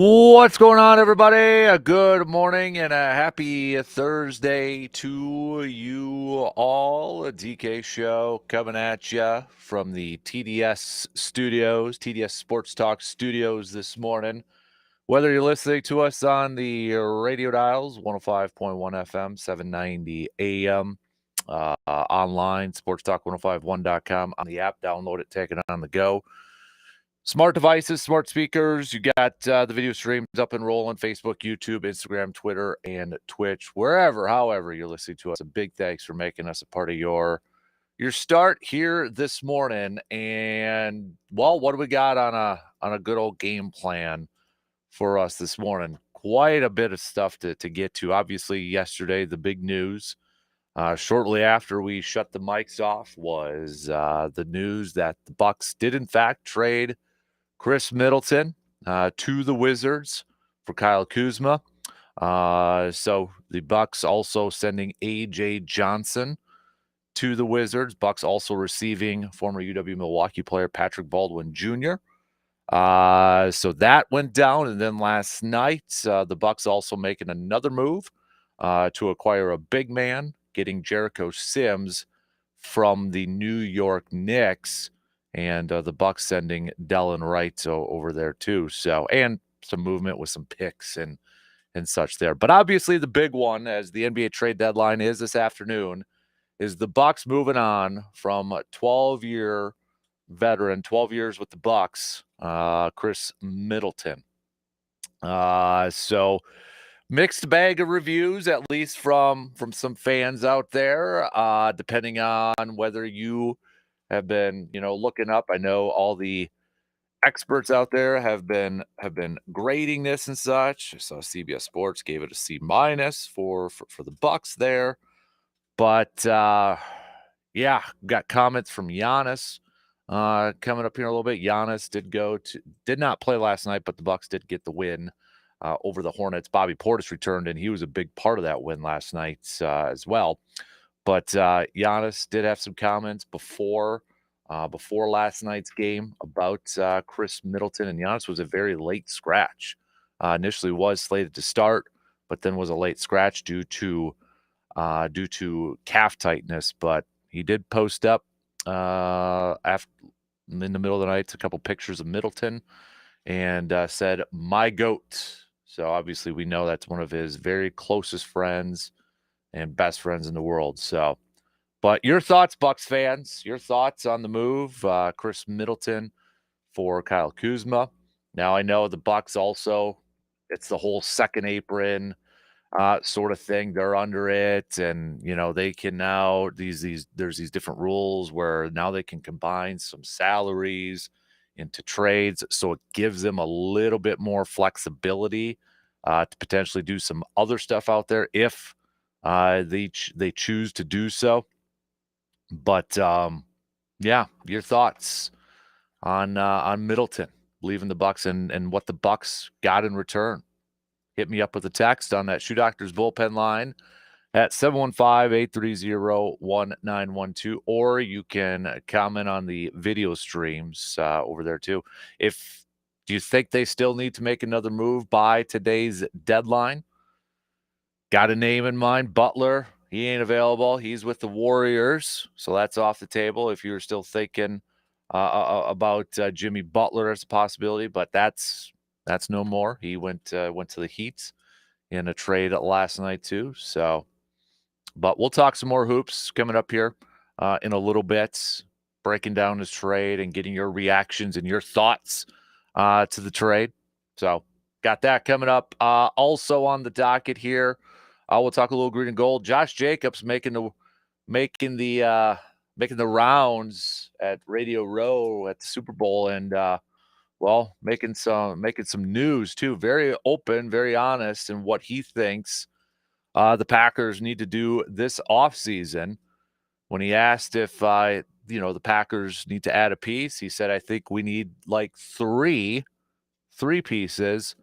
What's going on, everybody? A good morning and a happy Thursday to you all. A DK show coming at you from the TDS studios, TDS Sports Talk studios this morning. Whether you're listening to us on the radio dials, 105.1 FM, 790 AM, online, sportstalk1051.com, on the app, download it, take it on the go. Smart devices, smart speakers. You got the video streams up and rolling: Facebook, YouTube, Instagram, Twitter, and Twitch. Wherever, however, you're listening to us, a big thanks for making us a part of your start here this morning. And well, what do we got on a good old game plan for us this morning? Quite a bit of stuff to get to. Obviously, yesterday the big news. Shortly after we shut the mics off was the news that the Bucks did in fact trade Chris Middleton to the Wizards for Kyle Kuzma. So the Bucks also sending A.J. Johnson to the Wizards. Bucks also receiving former UW-Milwaukee player Patrick Baldwin Jr. So that went down, and then last night the Bucks also making another move to acquire a big man, getting Jericho Sims from the New York Knicks. And the Bucks sending Delon Wright over there too. So, and some movement with some picks and such there. But obviously, the big one, as the NBA trade deadline is this afternoon, is the Bucks moving on from a 12-year veteran, 12 years with the Bucks, Chris Middleton. So mixed bag of reviews, at least from some fans out there, depending on whether you have been, looking up. I know all the experts out there have been grading this and such. So CBS Sports gave it a C minus for the Bucks there. But yeah, got comments from Giannis coming up here in a little bit. Giannis did not play last night, but the Bucks did get the win over the Hornets. Bobby Portis returned, and he was a big part of that win last night as well. But Giannis did have some comments before last night's game about Chris Middleton, and Giannis was a very late scratch. Initially was slated to start, but then was a late scratch due to calf tightness. But he did post up after in the middle of the night a couple pictures of Middleton and said, "My goat." So obviously we know that's one of his very closest friends and best friends in the world. So, but your thoughts, Bucks fans, your thoughts on the move, Chris Middleton for Kyle Kuzma. Now I know the Bucks also, it's the whole second apron sort of thing. They're under it, and they can now there's these different rules where now they can combine some salaries into trades, so it gives them a little bit more flexibility to potentially do some other stuff out there if they choose to do so. But yeah, your thoughts on Middleton leaving the Bucks and what the Bucks got in return. Hit me up with a text on that Shoe Doctors bullpen line at 715-830-1912, or you can comment on the video streams over there too. Do you think they still need to make another move by today's deadline? Got a name in mind, Butler. He ain't available. He's with the Warriors, so that's off the table if you're still thinking about Jimmy Butler as a possibility, but that's no more. He went to the Heat in a trade last night too. So, but we'll talk some more hoops coming up here in a little bit, breaking down this trade and getting your reactions and your thoughts to the trade. So, got that coming up. Also on the docket here, we'll talk a little green and gold. Josh Jacobs making the rounds at Radio Row at the Super Bowl, and well, making some news too. Very open, very honest in what he thinks the Packers need to do this offseason. When he asked if the Packers need to add a piece, he said, "I think we need like three pieces."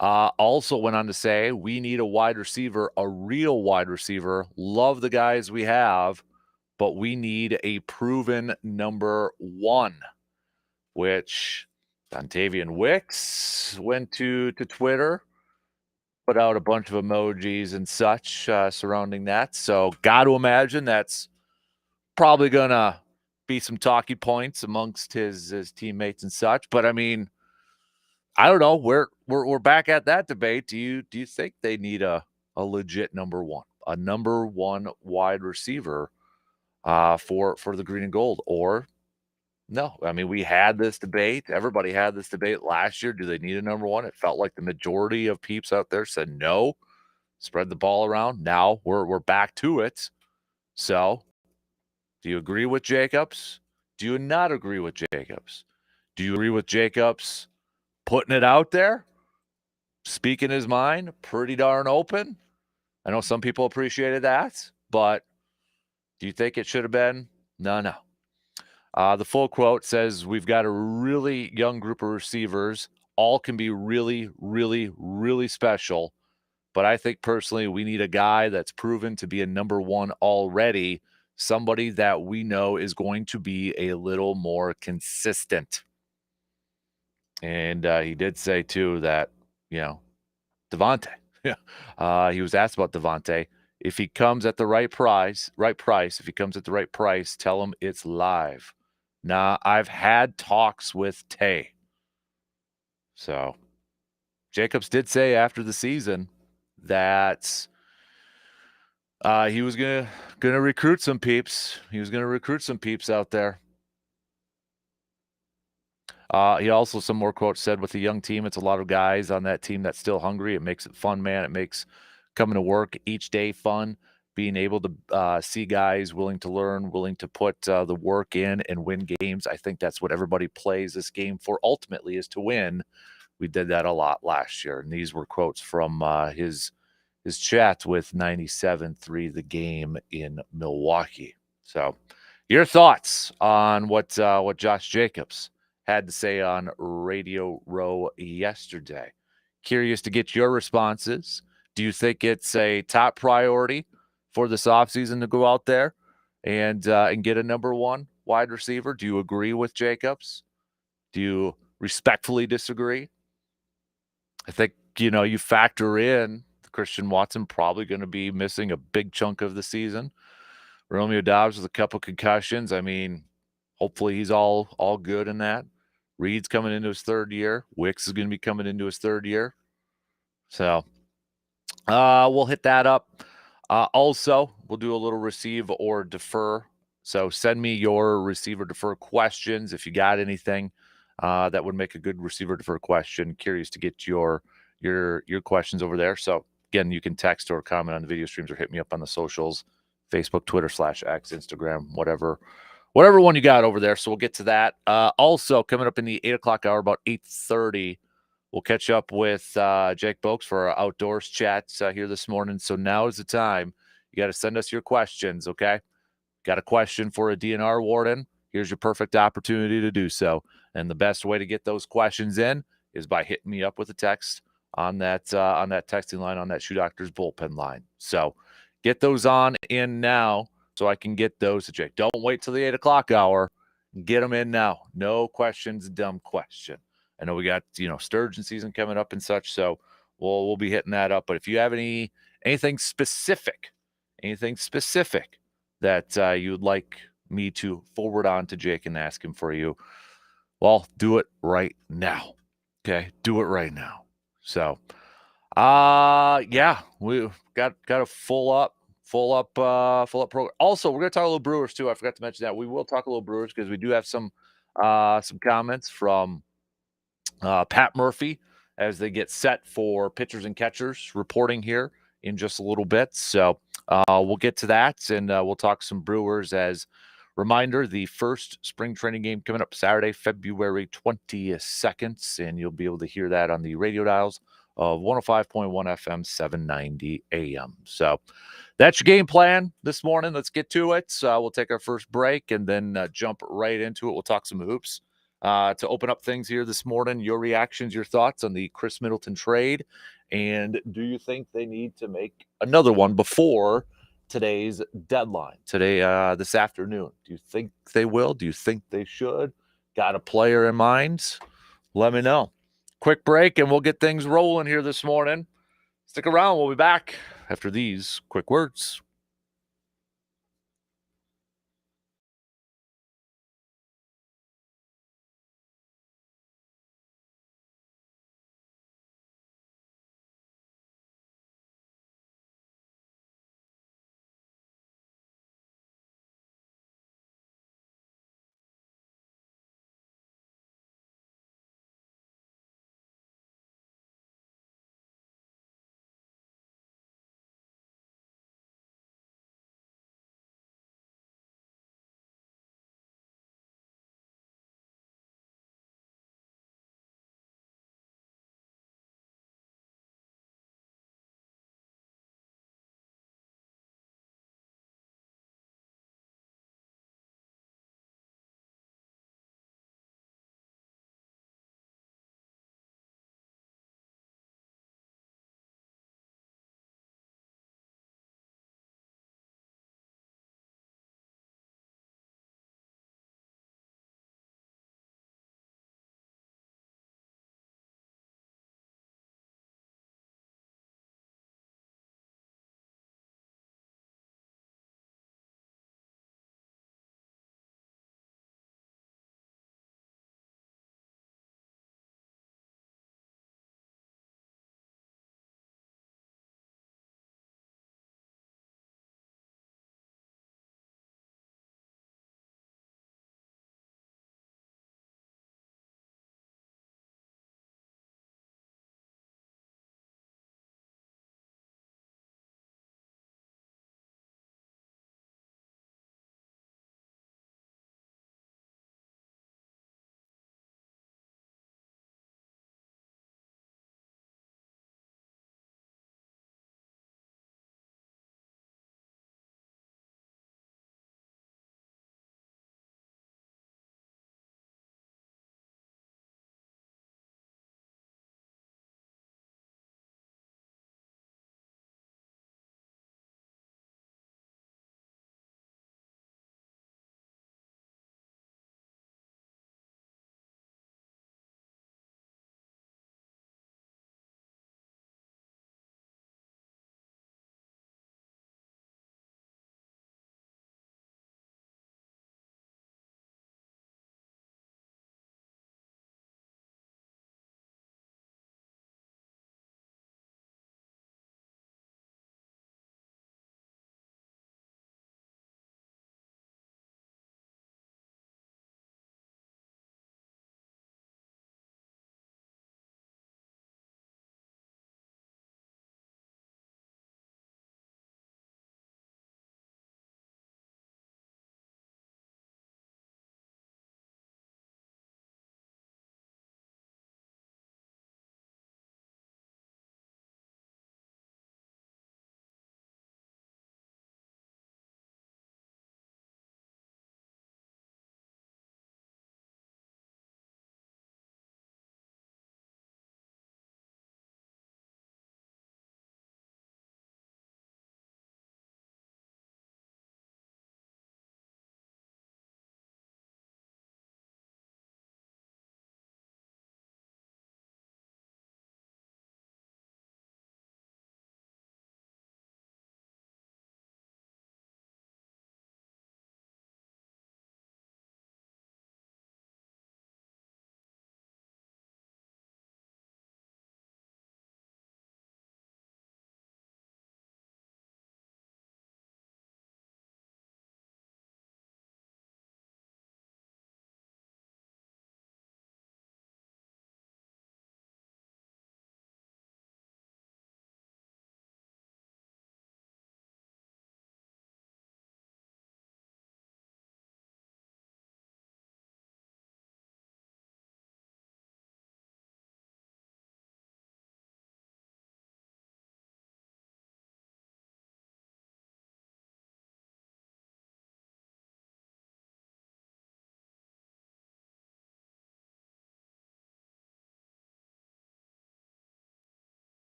Also went on to say, "We need a wide receiver, a real wide receiver. Love the guys we have, but we need a proven number one," which Dontavian Wicks went to Twitter, put out a bunch of emojis and such surrounding that. So got to imagine that's probably gonna be some talking points amongst his teammates and such. But I mean, I don't know. We're back at that debate. Do you think they need a legit number one wide receiver for the green and gold, or no? I mean, we had this debate. Everybody had this debate last year. Do they need a number one? It felt like the majority of peeps out there said no. Spread the ball around. Now we're back to it. So, do you agree with Jacobs? Do you not agree with Jacobs? Do you agree with Jacobs putting it out there, speaking his mind, pretty darn open? I know some people appreciated that, but do you think it should have been? No. The full quote says, "We've got a really young group of receivers. All can be really, really, really special. But I think personally, we need a guy that's proven to be a number one already, somebody that we know is going to be a little more consistent." And he did say, too, that, Devontae. He was asked about Devontae. If he comes at the right price, if he comes at the right price, tell him it's live. Nah, I've had talks with Tay. So Jacobs did say after the season that he was gonna recruit some peeps. He was gonna recruit some peeps out there. He also, some more quotes said, with a young team, it's a lot of guys on that team that's still hungry. It makes it fun, man. It makes coming to work each day fun. Being able to see guys willing to learn, willing to put the work in and win games. I think that's what everybody plays this game for ultimately, is to win. We did that a lot last year. And these were quotes from his chat with 97.3 The Game in Milwaukee. So your thoughts on what Josh Jacobs had to say on Radio Row yesterday. Curious to get your responses. Do you think it's a top priority for this offseason to go out there and get a number one wide receiver? Do you agree with Jacobs? Do you respectfully disagree? I think, you factor in Christian Watson probably going to be missing a big chunk of the season. Romeo Doubs with a couple concussions. I mean, hopefully he's all good in that. Reed's coming into his third year. Wicks is going to be coming into his third year. So we'll hit that up. Also, we'll do a little receive or defer. So send me your receiver defer questions if you got anything that would make a good receiver defer question. Curious to get your questions over there. So again, you can text or comment on the video streams or hit me up on the socials, Facebook, Twitter /X, Instagram, whatever one you got over there. So we'll get to that. Also, coming up in the 8 o'clock hour, about 8:30, we'll catch up with Jake Boakes for our outdoors chats here this morning. So now is the time. You got to send us your questions, okay? Got a question for a DNR warden? Here's your perfect opportunity to do so. And the best way to get those questions in is by hitting me up with a text on that texting line, on that Shoe Doctor's bullpen line. So get those on in now so I can get those to Jake. Don't wait till the 8 o'clock hour. Get them in now. No questions, dumb question. I know we got, sturgeon season coming up and such, so we'll be hitting that up. But if you have anything specific that you would like me to forward on to Jake and ask him for you, well, do it right now. Okay, do it right now. So, yeah, we got a full up program. Also, we're gonna talk a little Brewers too. I forgot to mention that. We will talk a little Brewers because we do have some comments from Pat Murphy as they get set for pitchers and catchers reporting here in just a little bit. So we'll get to that, and we'll talk some Brewers. As reminder, the first spring training game coming up Saturday, February 22nd, and you'll be able to hear that on the radio dials of 105.1 FM, 790 AM. So that's your game plan this morning. Let's get to it. We'll take our first break and then jump right into it. We'll talk some hoops. To open up things here this morning, your reactions, your thoughts on the Chris Middleton trade, and do you think they need to make another one before today's deadline, this afternoon? Do you think they will? Do you think they should? Got a player in mind? let me know. Quick break, and we'll get things rolling here this morning. Stick around. We'll be back after these quick words.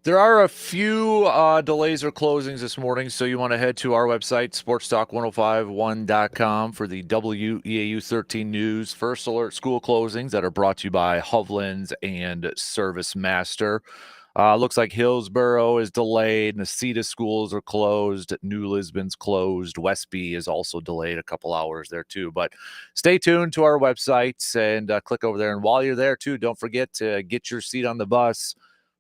There are a few delays or closings this morning, so you want to head to our website, sportstalk1051.com, for the WEAU 13 news. First alert school closings that are brought to you by Hovland's and ServiceMaster. Looks like Hillsborough is delayed. Necedah schools are closed. New Lisbon's closed. Westby is also delayed a couple hours there too. But stay tuned to our website and click over there. And while you're there too, don't forget to get your seat on the bus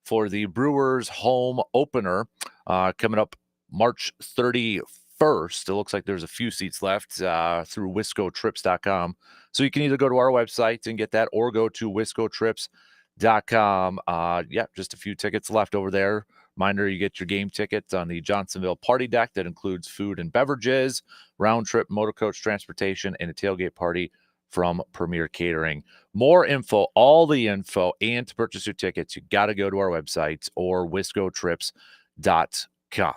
for the Brewers home opener coming up March 31st. It looks like there's a few seats left through wiscotrips.com. So you can either go to our website and get that or go to wiscotrips.com. Yeah, just a few tickets left over there. Reminder, you get your game tickets on the Johnsonville party deck that includes food and beverages, round trip motor coach transportation, and a tailgate party from Premier Catering. More info, all the info, and to purchase your tickets, you got to go to our website or wiscotrips.com.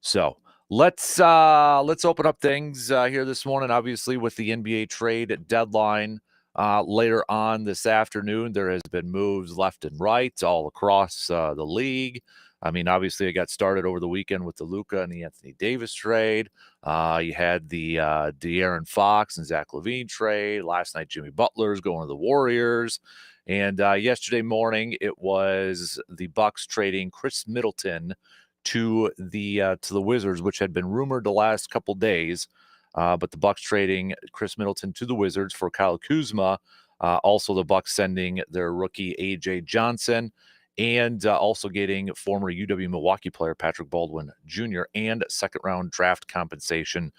So let's open up things here this morning. Obviously, with the NBA trade deadline later on this afternoon, there has been moves left and right all across the league. I mean, obviously, it got started over the weekend with the Luka and the Anthony Davis trade. You had the De'Aaron Fox and Zach LaVine trade. Last night, Jimmy Butler's going to the Warriors. And yesterday morning, it was the Bucks trading Chris Middleton to the Wizards, which had been rumored the last couple days. But the Bucks trading Chris Middleton to the Wizards for Kyle Kuzma. Also, the Bucks sending their rookie A.J. Johnson, and also getting former UW-Milwaukee player Patrick Baldwin Jr. and second-round draft compensation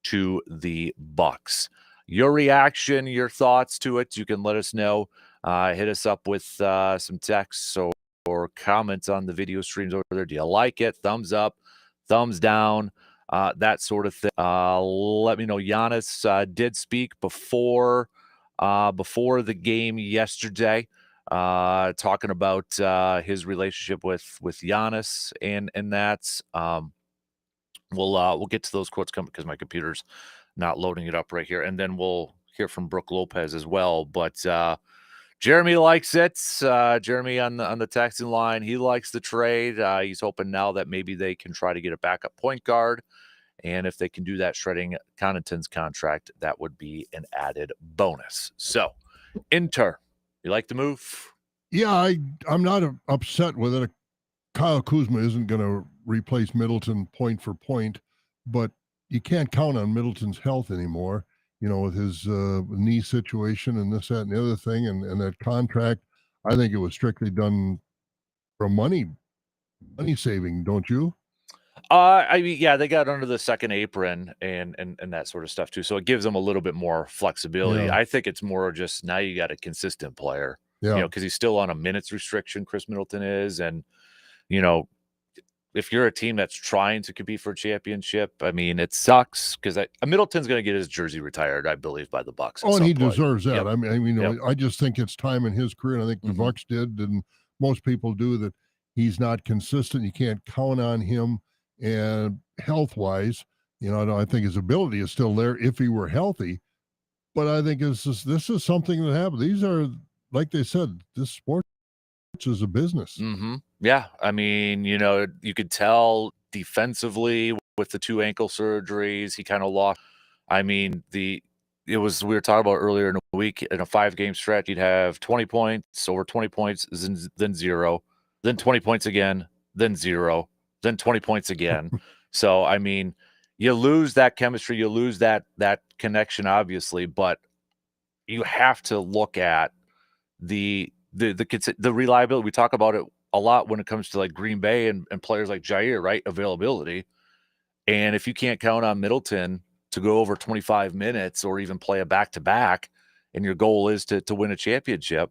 to the Bucks. Your reaction, your thoughts to it, you can let us know. Hit us up with some texts or comments on the video streams over there. Do you like it? Thumbs up, thumbs down, that sort of thing. Let me know. Giannis did speak before the game yesterday, talking about his relationship with Giannis and that. We'll get to those quotes coming because my computer's not loading it up right here, and then we'll hear from Brooke Lopez as well. But Jeremy likes it. Jeremy on the texting line, he likes the trade. He's hoping now that maybe they can try to get a backup point guard. And if they can do that, shredding Connaughton's contract, that would be an added bonus. So, Inter, you like the move? Yeah, I'm not upset with it. Kyle Kuzma isn't going to replace Middleton point for point, but you can't count on Middleton's health anymore, with his knee situation and this, that, and the other thing, and that contract. I think it was strictly done for money saving, don't you? I mean, yeah, they got under the second apron and that sort of stuff too. So it gives them a little bit more flexibility. Yeah. I think it's more just now you got a consistent player, Yeah. because he's still on a minutes restriction, Chris Middleton is. And, if you're a team that's trying to compete for a championship, I mean, it sucks because Middleton's going to get his jersey retired, I believe, by the Bucks. Oh, and he deserves that. Yep. I mean, Yep. I just think it's time in his career, and I think the Bucks did, and most people do, that he's not consistent. You can't count on him. And health-wise, I think his ability is still there if he were healthy. But I think this is something that happened. These are, like they said, this sport is a business. Mm-hmm. Yeah, I mean, you could tell defensively with the two ankle surgeries, he kind of lost. I mean, we were talking about earlier in the week, in a 5-game stretch, he'd have 20 points, over 20 points, then 0, then 20 points again, then 0, then 20 points again. So, I mean, you lose that chemistry, you lose that connection, obviously, but you have to look at the reliability. We talk about it a lot when it comes to like Green Bay and players like Jair, right? Availability. And if you can't count on Middleton to go over 25 minutes or even play a back-to-back, and your goal is to win a championship,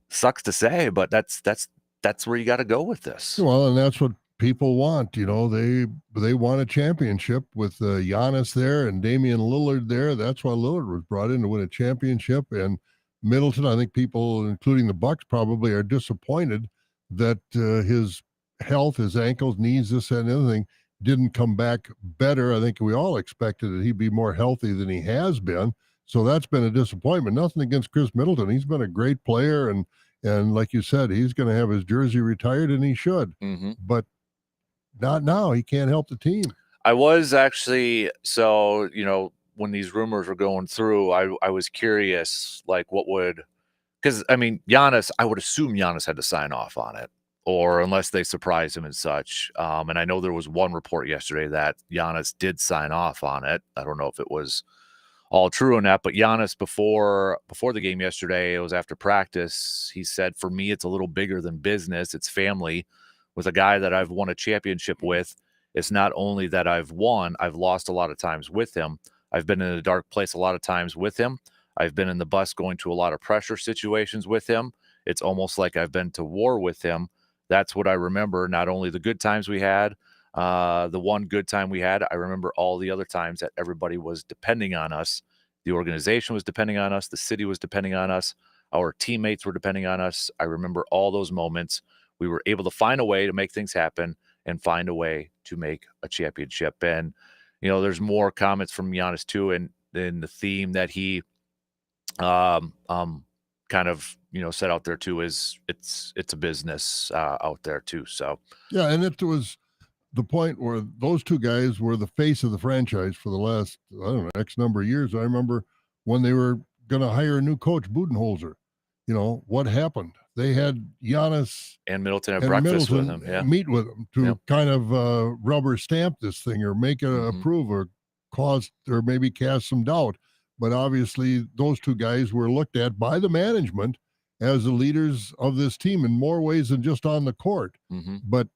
sucks to say, but that's where you got to go with this. Well, and that's what people want. They want a championship with Giannis there and Damian Lillard there. That's why Lillard was brought in, to win a championship. And Middleton, I think people, including the Bucks, probably are disappointed that his health, his ankles, knees, this and everything didn't come back better. I think we all expected that he'd be more healthy than he has been. So that's been a disappointment. Nothing against Chris Middleton. He's been a great player, and And like you said, he's going to have his jersey retired, and he should. Mm-hmm. But not now. He can't help the team. I was actually, so, when these rumors were going through, I was curious, like, what would, because, I mean, Giannis, I would assume Giannis had to sign off on it, or unless they surprised him and such. And I know there was one report yesterday that Giannis did sign off on it. I don't know if it was all true or not, but Giannis, before the game yesterday, it was after practice, he said, "For me, it's a little bigger than business. It's family. With a guy that I've won a championship with, it's not only that I've won, I've lost a lot of times with him. I've been in a dark place a lot of times with him. I've been in the bus going to a lot of pressure situations with him. It's almost like I've been to war with him. That's what I remember, not only the good times we had, the one good time we had, I remember all the other times that everybody was depending on us. The organization was depending on us. The city was depending on us. Our teammates were depending on us. I remember all those moments. We were able to find a way to make things happen and find a way to make a championship." And, there's more comments from Giannis too, and in the theme that he kind of, set out there too, is it's a business out there too. So Yeah, and it was the point where those two guys were the face of the franchise for the last, I don't know, X number of years. I remember when they were going to hire a new coach, Budenholzer. What happened? They had Giannis and Middleton have and breakfast with Middleton him. Yeah. meet with him to Yep. kind of rubber stamp this thing or make it Mhm. approve or cause or maybe cast some doubt. But obviously, those two guys were looked at by the management as the leaders of this team in more ways than just on the court. Mhm. But,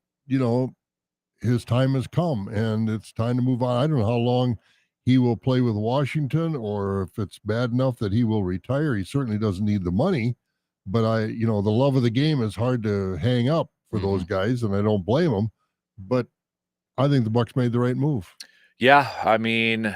his time has come and it's time to move on. I don't know how long he will play with Washington or if it's bad enough that he will retire. He certainly doesn't need the money, but the love of the game is hard to hang up for those guys, and I don't blame them. But I think the Bucks made the right move. Yeah, I mean,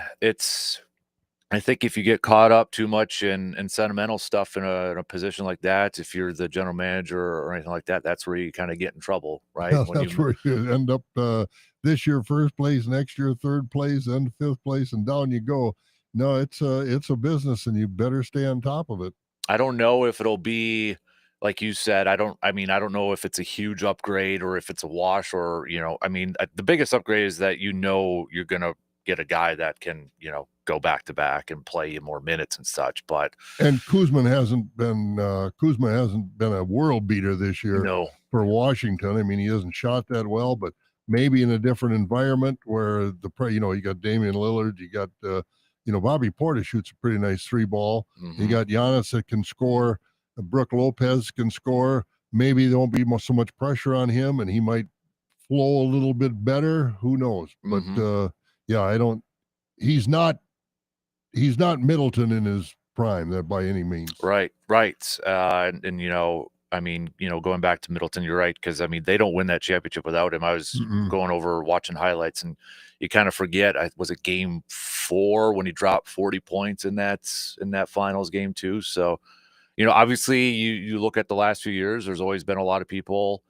I think if you get caught up too much in sentimental stuff in a position like that, if you're the general manager or anything like that, that's where you kind of get in trouble, right? Yeah, that's where you end up this year first place, next year third place, then fifth place, and down you go. No, it's a business, and you better stay on top of it. I don't know if it'll be like you said. I don't know if it's a huge upgrade or if it's a wash or, the biggest upgrade is that, you're going to get a guy that can, go back to back and play you more minutes and such. But And Kuzma hasn't been a world beater this year no. for Washington. I mean, he hasn't shot that well, but maybe in a different environment where you got Damian Lillard, you got Bobby Portis shoots a pretty nice three ball. You Mhm. got Giannis that can score. Brook Lopez can score. Maybe there won't be so much pressure on him, and he might flow a little bit better. Who knows? But yeah, I don't. He's not. He's not Middleton in his prime, that by any means. Right, right. Going back to Middleton, you're right, because they don't win that championship without him. I was going over watching highlights, and you kind of forget. Was it game 4 when he dropped 40 points in that finals game too? So, obviously, you look at the last few years. There's always been a lot of people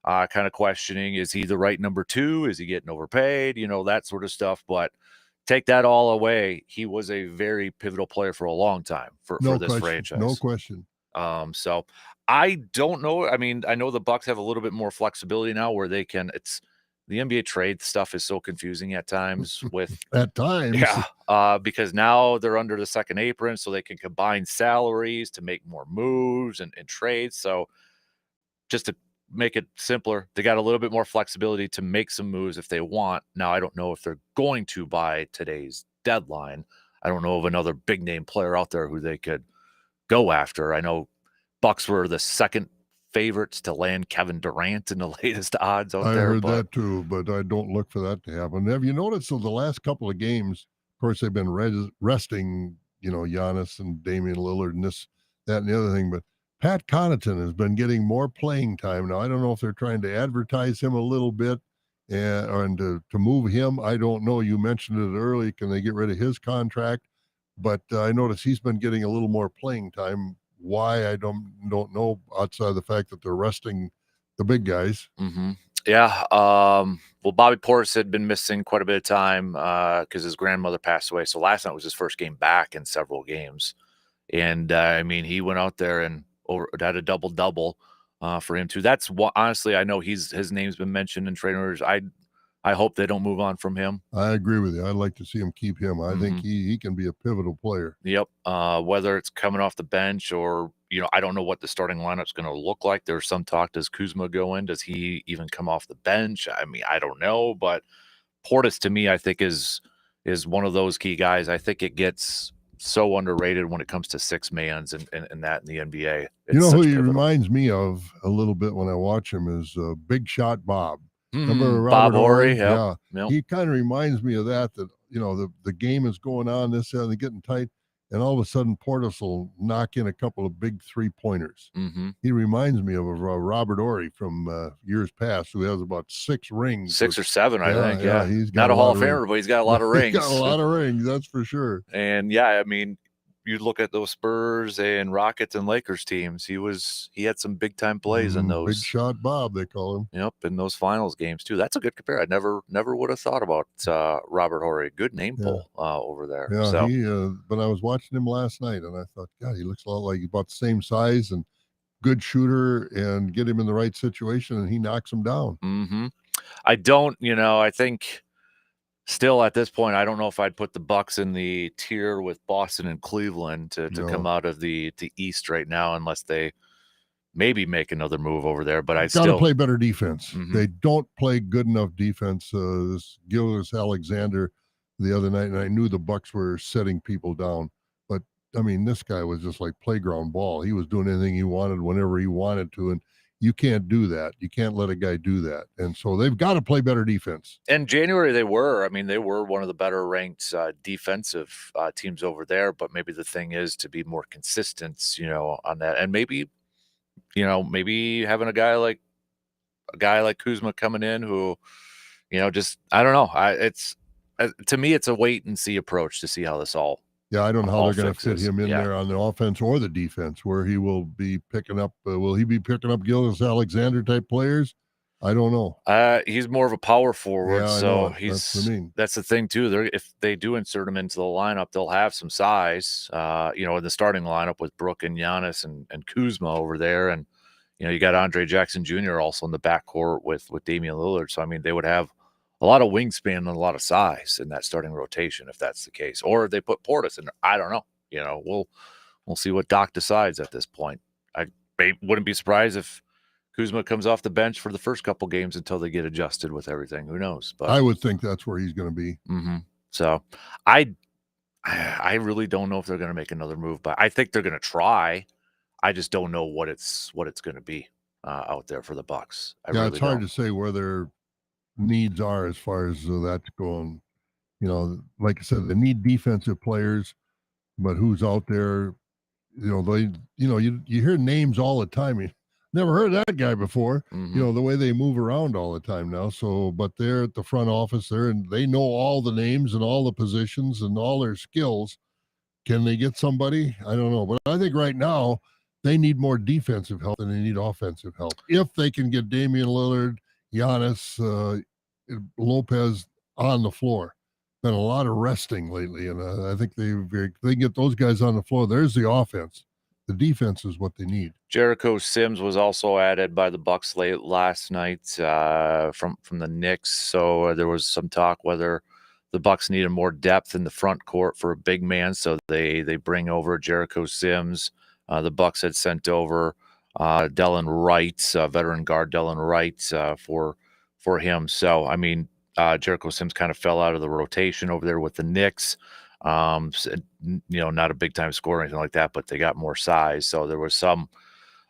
kind of questioning: is he the right number 2? Is he getting overpaid? That sort of stuff, but. Take that all away, he was a very pivotal player for a long time for this franchise. No question. So I don't know. I know the Bucks have a little bit more flexibility now where they can. It's the NBA trade stuff is so confusing at times. With at times, yeah, because now they're under the second apron, so they can combine salaries to make more moves and trades. So just to make it simpler, they got a little bit more flexibility to make some moves if they want. Now, I don't know if they're going to by today's deadline. I don't know of another big name player out there who they could go after. I know Bucks were the second favorites to land Kevin Durant in the latest odds out there. I heard that too, but I don't look for that to happen. Have you noticed the last couple of games, of course, they've been resting, Giannis and Damian Lillard and this, that, and the other thing, but Pat Connaughton has been getting more playing time now. I don't know if they're trying to advertise him a little bit and to move him. I don't know. You mentioned it early. Can they get rid of his contract? But I noticed he's been getting a little more playing time. Why, I don't know, outside of the fact that they're resting the big guys. Mm-hmm. Yeah. Well, Bobby Portis had been missing quite a bit of time because his grandmother passed away. So last night was his first game back in several games. And he went out there and had a double-double for him too. That's what, honestly, I know his name's been mentioned in trade rumors. I hope they don't move on from him. I agree with you. I'd like to see him keep him. I think he can be a pivotal player. Yep. Whether it's coming off the bench or, I don't know what the starting lineup's going to look like. There's some talk, does Kuzma go in? Does he even come off the bench? I mean, I don't know, but Portis to me, I think is one of those key guys. I think it gets so underrated when it comes to six-mans and that in the NBA. You know who he reminds me of a little bit when I watch him is Big Shot Bob. Remember Bob Horry? Yeah. Yep. He kind of reminds me of that, the game is going on, this, and they're getting tight, and all of a sudden Portis will knock in a couple of big three-pointers. He reminds me of Robert Horry from years past, who has about 6 rings. 6 or 7, I think. Yeah. He's got not a Hall of Famer, but he's got a lot of rings. He's got a lot of rings, that's for sure. And yeah, I mean, you look at those Spurs and Rockets and Lakers teams. He had some big time plays in those. Big Shot Bob, they call him. Yep, in those finals games too. That's a good compare. I never would have thought about Robert Horry. Good name pull over there. Yeah, so. But I was watching him last night, and I thought, God, he looks a lot like he's about the same size and good shooter, and get him in the right situation, and he knocks him down. I don't, I think. Still, at this point, I don't know if I'd put the Bucks in the tier with Boston and Cleveland to come out of the East right now, unless they maybe make another move over there. But I still got to play better defense. They don't play good enough defense. This Gilgeous-Alexander the other night, and I knew the Bucks were setting people down. But I mean, this guy was just like playground ball. He was doing anything he wanted whenever he wanted to, and you can't do that. You can't let a guy do that. And so they've got to play better defense. In January, they were one of the better ranked defensive teams over there. But maybe the thing is to be more consistent, on that. And maybe having a guy like Kuzma coming in who, just, I don't know. It's to me, it's a wait and see approach to see how this all. Yeah, I don't know how they're going to fit him in there on the offense or the defense, where he will be picking up. Will he be picking up Gilgeous-Alexander type players? I don't know. He's more of a power forward, so that's the thing too. If they do insert him into the lineup, they'll have some size. In the starting lineup with Brook and Giannis and Kuzma over there, and you got Andre Jackson Jr. also in the backcourt with Damian Lillard. So I mean, they would have a lot of wingspan and a lot of size in that starting rotation if that's the case. Or if they put Portis in there, I don't know. We'll see what Doc decides at this point. I wouldn't be surprised if Kuzma comes off the bench for the first couple games until they get adjusted with everything. Who knows? But I would think that's where he's going to be. So I really don't know if they're going to make another move, but I think they're going to try. I just don't know what it's going to be out there for the Bucks. It's hard to say where their needs are as far as that's going. Like I said, they need defensive players, but who's out there? You hear names all the time. You never heard that guy before. The way they move around all the time now. So, but they're at the front office there, and they know all the names and all the positions and all their skills. Can they get somebody? I don't know, but I think right now they need more defensive help than they need offensive help. If they can get Damian Lillard, Giannis, Lopez on the floor. Been a lot of resting lately, and I think they get those guys on the floor. There's the offense. The defense is what they need. Jericho Sims was also added by the Bucks late last night from the Knicks. So there was some talk whether the Bucks needed more depth in the front court for a big man. So they bring over Jericho Sims. The Bucks had sent over Delon Wright, veteran guard Delon Wright, for him. So, I mean, Jericho Sims kind of fell out of the rotation over there with the Knicks. Not a big time scorer or anything like that, but they got more size. So there was some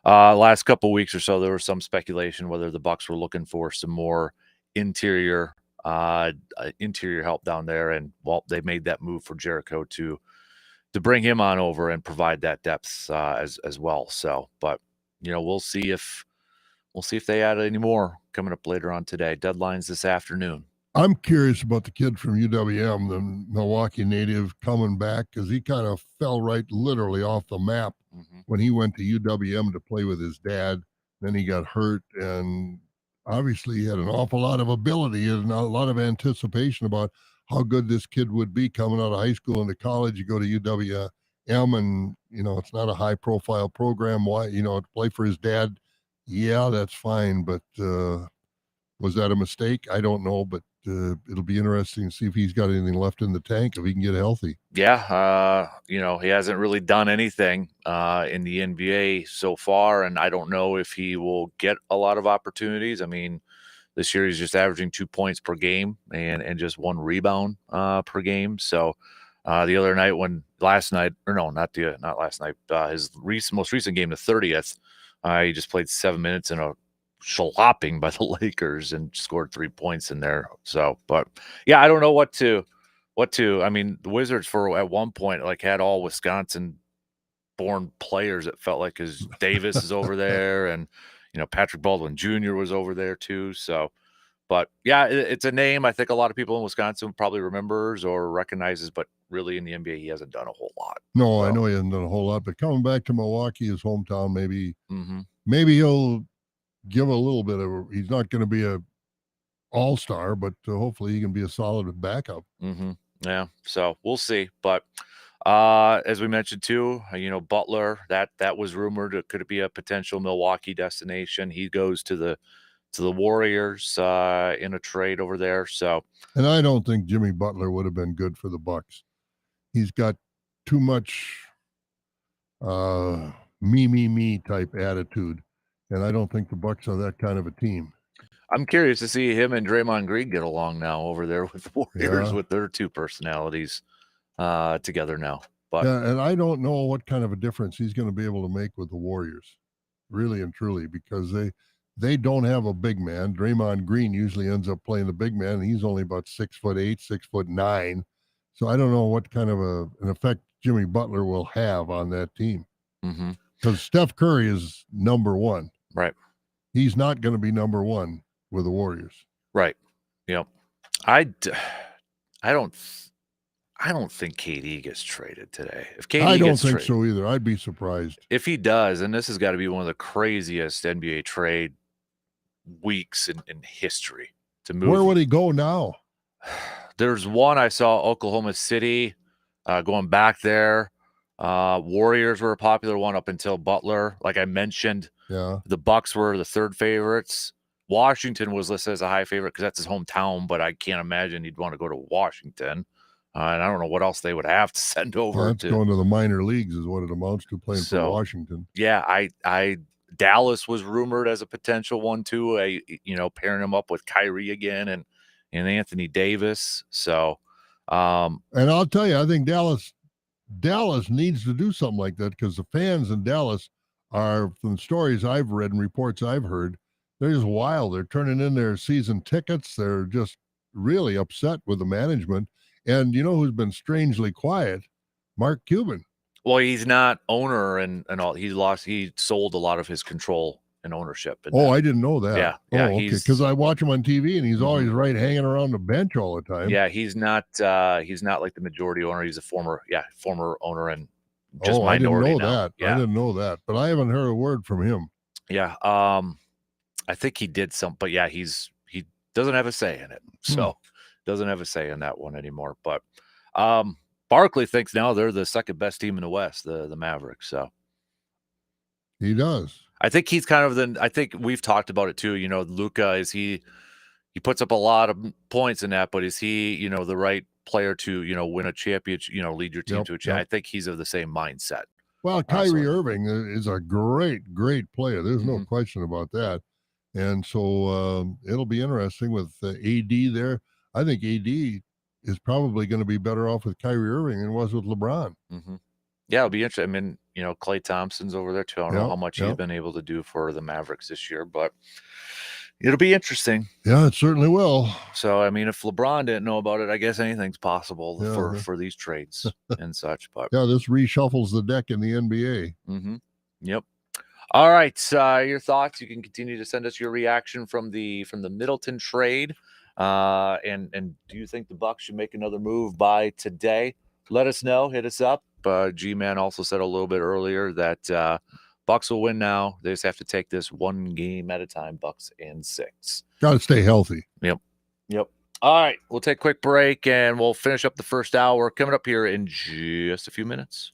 last couple of weeks or so, there was some speculation whether the Bucks were looking for some more interior help down there. And they made that move for Jericho to bring him on over and provide that depth as well. So, but we'll see if they add any more coming up later on today. Deadline's this afternoon. I'm curious about the kid from UWM, the Milwaukee native, coming back, because he kind of fell right literally off the map when he went to UWM to play with his dad. Then he got hurt, and obviously he had an awful lot of ability and a lot of anticipation about how good this kid would be coming out of high school into college. You go to and it's not a high profile program. Why, to play for his dad? Yeah, that's fine. But was that a mistake? I don't know. But it'll be interesting to see if he's got anything left in the tank, if he can get healthy. Yeah, he hasn't really done anything in the NBA so far, and I don't know if he will get a lot of opportunities. I mean, this year he's just averaging 2 points per game and just 1 rebound per game. So the other night, last night, or no, not last night, his most recent game, the 30th, he just played 7 minutes in a shellapping by the Lakers and scored 3 points in there. So, but yeah, I don't know what to. I mean, the Wizards at one point had all Wisconsin born players. It felt like, because Davis is over there, and Patrick Baldwin Jr. was over there too. So, but yeah, it's a name I think a lot of people in Wisconsin probably remembers or recognizes, but really in the NBA he hasn't done a whole lot. No, So. I know he hasn't done a whole lot, but coming back to Milwaukee, his hometown, maybe Mm-hmm. maybe he'll give a little bit of. He's not going to be a all-star, but hopefully he can be a solid backup. Mm-hmm. Yeah, so we'll see. But as we mentioned too, Butler, that was rumored. Could it be a potential Milwaukee destination? He goes to the Warriors in a trade over there. So, and I don't think Jimmy Butler would have been good for the Bucks. He's got too much me type attitude, and I don't think the Bucks are that kind of a team. I'm curious to see him and Draymond Green get along now over there with the Warriors, Yeah. with their two personalities together now. But yeah, and I don't know what kind of a difference he's going to be able to make with the Warriors, really and truly, because they don't have a big man. Draymond Green usually ends up playing the big man, and he's only about 6'8", 6'9". So I don't know what kind of an effect Jimmy Butler will have on that team. Because Steph Curry is number one. Right. He's not going to be number one with the Warriors. Right. Yep. I don't think KD gets traded today. If KD I don't gets think so either. I'd be surprised. If he does, and this has got to be one of the craziest NBA trade weeks in history to move. Where would he go now? There's one I saw, Oklahoma City, going back there. Warriors were a popular one up until Butler. Like I mentioned, the Bucks were the third favorites. Washington was listed as a high favorite because that's his hometown, but I can't imagine he'd want to go to Washington. And I don't know what else they would have to send over. That's going to the minor leagues is what it amounts to, playing for Washington. Yeah, Dallas was rumored as a potential one too. Pairing him up with Kyrie again and Anthony Davis. So, and I'll tell you, I think Dallas needs to do something like that, because the fans in Dallas are, from stories I've read and reports I've heard, they're just wild. They're turning in their season tickets. They're just really upset with the management. And you know who's been strangely quiet? Mark Cuban. Well, he's not owner and all. He sold a lot of his control and ownership. I didn't know that. Yeah. Okay. Because I watch him on TV and he's always hanging around the bench all the time. Yeah, he's not like the majority owner. He's a former owner and just minority. I didn't know now. that. Yeah. I didn't know that, but I haven't heard a word from him. Yeah. I think he did some, but yeah, he doesn't have a say in it. So doesn't have a say in that one anymore. But Barkley thinks now they're the second best team in the West, the Mavericks. So he does. I think he's kind of I think we've talked about it too. Luka, he puts up a lot of points in that, but is he, the right player to, win a championship, lead your team to a championship? I think he's of the same mindset. Well, Kyrie Irving is a great, great player. There's no question about that. And so it'll be interesting with AD there. I think AD is probably going to be better off with Kyrie Irving than it was with LeBron. Yeah, it'll be interesting. I mean, Klay Thompson's over there too. I don't know how much he's been able to do for the Mavericks this year, but it'll be interesting. Yeah, it certainly will. So, I mean, if LeBron didn't know about it, I guess anything's possible for these trades and such. But yeah, this reshuffles the deck in the NBA. Yep. All right, your thoughts. You can continue to send us your reaction from the Middleton trade. And do you think the Bucks should make another move by today? Let us know. Hit us up. G-Man also said a little bit earlier that Bucks will win now. They just have to take this one game at a time. Bucks in 6. Got to stay healthy. Yep. All right, we'll take a quick break and we'll finish up the first hour coming up here in just a few minutes.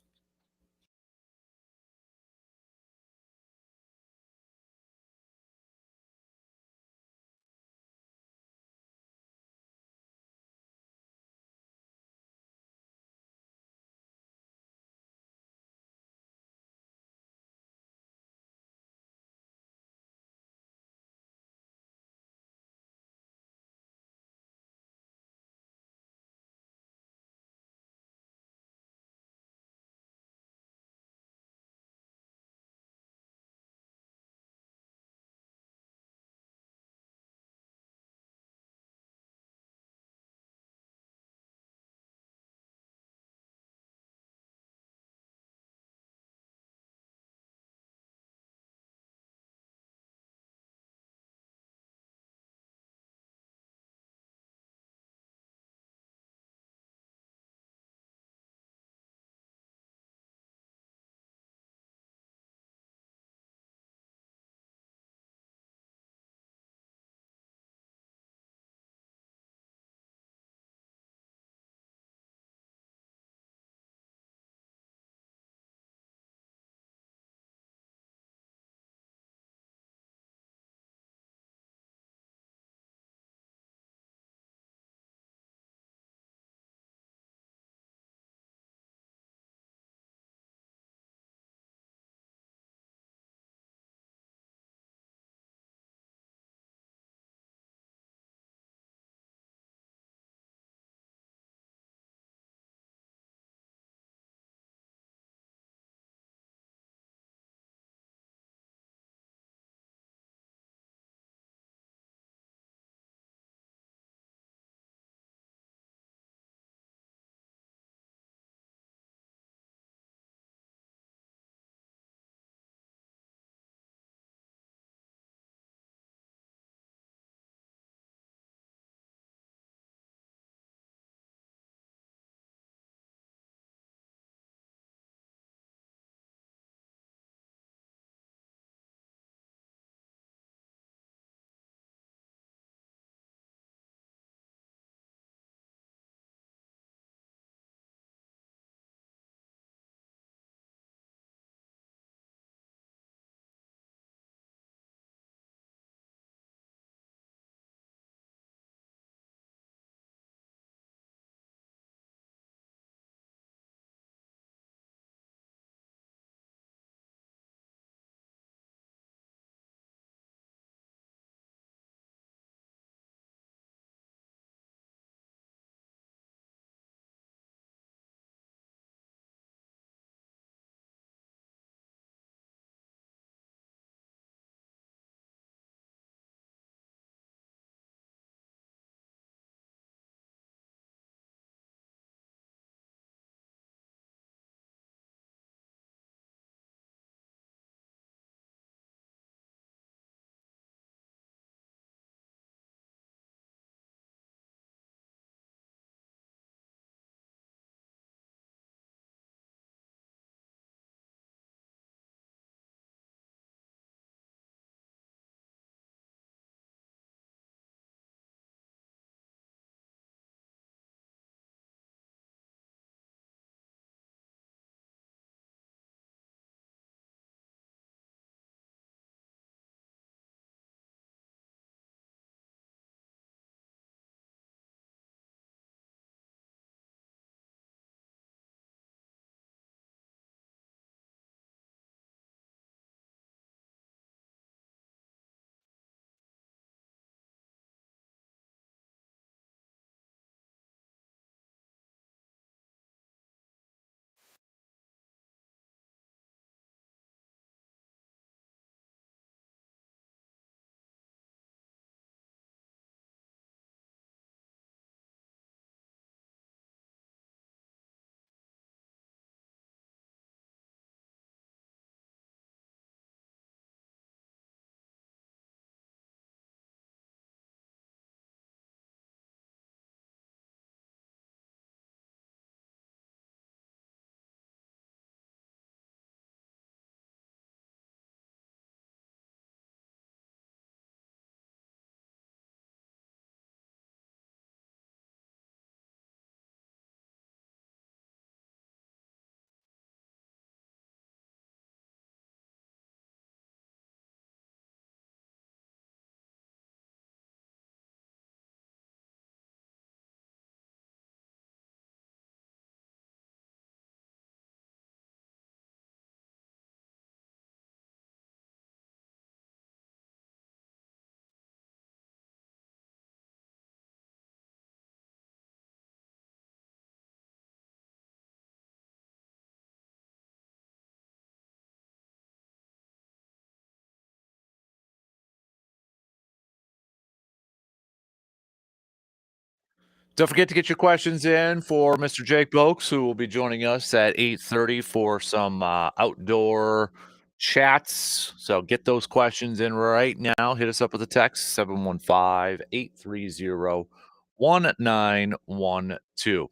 Don't forget to get your questions in for Mr. Jake Boakes, who will be joining us at 8:30 for some outdoor chats. So get those questions in right now. Hit us up with a text, 715-830-1912.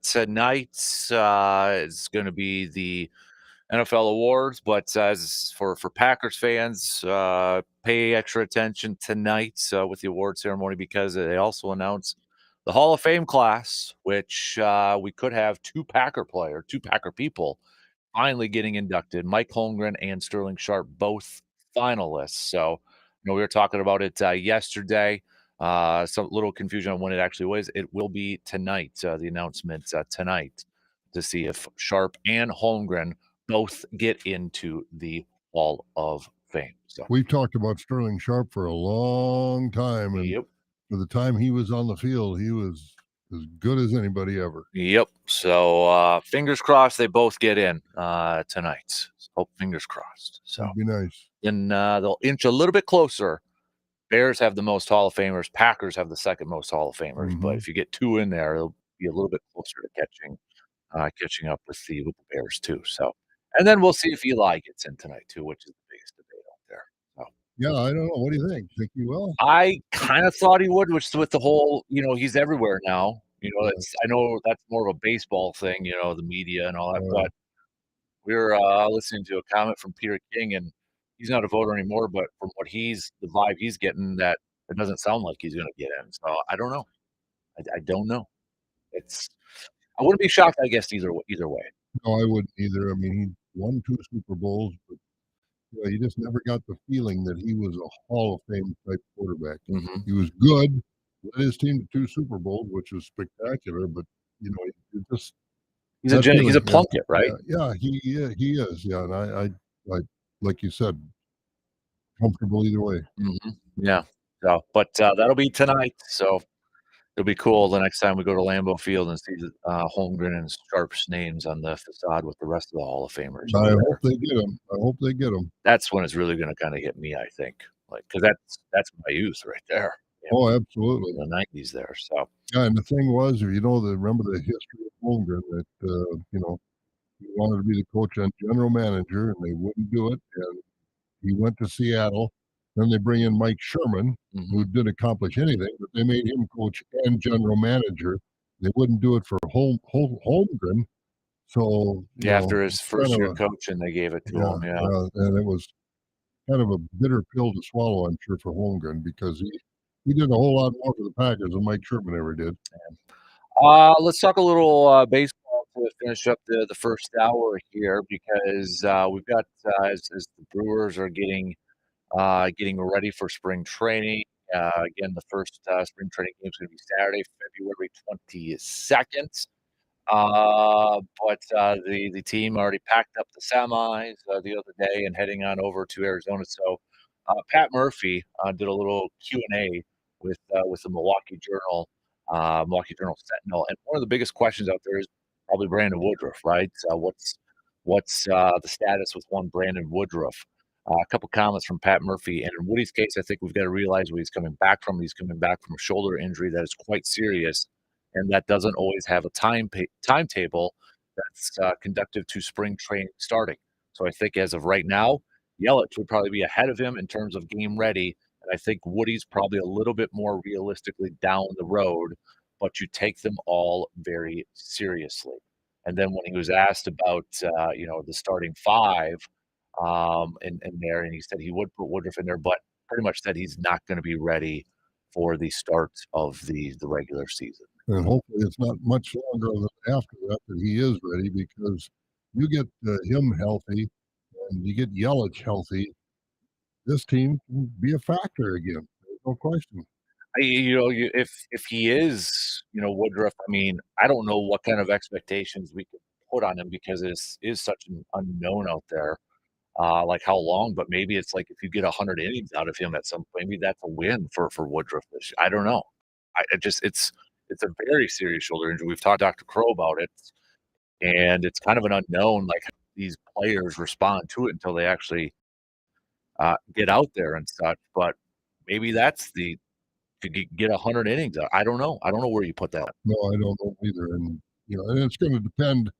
Tonight is going to be the NFL awards, but as for Packers fans, pay extra attention tonight with the award ceremony, because they also announce the Hall of Fame class, which we could have two Packer people finally getting inducted. Mike Holmgren and Sterling Sharp, both finalists. So, we were talking about it yesterday. Some little confusion on when it actually was. It will be tonight. The announcement tonight, to see if Sharp and Holmgren both get into the Hall of Fame. So We've talked about Sterling Sharp for a long time, and yep. for the time he was on the field, he was as good as anybody ever. Yep. So fingers crossed they both get in tonight. Hope fingers crossed. So That'd be nice. then they'll inch a little bit closer. Bears have the most Hall of Famers. Packers have the second most Hall of Famers. But if you get two in there, it'll be a little bit closer to catching up with the Bears too. So, and then we'll see if Eli gets in tonight too, which is the biggest debate out there. So. Yeah, I don't know. What do you think? Think he will? I kind of thought he would, which with the whole, he's everywhere now. I know that's more of a baseball thing, the media and all that. But we were listening to a comment from Peter King, and he's not a voter anymore. But from the vibe he's getting, that it doesn't sound like he's going to get in. So I don't know. I don't know. I wouldn't be shocked, I guess, either way. No, I wouldn't either. I mean, he won 2 Super Bowls, but you just never got the feeling that he was a Hall of Fame type quarterback. He was good, led his team to 2 Super Bowls, which was spectacular. But you just he's a Plunkett, right? Yeah, he is. Yeah, and I like you said, comfortable either way. Yeah. So, but that'll be tonight. So it'll be cool the next time we go to Lambeau Field and see Holmgren and Sharp's names on the facade with the rest of the Hall of Famers. I hope they get them. That's when it's really going to kind of hit me, I think, because that's my youth right there. Oh, absolutely. In the 90s there. So yeah, and the thing was, remember the history of Holmgren, that he wanted to be the coach and general manager, and they wouldn't do it, and he went to Seattle. Then they bring in Mike Sherman, who didn't accomplish anything, but they made him coach and general manager. They wouldn't do it for Holmgren. So after his first year coaching, they gave it to him. Yeah, and it was kind of a bitter pill to swallow, I'm sure, for Holmgren, because he did a whole lot more for the Packers than Mike Sherman ever did. Let's talk a little baseball to finish up the first hour here, because we've got as the Brewers are getting ready for spring training. Again, the first spring training game is going to be Saturday, February 22nd. But the team already packed up the semis the other day and heading on over to Arizona. So Pat Murphy did a little Q&A with the Milwaukee Journal Sentinel, and one of the biggest questions out there is probably Brandon Woodruff, right? What's the status with one Brandon Woodruff? A couple comments from Pat Murphy, and in Woody's case, I think we've got to realize what he's coming back from. He's coming back from a shoulder injury that is quite serious, and that doesn't always have a timetable that's conducive to spring training starting. So I think as of right now, Yelich would probably be ahead of him in terms of game ready, and I think Woody's probably a little bit more realistically down the road, but you take them all very seriously. And then when he was asked about the starting five in there, and he said he would put Woodruff in there, but pretty much said he's not going to be ready for the start of the regular season. And hopefully it's not much longer than after that he is ready, because you get him healthy and you get Yelich healthy, this team can be a factor again. There's no question. If he is, Woodruff, I mean, I don't know what kind of expectations we could put on him, because it is such an unknown out there. Like how long, but maybe it's like if you get 100 innings out of him at some point, maybe that's a win for Woodruff this year. I don't know. It's a very serious shoulder injury. We've talked to Dr. Crow about it, and it's kind of an unknown, like how these players respond to it until they actually get out there and such. But maybe that's the get 100 innings. I don't know. I don't know where you put that. No, I don't know either, and, and it's gonna depend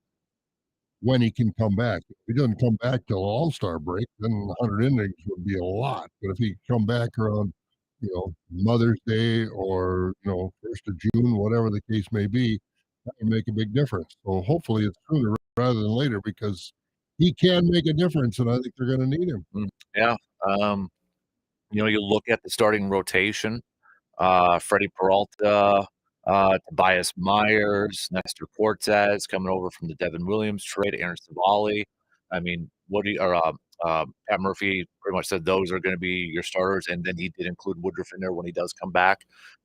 when he can come back. If he doesn't come back till All-Star break, then 100 innings would be a lot, but if he can come back around, Mother's Day or, 1st of June, whatever the case may be, that would make a big difference. So hopefully it's sooner rather than later because he can make a difference, and I think they're gonna need him. Yeah. You look at the starting rotation. Freddie Peralta, Tobias Myers, Nestor Cortez coming over from the Devin Williams trade, Aaron Savali. I mean, Pat Murphy pretty much said those are going to be your starters, and then he did include Woodruff in there when he does come back.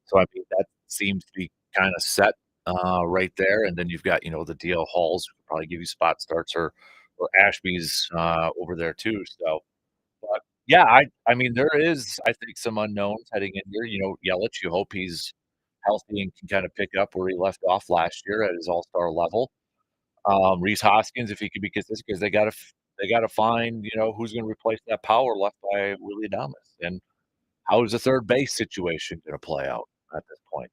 So I mean, that seems to be kind of set right there. And then you've got the DL Halls who could probably give you spot starts or Ashby's over there too. So. But yeah, I mean, there is, I think, some unknowns heading in here. Yelich, you hope he's healthy and can kind of pick up where he left off last year at his all-star level. Rhys Hoskins, if he could be consistent, because they gotta find, who's gonna replace that power left by Willie Adames. And how is the third base situation gonna play out at this point?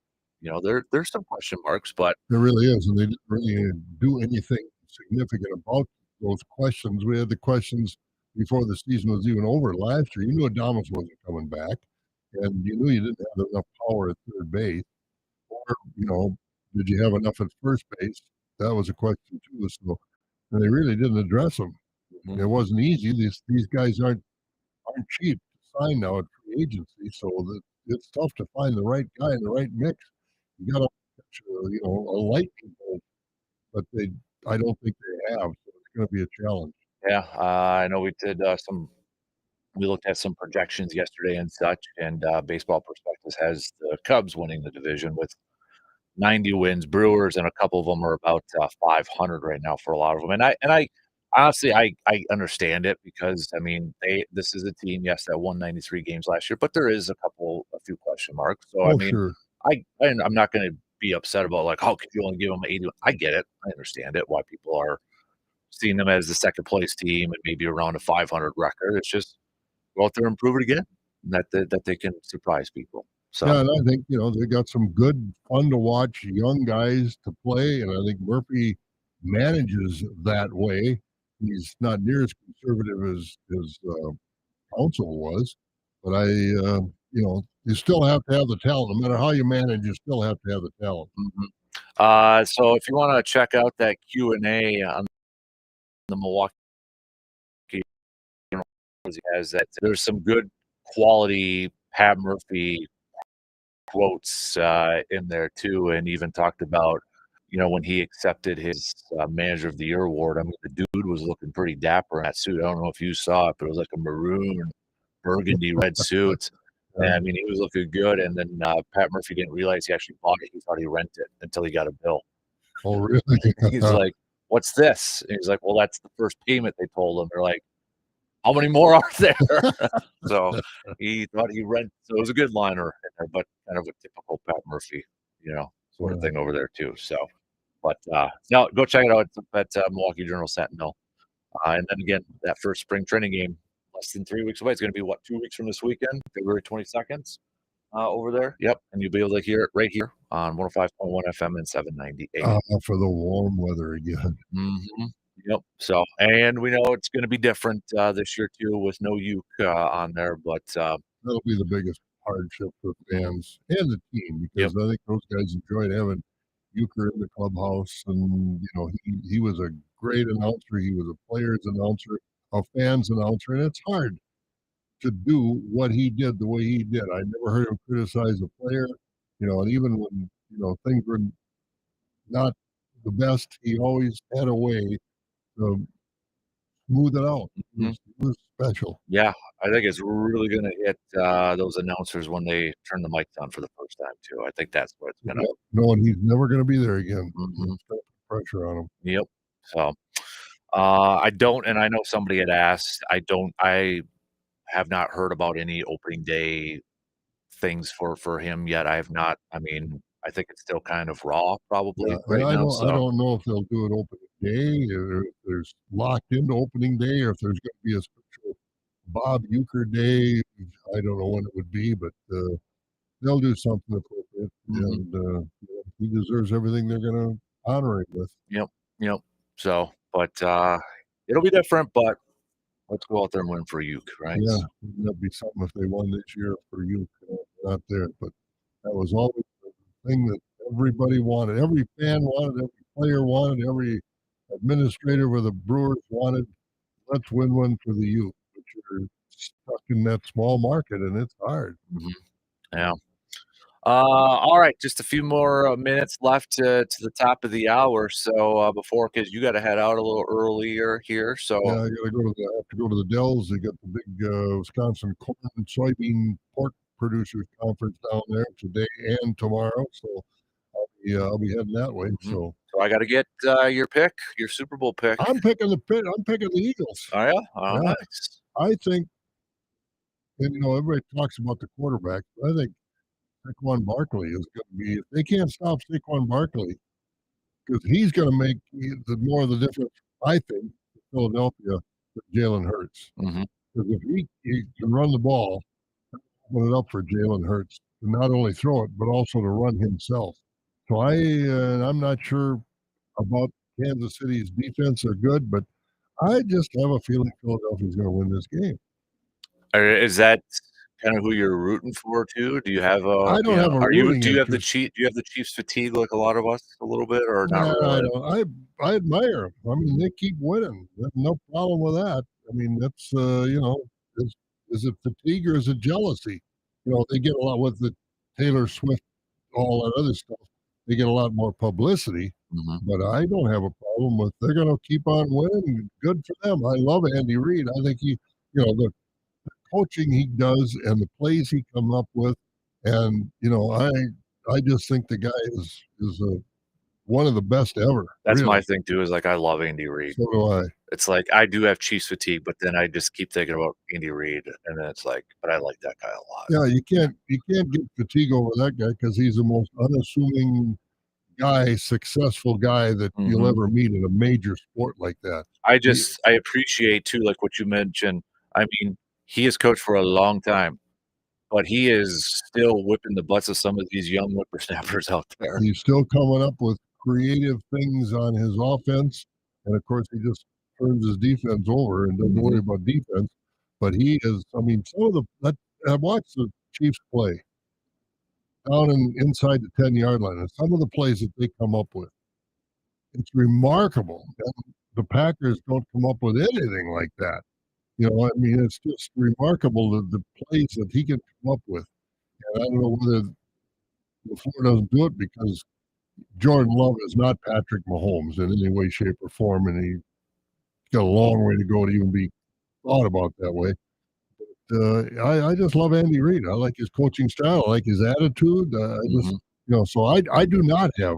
There's some question marks, but There really is, and they didn't really do anything significant about those questions. We had the questions before the season was even over last year. You knew Adames wasn't coming back, and you knew you didn't have enough power at third base, or did you have enough at first base? That was a question too. So, and they really didn't address them. It wasn't easy. These guys aren't cheap to sign now at free agency, so it's tough to find the right guy in the right mix. You got to catch a lightning bolt, but I don't think they have. So it's going to be a challenge. yeah, I know we looked at some projections yesterday and such, and Baseball Prospectus has the Cubs winning the division with 90 wins. Brewers and a couple of them are about 500 right now for a lot of them. And I honestly I understand it because I mean this is a team, yes, that won 93 games last year, but there is a few question marks. So I Oh, mean, sure. I'm not going to be upset about like, oh, could you only give them 80? I get it. I understand it. Why people are seeing them as the second place team and maybe around a 500 record. It's just go out there and prove it again that they can surprise people. Yeah, So and I think they got some good, fun to watch young guys to play, and I think Murphy manages that way. He's not near as conservative as his counsel was, but you still have to have the talent. No matter how you manage, you still have to have the talent. so if you want to check out that Q&A on the Milwaukee Journal, he has that there's some good quality Pat Murphy quotes in there too, and even talked about when he accepted his Manager of the Year award. I mean, the dude was looking pretty dapper in that suit. I don't know if you saw it, but it was like a maroon burgundy red suit. And I mean, he was looking good. And then Pat Murphy didn't realize he actually bought it. He thought he rented it until he got a bill. Oh, really? He's like, "What's this?" And he's like, "Well, that's the first payment they told him." They're like, "How many more are there?" So he thought he rent. So it was a good liner in there, but kind of a typical Pat Murphy, sort of thing over there too. So, but no, go check it out at Milwaukee Journal Sentinel. And then again, that first spring training game, less than 3 weeks away. It's going to be 2 weeks from this weekend, February 22nd, over there. Yep, and you'll be able to hear it right here on 105.1 FM and 790 AM. For the warm weather again. Mm-hmm. Yep. So, and we know it's going to be different this year too, with no Uke on there. But That'll be the biggest hardship for fans and the team because I think those guys enjoyed having Euchre in the clubhouse, and he was a great announcer. He was a players announcer, a fans announcer, and it's hard to do what he did the way he did. I never heard him criticize a player, and even when things were not the best, he always had a way to smooth it out. It was special. yeah, I think it's really going to hit those announcers when they turn the mics on for the first time too. I think that's what it's going to. Knowing he's never going to be there again. It's gonna put pressure on him. Yep. So I don't, and I know somebody had asked. I have not heard about any opening day things for him yet. I have not. I mean, I think it's still kind of raw probably Yeah, right I now. don't I So don't know if they'll do it opening day or if there's locked into opening day or if there's going to be a special Bob Euchre day. I don't know when it would be, but they'll do something appropriate, Mhm. and he deserves everything they're going to honor him with. Yep, yep. So, but, it'll be different, but let's go out there and win for Uke, right? Yeah, wouldn't that be something if they won this year for you? Not there, but that was always the thing that everybody wanted. Every fan wanted, every player wanted, every administrator with the Brewers wanted. Let's win one for the youth. But you're stuck in that small market, and it's hard. Mhm. Yeah. All right, just a few more minutes left to the top of the hour. So before, because you got to head out a little earlier here. Yeah, So I got to go to the I have to go to the Dells. They got the big Wisconsin corn, soybean, pork producers conference down there today and tomorrow. So I'll be heading that way. mhm. So So I got to get your pick, your Super Bowl pick. I'm picking the pit. I'm picking the Eagles. Oh yeah, oh Yeah, nice. I think, and everybody talks about the quarterback. But I think Saquon Barkley is going to be. If they can't stop Saquon Barkley, because he's going to make the more of the difference. I think for Philadelphia with Jalen Hurts. Hmm. Because if he can run the ball, open it up for Jalen Hurts to not only throw it but also to run himself. So I'm not sure about Kansas City's defense. They're good, but I just have a feeling Philadelphia's going to win this game. Is that kind of who you're rooting for too? Do you have I don't have a rooting do you have the interest. Chiefs fatigue like a lot of us a little bit, or not Nah, I really? don't. I admire them. I mean, they keep winning. There's no problem with that. I mean, that's is is it fatigue or is it jealousy? They get a lot with the Taylor Swift, all that other stuff. They get a lot more publicity, Hmm. but I don't have a problem with. They're going to keep on winning. Good for them. I love Andy Reid. I think the coaching he does and the plays he come up with, and I just think the guy is one of the best ever, That's my really. thing too. Is like I love Andy Reid. So do I. It's like I do have Chiefs fatigue, but then I just keep thinking about Andy Reid, and then it's like, but I like that guy a lot. Yeah, you can't get fatigue over that guy because he's the most unassuming guy, successful guy that you'll Mhm. ever meet in a major sport like that. He, I appreciate too, like what you mentioned. I mean, he has coached for a long time, but he is still whipping the butts of some of these young whippersnappers out there. he's still coming up with creative things on his offense, and of course, he just turns his defense over and doesn't worry Mhm. about defense. But he is. I mean, some of the that I watched the Chiefs play down inside the 10-yard line, and some of the plays that they come up with. It's remarkable. And the Packers don't come up with anything like that. I mean, it's just remarkable the plays that he can come up with. And I don't know whether LaFleur doesn't do it because Jordan Love is not Patrick Mahomes in any way, shape, or form, and he's got a long way to go to even be thought about that way. I just love Andy Reid. I like his coaching style. I like his attitude. I just, Mhm. so I do not have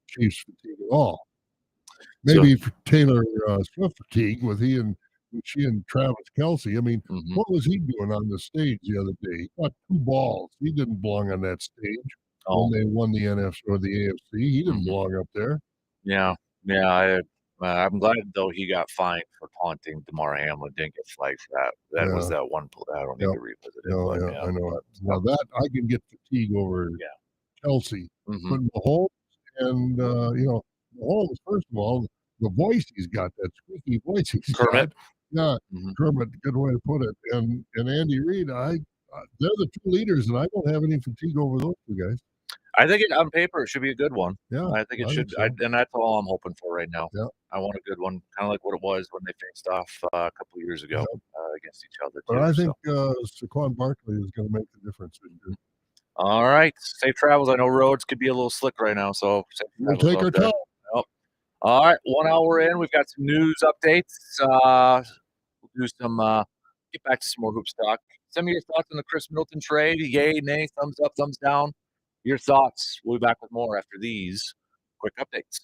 Chiefs fatigue at all. So Maybe for Taylor Swift fatigue with she and Travis Kelsey. I mean, mhm. what was he doing on the stage the other day? He caught 2 balls. He didn't belong on that stage when Oh, they won the NFC or the AFC. He didn't mhm. belong up there. Yeah. Yeah, I'm glad though he got fined for taunting Damar Hamlin, didn't get flagged for that. That was Yeah, that one pl I don't need yeah, to revisit it, no, but yeah, yeah. I know it. So, Now that I can get fatigue over yeah. Kelsey, Mhm. but Mahomes and Mahomes. First of all, the voice he's got, that squeaky voice he's Kermit. got. Yeah, Mhm. Kermit, good way to put it. And Andy Reid, they're the two leaders, and I don't have any fatigue over those two guys. I think on paper, it should be a good one. Yeah, I think it I think should, so. and that's all I'm hoping for right now. Yeah, I want a good one, kinda like what it was when they faced off, a couple of years ago, yeah. against each other But too, I think so. Saquon Barkley is going to make the difference this year. Mhm. Alright, safe travels. I know roads could be a little slick right now, so safe We'll travels take out our there. time. Yep. Alright, 1 hour in, we've got some news updates. We'll do some, get back to some more hoops talk. Send me your thoughts on the Chris Middleton trade. Yay, nay, thumbs up, thumbs down. Your thoughts. We'll be back with more after these quick updates.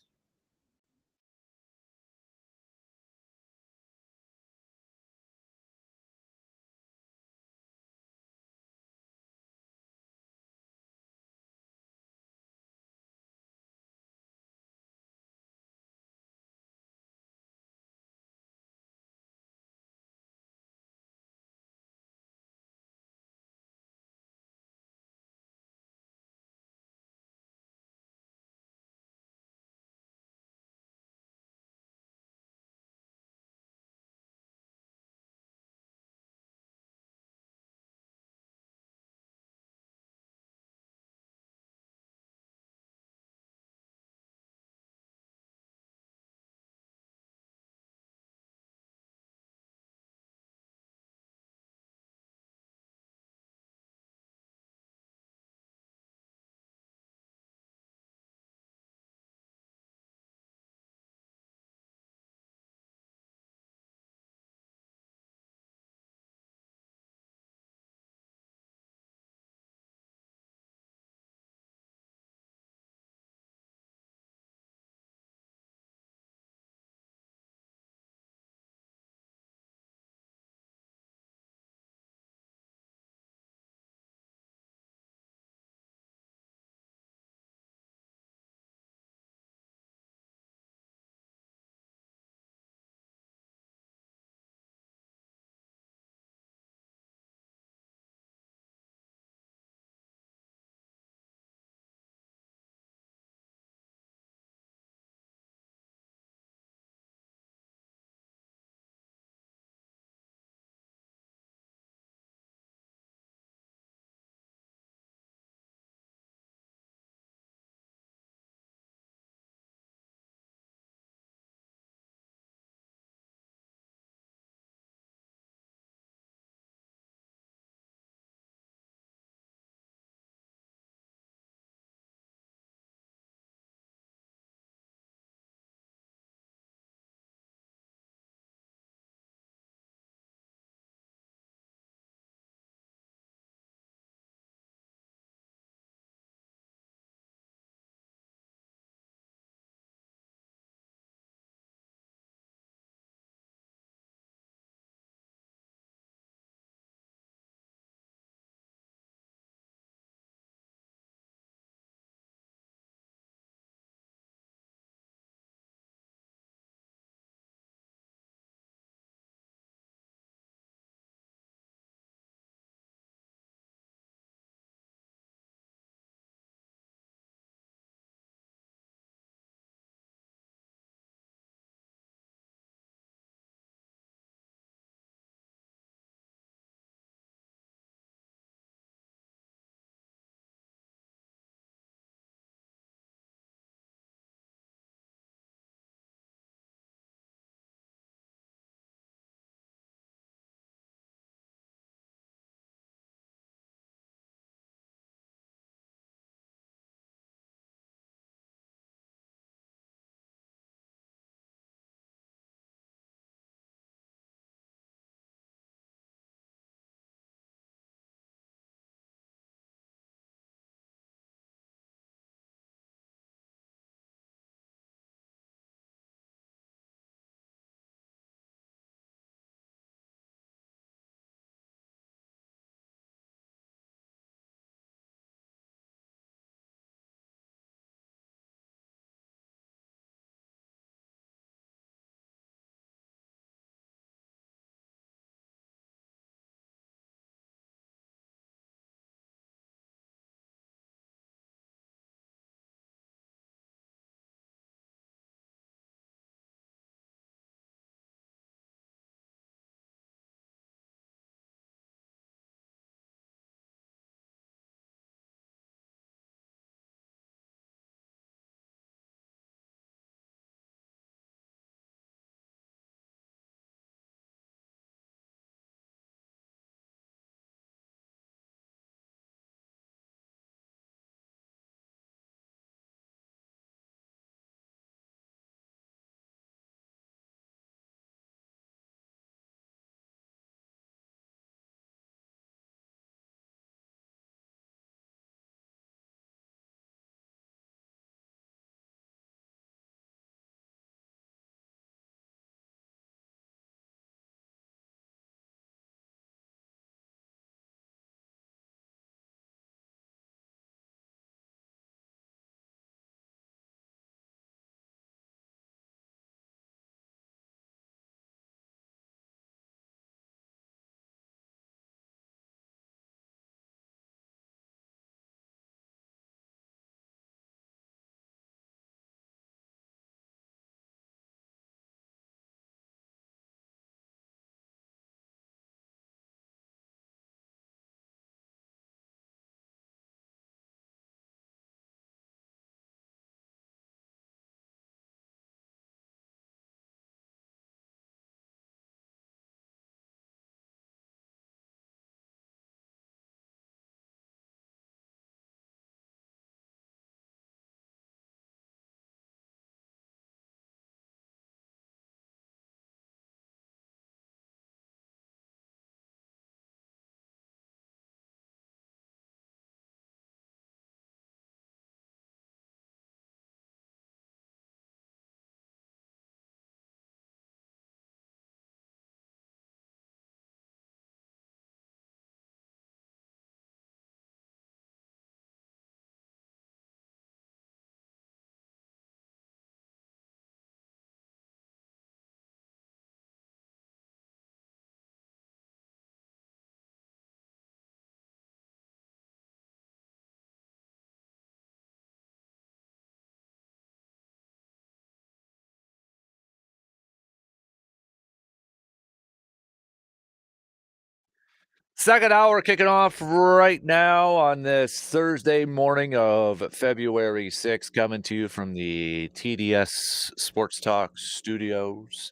Second hour kicking off right now on this Thursday morning of February 6th, coming to you from the TDS Sports Talk studios.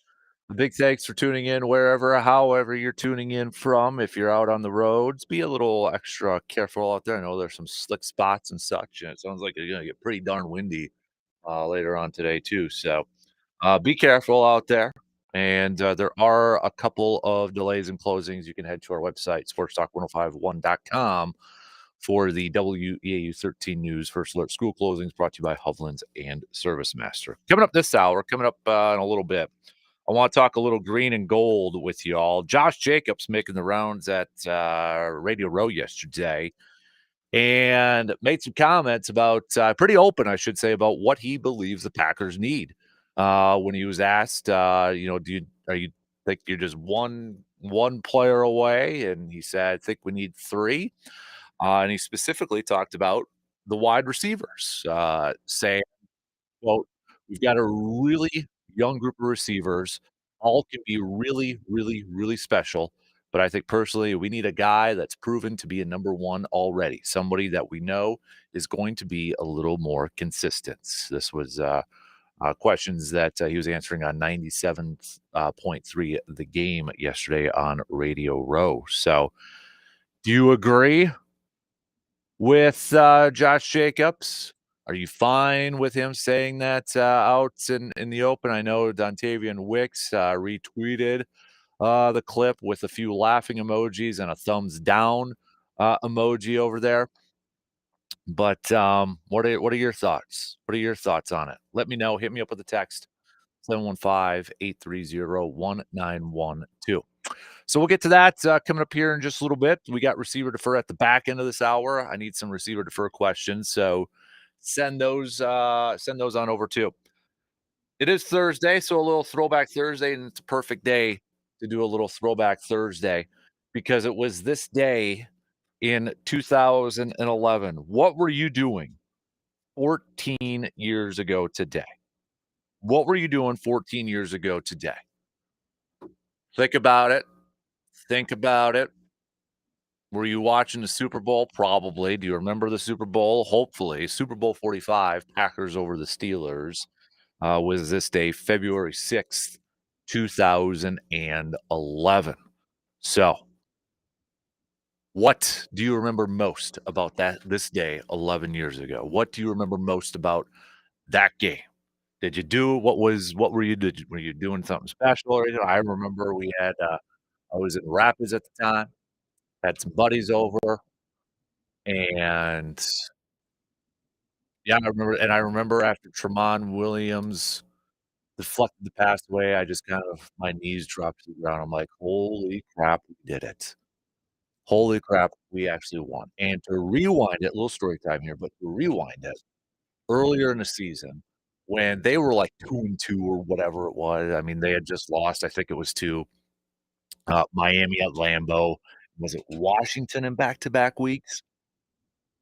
A big thanks for tuning in wherever, however you're tuning in from. If you're out on the roads, be a little extra careful out there. I know there's some slick spots and such, and it sounds like it's going to get pretty darn windy later on today, too. So be careful out there. And there are a couple of delays and closings. You can head to our website, sportstalk1051.com, for the WEAU 13 News First Alert School Closings brought to you by Hovland's and Service Master. Coming up this hour, coming up in a little bit, I want to talk a little green and gold with you all. Josh Jacobs making the rounds at Radio Row yesterday and made some comments about pretty open, I should say, about what he believes the Packers need. When he was asked, do you think you're just one player away? And he said, I think we need three. And he specifically talked about the wide receivers, saying, quote, we've got a really young group of receivers. All can be really, really, really special. But I think personally, we need a guy that's proven to be a number one already, somebody that we know is going to be a little more consistent. This was questions that he was answering on 97.3 The Game yesterday on Radio Row. So, do you agree with Josh Jacobs? Are you fine with him saying that out in the open? I know Dontavian Wicks retweeted the clip with a few laughing emojis and a thumbs down emoji over there. But what are your thoughts? What are your thoughts on it? Let me know. Hit me up with a text 715-830-1912. So we'll get to that coming up here in just a little bit. We got receiver defer at the back end of this hour. I need some receiver defer questions, so send those on over too. It is Thursday, so a little throwback Thursday, and it's a perfect day to do a little throwback Thursday because it was this day in 2011. What were you doing 14 years ago today? What were you doing 14 years ago today? Think about it. Think about it. Were you watching the Super Bowl? Probably. Do you remember the Super Bowl? Hopefully. Super Bowl 45, Packers over the Steelers, was this day, February 6th, 2011. So, what do you remember most about this day 11 years ago? What do you remember most about that game? Did you do what were you did? Were you doing something special? Or anything? I remember we had I was in Rapids at the time, had some buddies over, and yeah, I remember after Tremont Williams deflected the pass away, I just kind of my knees dropped to the ground. I'm like, "Holy crap, we did it. Holy crap, we actually won." And to rewind it, a little story time here, but to rewind it, earlier in the season, when they were like 2-2 or whatever it was, I mean, they had just lost, I think it was to, Miami at Lambeau. Was it Washington in back-to-back weeks?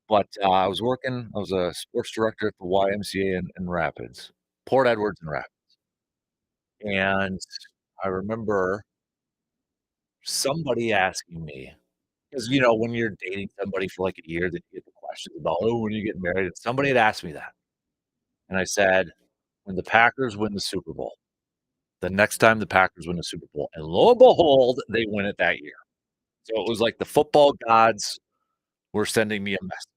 But, I was a sports director at the YMCA in Rapids, Port Edwards and Rapids, and I remember somebody asking me, because when you're dating somebody for, like, a year, then you get the questions about, "Oh, when are you getting married?" And somebody had asked me that, and I said, "When the Packers win the Super Bowl, the next time the Packers win the Super Bowl," and lo and behold, they win it that year. So it was like the football gods were sending me a message.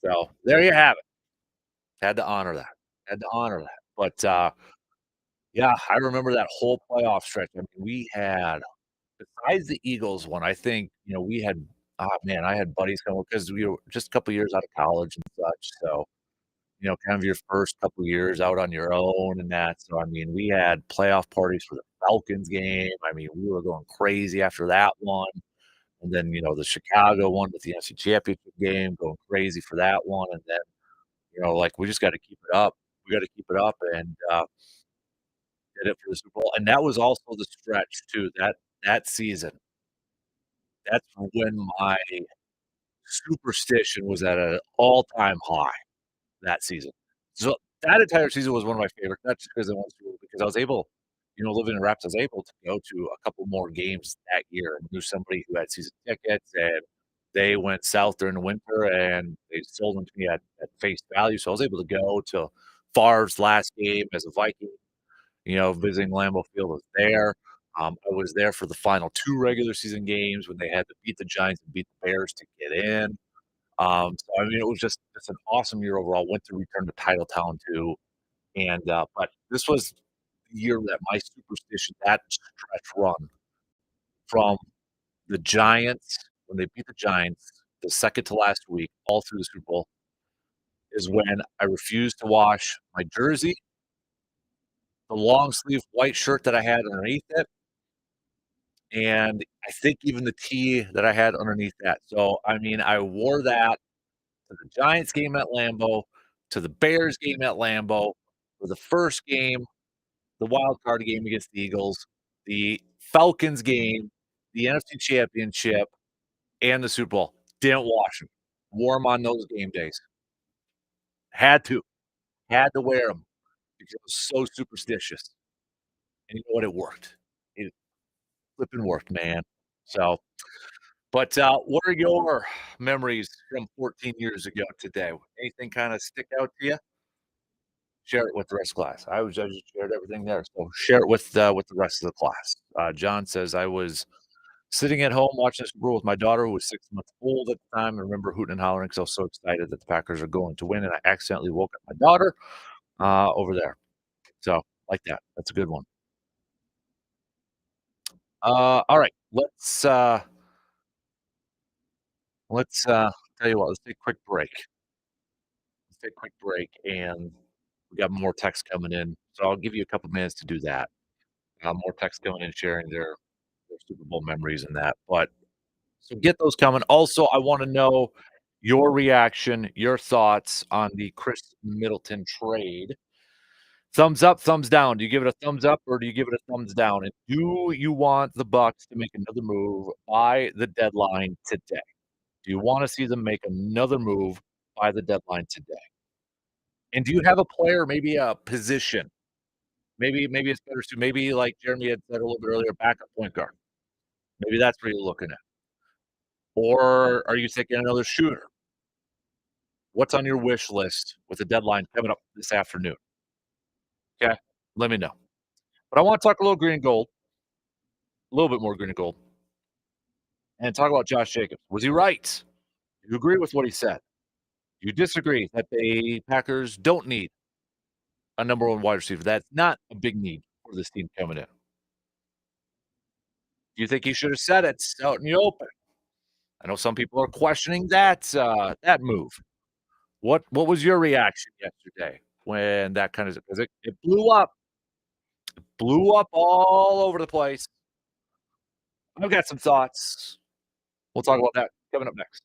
So there you have it. Had to honor that. Had to honor that. But, yeah, I remember that whole playoff stretch. I mean, we had besides the Eagles one, I think, we had man, I had buddies come because we were just a couple years out of college and such, so, kind of your first couple years out on your own and that, so, I mean, we had playoff parties for the Falcons game. I mean, we were going crazy after that one, and then, the Chicago one with the NFC Championship game, going crazy for that one, and then, like, we just gotta keep it up. We gotta keep it up, and, did it for the Super Bowl, and that was also the stretch too, that season. That's when my superstition was at an all-time high that season. So, that entire season was one of my favorites, not just because I won the Super Bowl, because I was able living in Rapids, I was able to go to a couple more games that year. I knew somebody who had season tickets, and they went south during the winter, and they sold them to me at face value, so I was able to go to Favre's last game as a Viking, visiting Lambeau Field. I was there. I was there for the final 2 regular season games when they had to beat the Giants and beat the Bears to get in. So, I mean, it was just an awesome year overall. Went to return to Titletown too, and, but this was the year that my superstition, that stretch run from the Giants, when they beat the Giants the second to last week, all through the Super Bowl, is when I refused to wash my jersey, the long sleeve white shirt that I had underneath it, and I think even the tee that I had underneath that. So, I mean, I wore that to the Giants game at Lambeau, to the Bears game at Lambeau, for the first game, the wild card game against the Eagles, the Falcons game, the NFC Championship, and the Super Bowl. Didn't wash them. Wore them on those game days. Had to. Had to wear them because I was so superstitious. And you know what? It worked. It flipping worked, man. So, but, what are your memories from 14 years ago today? Anything kinda stick out to you? Share it with the rest of the class. I just shared everything there, so share it with the rest of the class. John says, "I was sitting at home watching the Super Bowl with my daughter, who was 6 months old at the time. I remember hooting and hollering because I was so excited that the Packers are going to win, and I accidentally woke up my daughter, over there." So, like that. That's a good one. All right. Let's tell you what, let's take a quick break. Let's take a quick break, and we got more texts coming in, so I'll give you a couple minutes to do that. More texts coming in sharing their Super Bowl memories and that, but so get those coming. Also, I wanna know your reaction, your thoughts on the Chris Middleton trade. Thumbs up, thumbs down. Do you give it a thumbs up or do you give it a thumbs down? And do you want the Bucks to make another move by the deadline today? Do you wanna see them make another move by the deadline today? And do you have a player, maybe a position? Maybe it's better to maybe like Jeremy had said a little bit earlier, backup point guard. Maybe that's what you're looking at. Or are you taking another shooter? What's on your wish list with the deadline coming up this afternoon? Okay, let me know. But I wanna talk a little green and gold, a little bit more green and gold, and talk about Josh Jacobs. Was he right? Do you agree with what he said? Do you disagree that the Packers don't need a number 1 wide receiver? That's not a big need for this team coming in. Do you think he should have said it out in the open? I know some people are questioning that move. What was your reaction yesterday when that kind of 'cause it blew up all over the place. I've got some thoughts. We'll talk about that coming up next.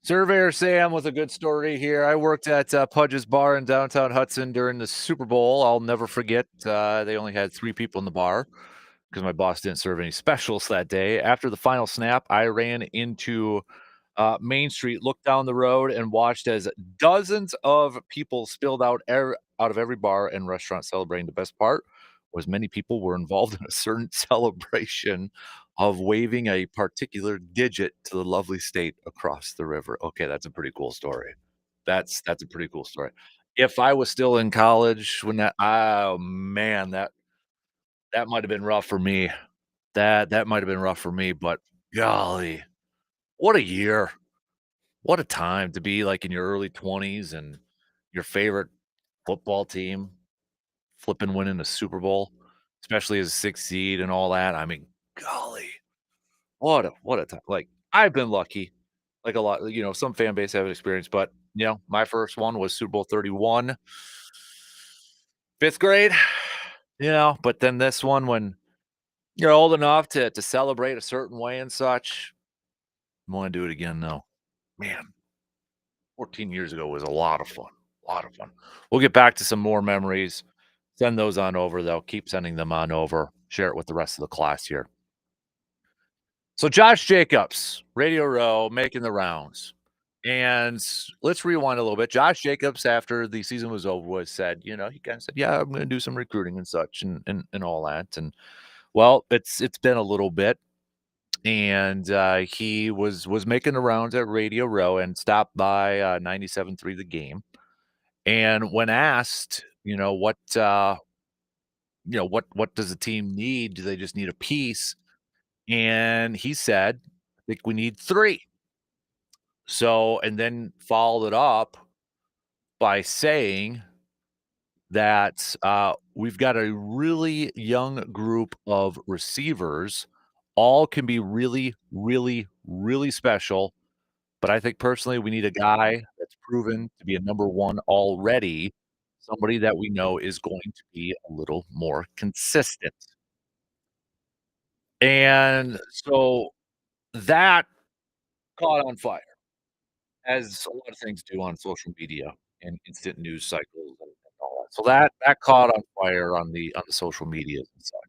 Surveyor Sam with a good story here. I worked at Pudge's Bar in downtown Hudson during the Super Bowl. I'll never forget. They only had 3 people in the bar because my boss didn't serve any specials that day. After the final snap, I ran into Main Street, looked down the road, and watched as dozens of people spilled out of every bar and restaurant celebrating. The best part was many people were involved in a certain celebration of waving a particular digit to the lovely state across the river. Okay, that's a pretty cool story. That's a pretty cool story. If I was still in college when that oh man, that might have been rough for me. That might have been rough for me, but golly, what a year. What a time to be, like, in your early 20s and your favorite football team flipping winning a Super Bowl, especially as a 6th seed and all that. I mean, golly, what a time. Like, I've been lucky, like a lot some fan base have experience, but, my first one was Super Bowl 31, 5th grade, but then this one when you're old enough to celebrate a certain way and such, I wanna do it again, though. Man. 14 years ago was a lot of fun, a lot of fun. We'll get back to some more memories. Send those on over, though. Keep sending them on over. Share it with the rest of the class here. So, Josh Jacobs, Radio Row, making the rounds. And let's rewind a little bit. Josh Jacobs, after the season was over, was said, he kind of said, "Yeah, I'm going to do some recruiting and such, and all that." And well, it's been a little bit, and he was making the rounds at Radio Row and stopped by 97.3 The Game. And when asked, what does the team need? Do they just need a piece? And he said, I think we need 3. So, and then followed it up by saying that we've got a really young group of receivers. All can be really, really, really special. But I think personally, we need a guy that's proven to be a number 1 already, somebody that we know is going to be a little more consistent. And so that caught on fire, as a lot of things do on social media and instant news cycles and all that. So that caught on fire on the social medias and such.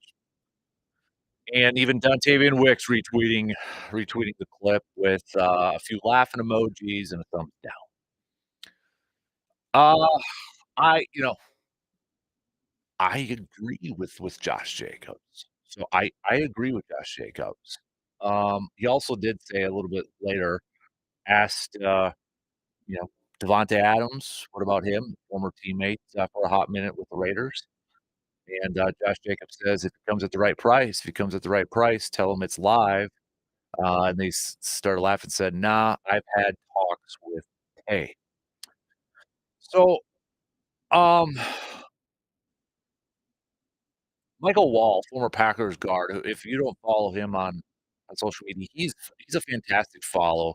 And even Dontavian Wicks retweeting the clip with a few laughing emojis and a thumbs down. Uh, I you know I agree with Josh Jacobs. So I agree with Josh Jacobs. He also did say a little bit later, asked, you know, Devontae Adams, what about him? Former teammate, for a hot minute with the Raiders. And, Josh Jacobs says, if he comes at the right price, tell him it's live." And they started laughing, said, "Nah, I've had talks with Pay." So, um Michael Wall, former Packers guard, who if you don't follow him on social media, he's a fantastic follow,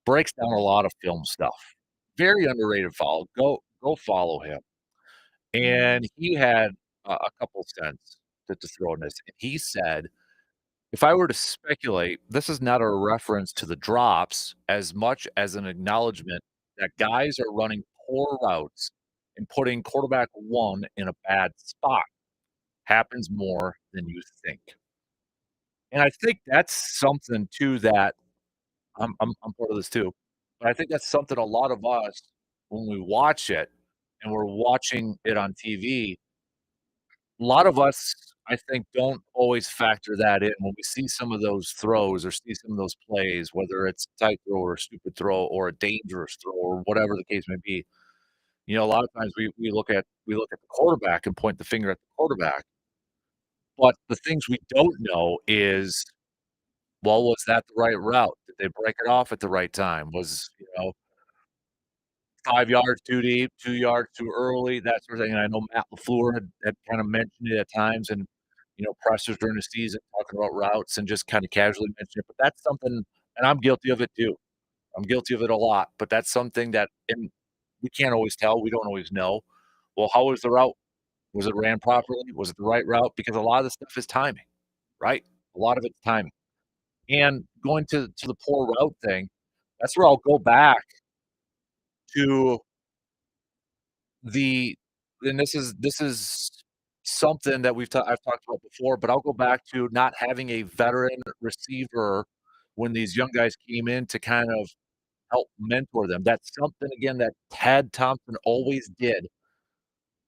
breaks down a lot of film stuff. Very underrated follow. Go follow him. And he had a couple cents to throw in this, and he said, "If I were to speculate, this is not a reference to the drops as much as an acknowledgement that guys are running poor routes and putting quarterback 1 in a bad spot. Happens more than you think." And I think that's something too that I'm part of this too, but I think that's something a lot of us, when we watch it and we're watching it on TV, a lot of us, I think, don't always factor that in when we see some of those throws or see some of those plays, whether it's a tight throw or a stupid throw or a dangerous throw or whatever the case may be. A lot of times we look at the quarterback and point the finger at the quarterback, but the things we don't know is, well, was that the right route? Did they break it off at the right time? Was, 5 yards too deep, 2 yards too early, that sort of thing, and I know Matt LaFleur had kinda mentioned it at times and, pressers during the season talking about routes and just kinda casually mentioned it, but that's something and I'm guilty of it too. I'm guilty of it a lot, but that's something that and we can't always tell, we don't always know. Well, how was the route? Was it ran properly? Was it the right route? Because a lot of this stuff is timing, right? A lot of it's timing. And going to the poor route thing, That's where I'll go back to the and this is something that I've talked about before, but I'll go back to not having a veteran receiver when these young guys came in to kind of help mentor them. That's something again that Tad Thompson always did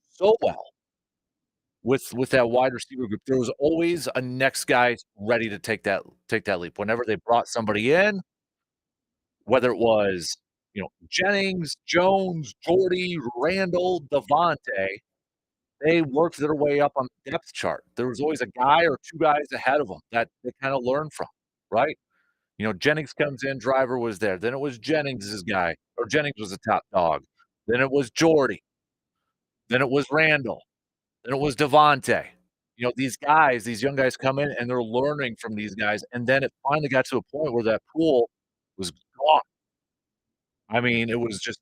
so well with that wide receiver group. There was always a next guy ready to take that leap. Whenever they brought somebody in, whether it was, Jennings, Jones, Jordy, Randall, Devontae, they worked their way up on the depth chart. There was always a guy or 2 guys ahead of them that they kinda learned from, right? Jennings comes in, Driver was there, then it was Jennings's guy, or Jennings was the top dog, then it was Jordy, then it was Randall, then it was Devontae. These guys, these young guys come in and they're learning from these guys, and then it finally got to a point where that pool was gone. I mean, it was just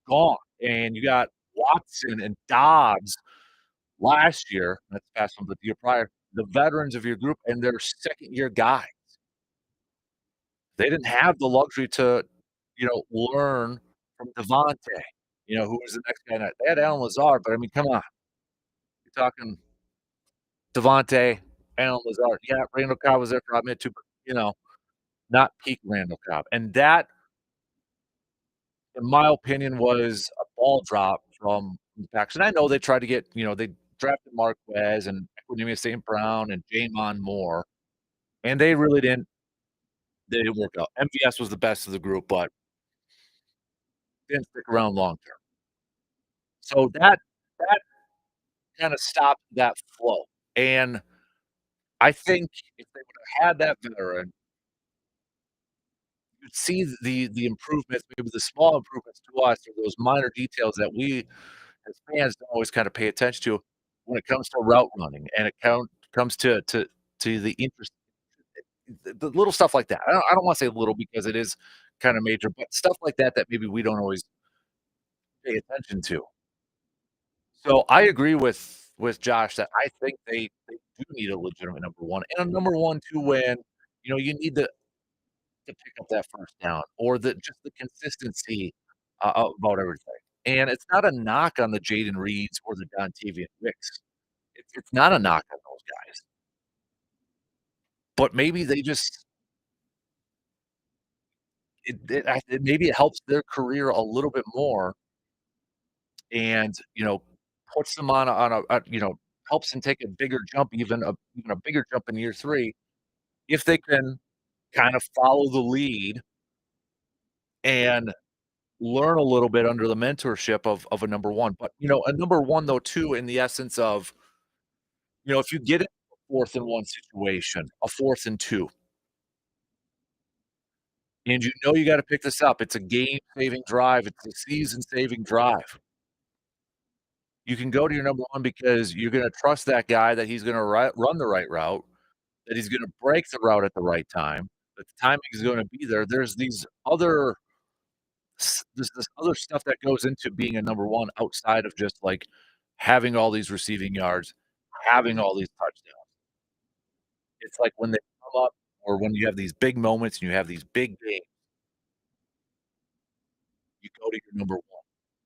gone, and you got Watson and Dobbs last year, that's past one, but the year prior, the veterans of your group and their second-year guy. They didn't have the luxury to, learn from Devontae, who was the next guy. They had Allen Lazard, but I mean, come on. You're talking Devontae, Allen Lazard. Yeah, Randall Cobb was there for a minute too, but, not peak Randall Cobb. And that, in my opinion, was a ball drop from the Packers. And I know they tried to get, they drafted Marquez and Equanimeous St. Brown and Jamon Moore, and they didn't work out. MVS was the best of the group, but didn't stick around long term. So that kinda stopped that flow, and I think if they would've had that veteran, you'd see the improvements, maybe the small improvements to us or those minor details that we as fans don't always kinda pay attention to when it comes to route running and it comes to the interest the little stuff like that. I don't wanna say little because it is kinda major, but stuff like that that maybe we don't always pay attention to. So I agree with Josh that I think they do need a legitimate number 1 and a number 1 to win. You need to pick up that first down or the consistency, about everything. And it's not a knock on the Jaden Reeds or the Dontavian Wicks. It's not a knock on those guys, but maybe they just maybe it helps their career a little bit more and, puts them on helps them take a bigger jump, even a bigger jump in year 3 if they can kind of follow the lead and learn a little bit under the mentorship of a number 1. But, a number 1 though too in the essence of, if you get in a 4th and 1 situation, a 4th and 2, and you gotta pick this up, it's a game-saving drive, it's a season-saving drive. You can go to your number 1 because you're gonna trust that guy that he's gonna run the right route, that he's gonna break the route at the right time, that the timing is gonna be there. There's this other stuff that goes into being a number 1 outside of just, like, having all these receiving yards, having all these touchdowns. It's like when they come up or when you have these big moments and you have these big games, you go to your number 1.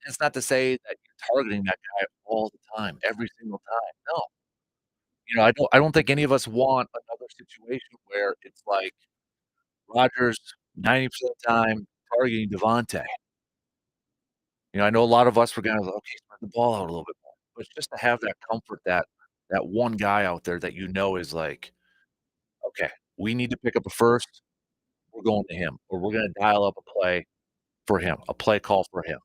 It's not to say that you're targeting that guy all the time, every single time, no. I don't think any of us want another situation where it's like Rodgers 90% of the time targeting Devontae. I know a lot of us were gonna, okay, spread the ball out a little bit more, but it's just to have that comfort that one guy out there that is like, "Okay, we need to pick up a first, we're going to him, or we're gonna dial up a play for him, a play call for him,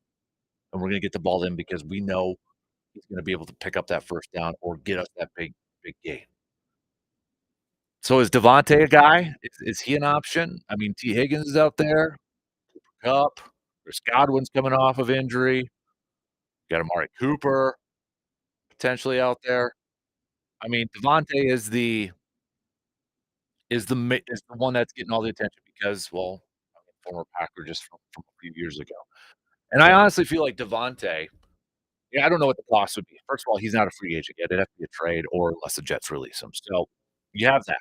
and we're gonna get the ball in because we know he's gonna be able to pick up that first down or get us that big gain." So is Devontae a guy? Is he an option? I mean, T. Higgins is out there, Kupp, there's Godwin's coming off of injury, got Amari Cooper potentially out there. I mean, Devontae is the one that's getting all the attention because, well, I mean, former Packer just from a few years ago. And I honestly feel like Devontae, yeah, I don't know what the cost would be. First of all, he's not a free agent yet. It'd have to be a trade or unless the Jets release him. So you have that.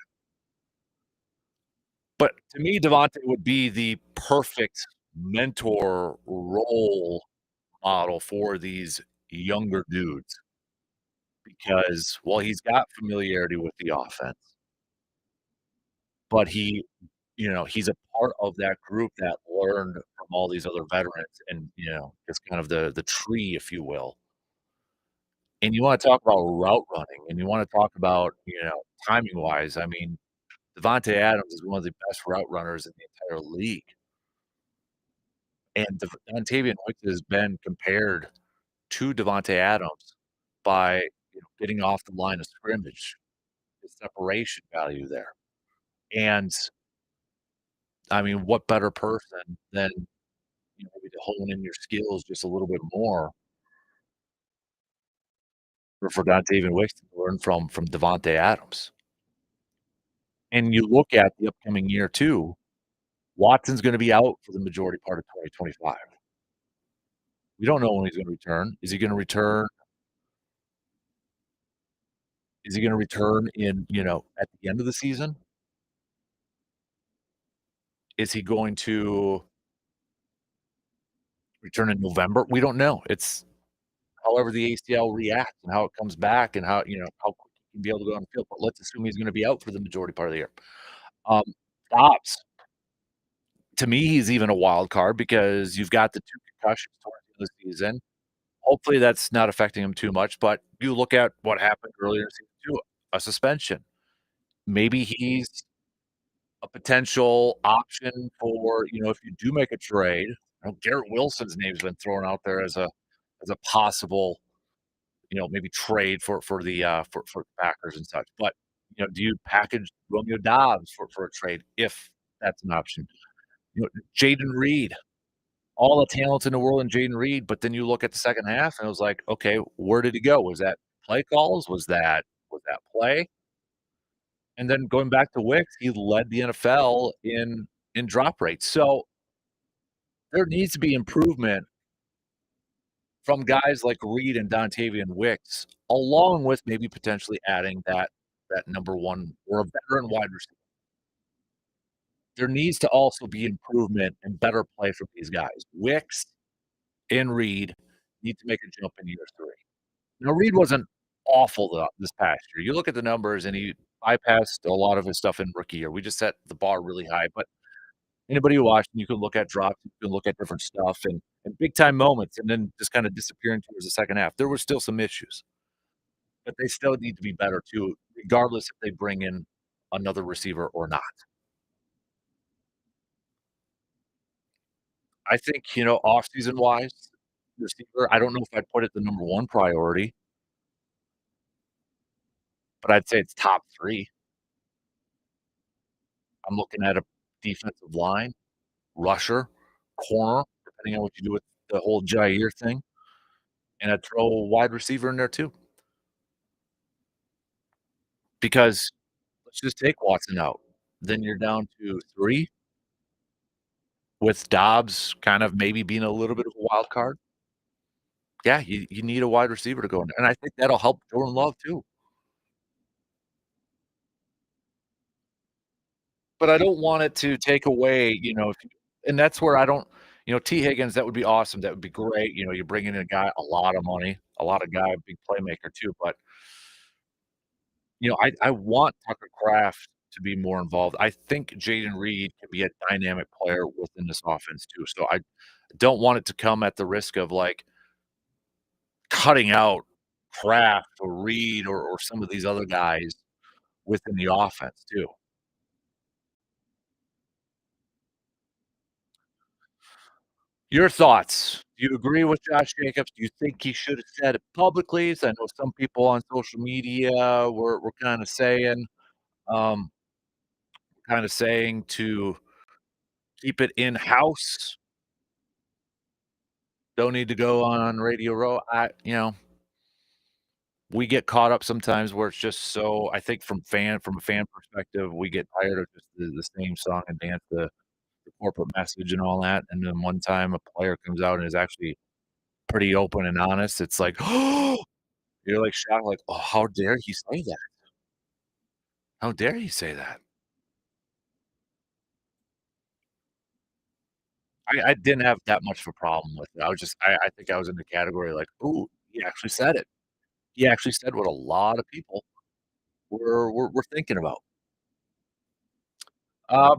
But to me, Devontae would be the perfect mentor role model for these younger dudes because, well, he's got familiarity with the offense, but he's a part of that group that learned from all these other veterans and, just kind of the tree, if you will. And you wanna talk about route running, and you wanna talk about, timing wise, I mean, Devontae Adams is one of the best route runners in the entire league, and Dontavian Wicks has been compared to Devontae Adams by, getting off the line of scrimmage, the separation value there, and, I mean, what better person than, maybe to hone in your skills just a little bit more for Dontavian Wicks to learn from Devontae Adams, and you look at the upcoming year too. Watson's gonna be out for the majority part of 2025. We don't know when he's gonna return. Is he gonna return in, at the end of the season? Is he going to return in November? We don't know. It's however the ACL reacts and how it comes back and how quick he can be able to go on the field, but let's assume he's gonna be out for the majority part of the year. Um, Dobbs, to me, he's even a wild card because you've got the 2 concussions towards the end of the season. Hopefully, that's not affecting him too much, but you look at what happened earlier in season 2, a suspension. Maybe he's a potential option for, if you do make a trade. Garrett Wilson's name's been thrown out there as a possible, maybe trade for the Packers and such. But, do you package Romeo Dobbs for a trade if that's an option? Jaden Reed, all the talents in the world in Jaden Reed, but then you look at the second half and it was like, okay, where did he go? Was that play calls? Was that play? And then going back to Wicks, he led the NFL in drop rates. So there needs to be improvement from guys like Reed and Dontavian Wicks, along with maybe potentially adding that number one or a veteran wide receiver. There needs to also be improvement and better play from these guys. Wicks and Reed need to make a jump in year 3. Now, Reed wasn't awful this past year. You look at the numbers, and he bypassed a lot of his stuff in rookie year. We just set the bar really high, but anybody who watched him, you can look at drops, you can look at different stuff and big time moments, and then just kinda disappearing towards the second half. There were still some issues, but they still need to be better too, regardless if they bring in another receiver or not. I think, off-season wise, receiver, I don't know if I'd put it the number 1 priority, but I'd say it's top 3. I'm looking at a defensive line, rusher, corner, depending on what you do with the whole Jair thing, and I'd throw a wide receiver in there too, because let's just take Watson out. Then you're down to 3 with Dobbs kind of maybe being a little bit of a wild card. Yeah, you need a wide receiver to go in there, and I think that'll help Jordan Love too. But I don't want it to take away, if you and that's where I don't T. Higgins, that would be awesome, that would be great, you're bringing in a guy a lot of money, a lot of guy, big playmaker too, but, I want Tucker Kraft to be more involved. I think Jaden Reed can be a dynamic player within this offense too, so I don't want it to come at the risk of, like, cutting out Kraft or Reed or some of these other guys within the offense too. Your thoughts? Do you agree with Josh Jacobs? Do you think he should have said it publicly? So I know some people on social media were um, kinda saying to keep it in-house, don't need to go on Radio Row. We get caught up sometimes where it's just so I think from a fan perspective, we get tired of just the same song and dance, the corporate message and all that, and then one time a player comes out and is actually pretty open and honest, it's like, you're, like, shocked, like, "Oh, how dare he say that? How dare he say that?" I didn't have that much of a problem with it. I think I was in the category like, "Ooh, he actually said it." He actually said what a lot of people were thinking about.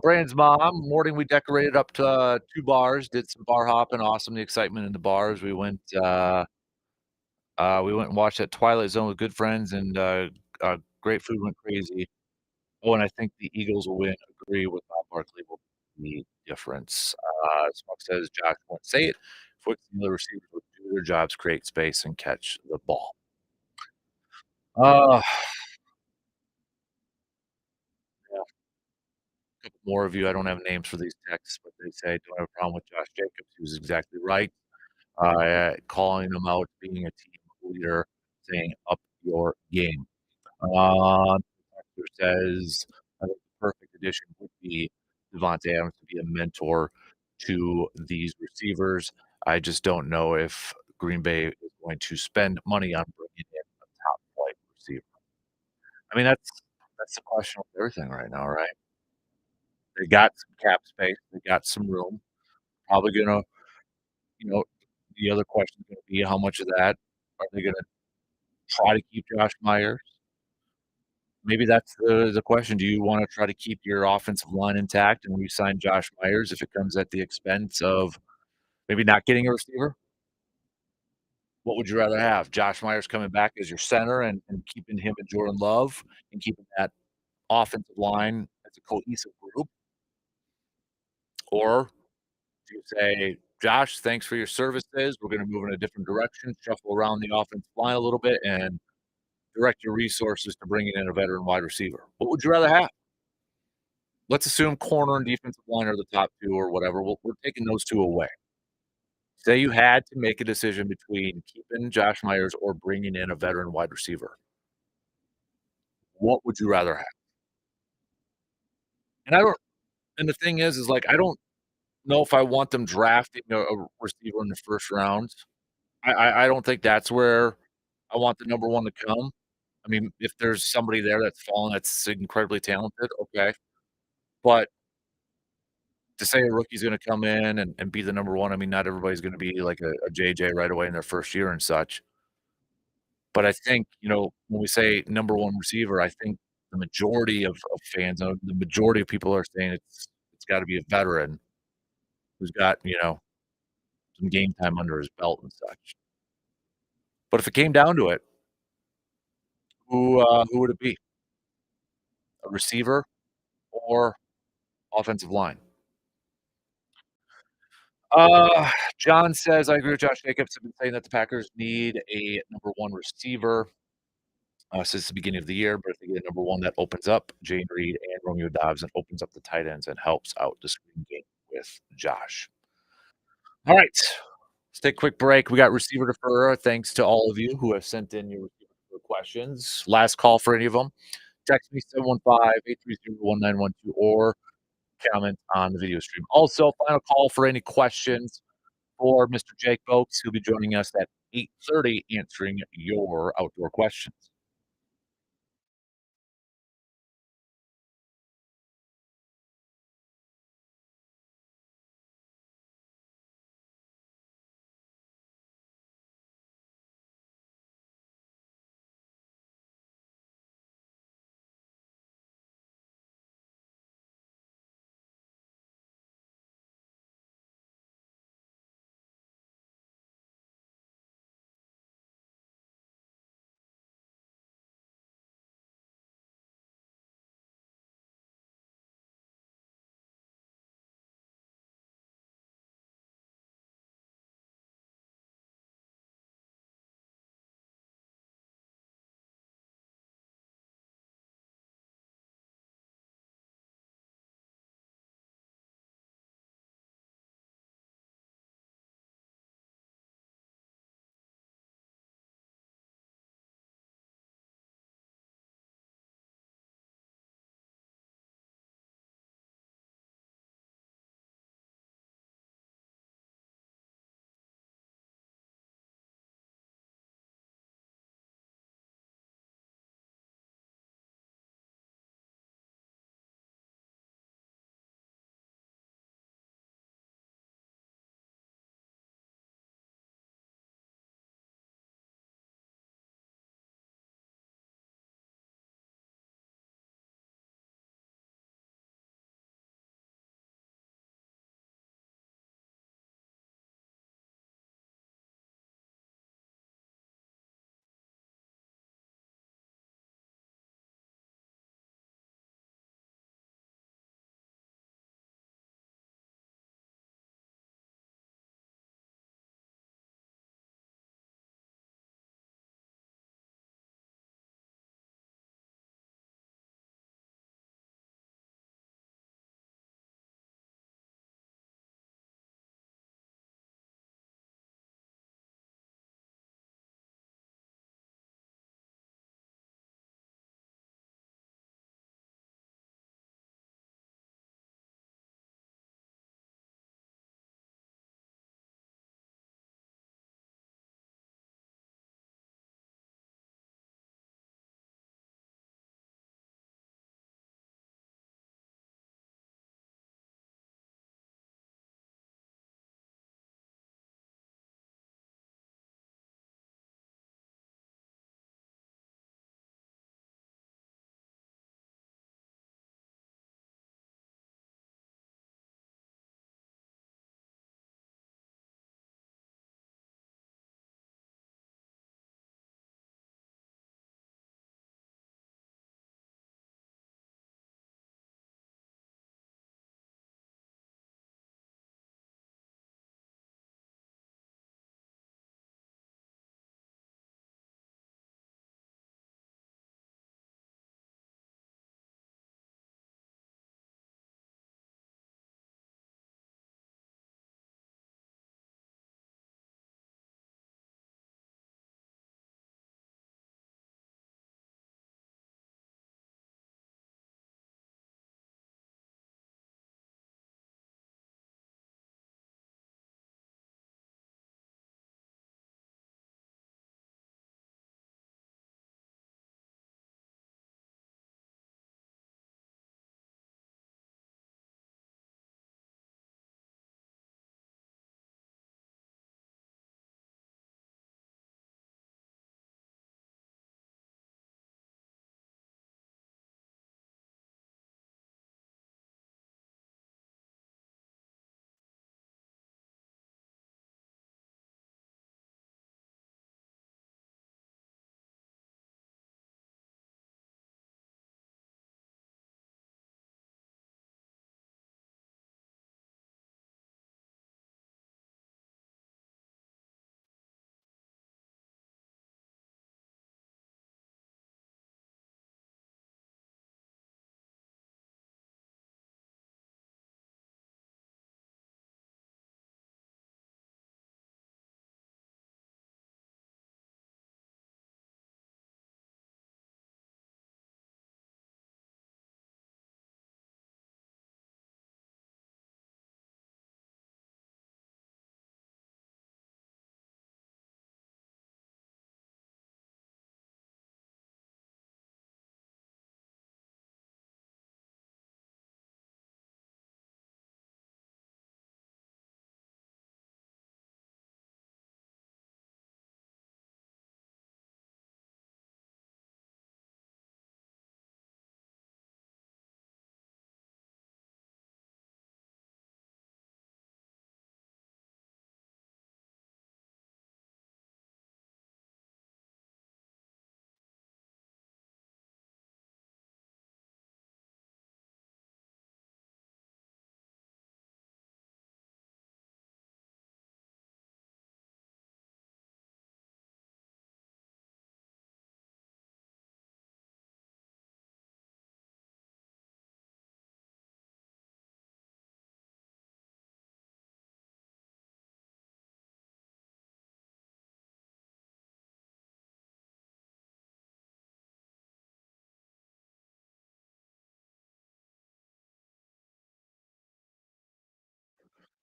Brand's mom, morning we decorated up to 2 bars, did some bar hopping, awesome, the excitement in the bars. We went and watched that Twilight Zone with good friends and, great food, went crazy. Oh, and I think the Eagles will win. Agree with Bob Barkley will be the difference. Smoke says Josh won't say it. Foot the other receivers would do their jobs, create space, and catch the ball. Uh, yeah, a couple more of you. I don't have names for these texts, but they say, "Don't have a problem with Josh Jacobs." He was exactly right. Calling him out, being a team leader, saying, "Up your game." Doctor says, I think the perfect addition would be Devontae Adams to be a mentor to these receivers. I just don't know if Green Bay is going to spend money on bringing in a top flight receiver. I mean, that's the question with everything right now, right? They got some cap space, they got some room. Probably gonna, you know, the other question is gonna be how much of that are they gonna try to keep Josh Myers? Maybe that's the question. Do you wanna try to keep your offensive line intact and re-sign Josh Myers if it comes at the expense of maybe not getting a receiver? What would you rather have? Josh Myers coming back as your center and keeping him and Jordan Love and keeping that offensive line as a cohesive group? Or do you say, "Josh, thanks for your services. We're gonna move in a different direction, shuffle around the offensive line a little bit, and direct your resources to bringing in a veteran wide receiver." What would you rather have? Let's assume corner and defensive line are the top 2 or whatever. We're taking those 2 away. Say you had to make a decision between keeping Josh Myers or bringing in a veteran wide receiver. What would you rather have? And I don't and the thing is like, I don't know if I want them drafting a receiver in the 1st round. I don't think that's where I want the number 1 to come. I mean, if there's somebody there that's fallen that's incredibly talented, okay. But to say a rookie's gonna come in and be the number 1, I mean, not everybody's gonna be like a JJ right away in their 1st year and such. But I think, when we say number 1 receiver, I think the majority of fans, the majority of people are saying it's gotta be a veteran who's got, some game time under his belt and such. But if it came down to it, who would it be? A receiver or offensive line? Uh, John says, "I agree with Josh Jacobs. I've been saying that the Packers need a number 1 receiver, since the beginning of the year, but if they get a number 1 that opens up Jane Reed and Romeo Dobbs and opens up the tight ends and helps out the screen game with Josh." All right, let's take a quick break. We got receiver defer. Thanks to all of you who have sent in your receiver defer questions. Last call for any of them. Text me 715-830-1912 or comment on the video stream. Also, final call for any questions for Mr. Jake Boakes, who'll be joining us at 8:30 answering your outdoor questions.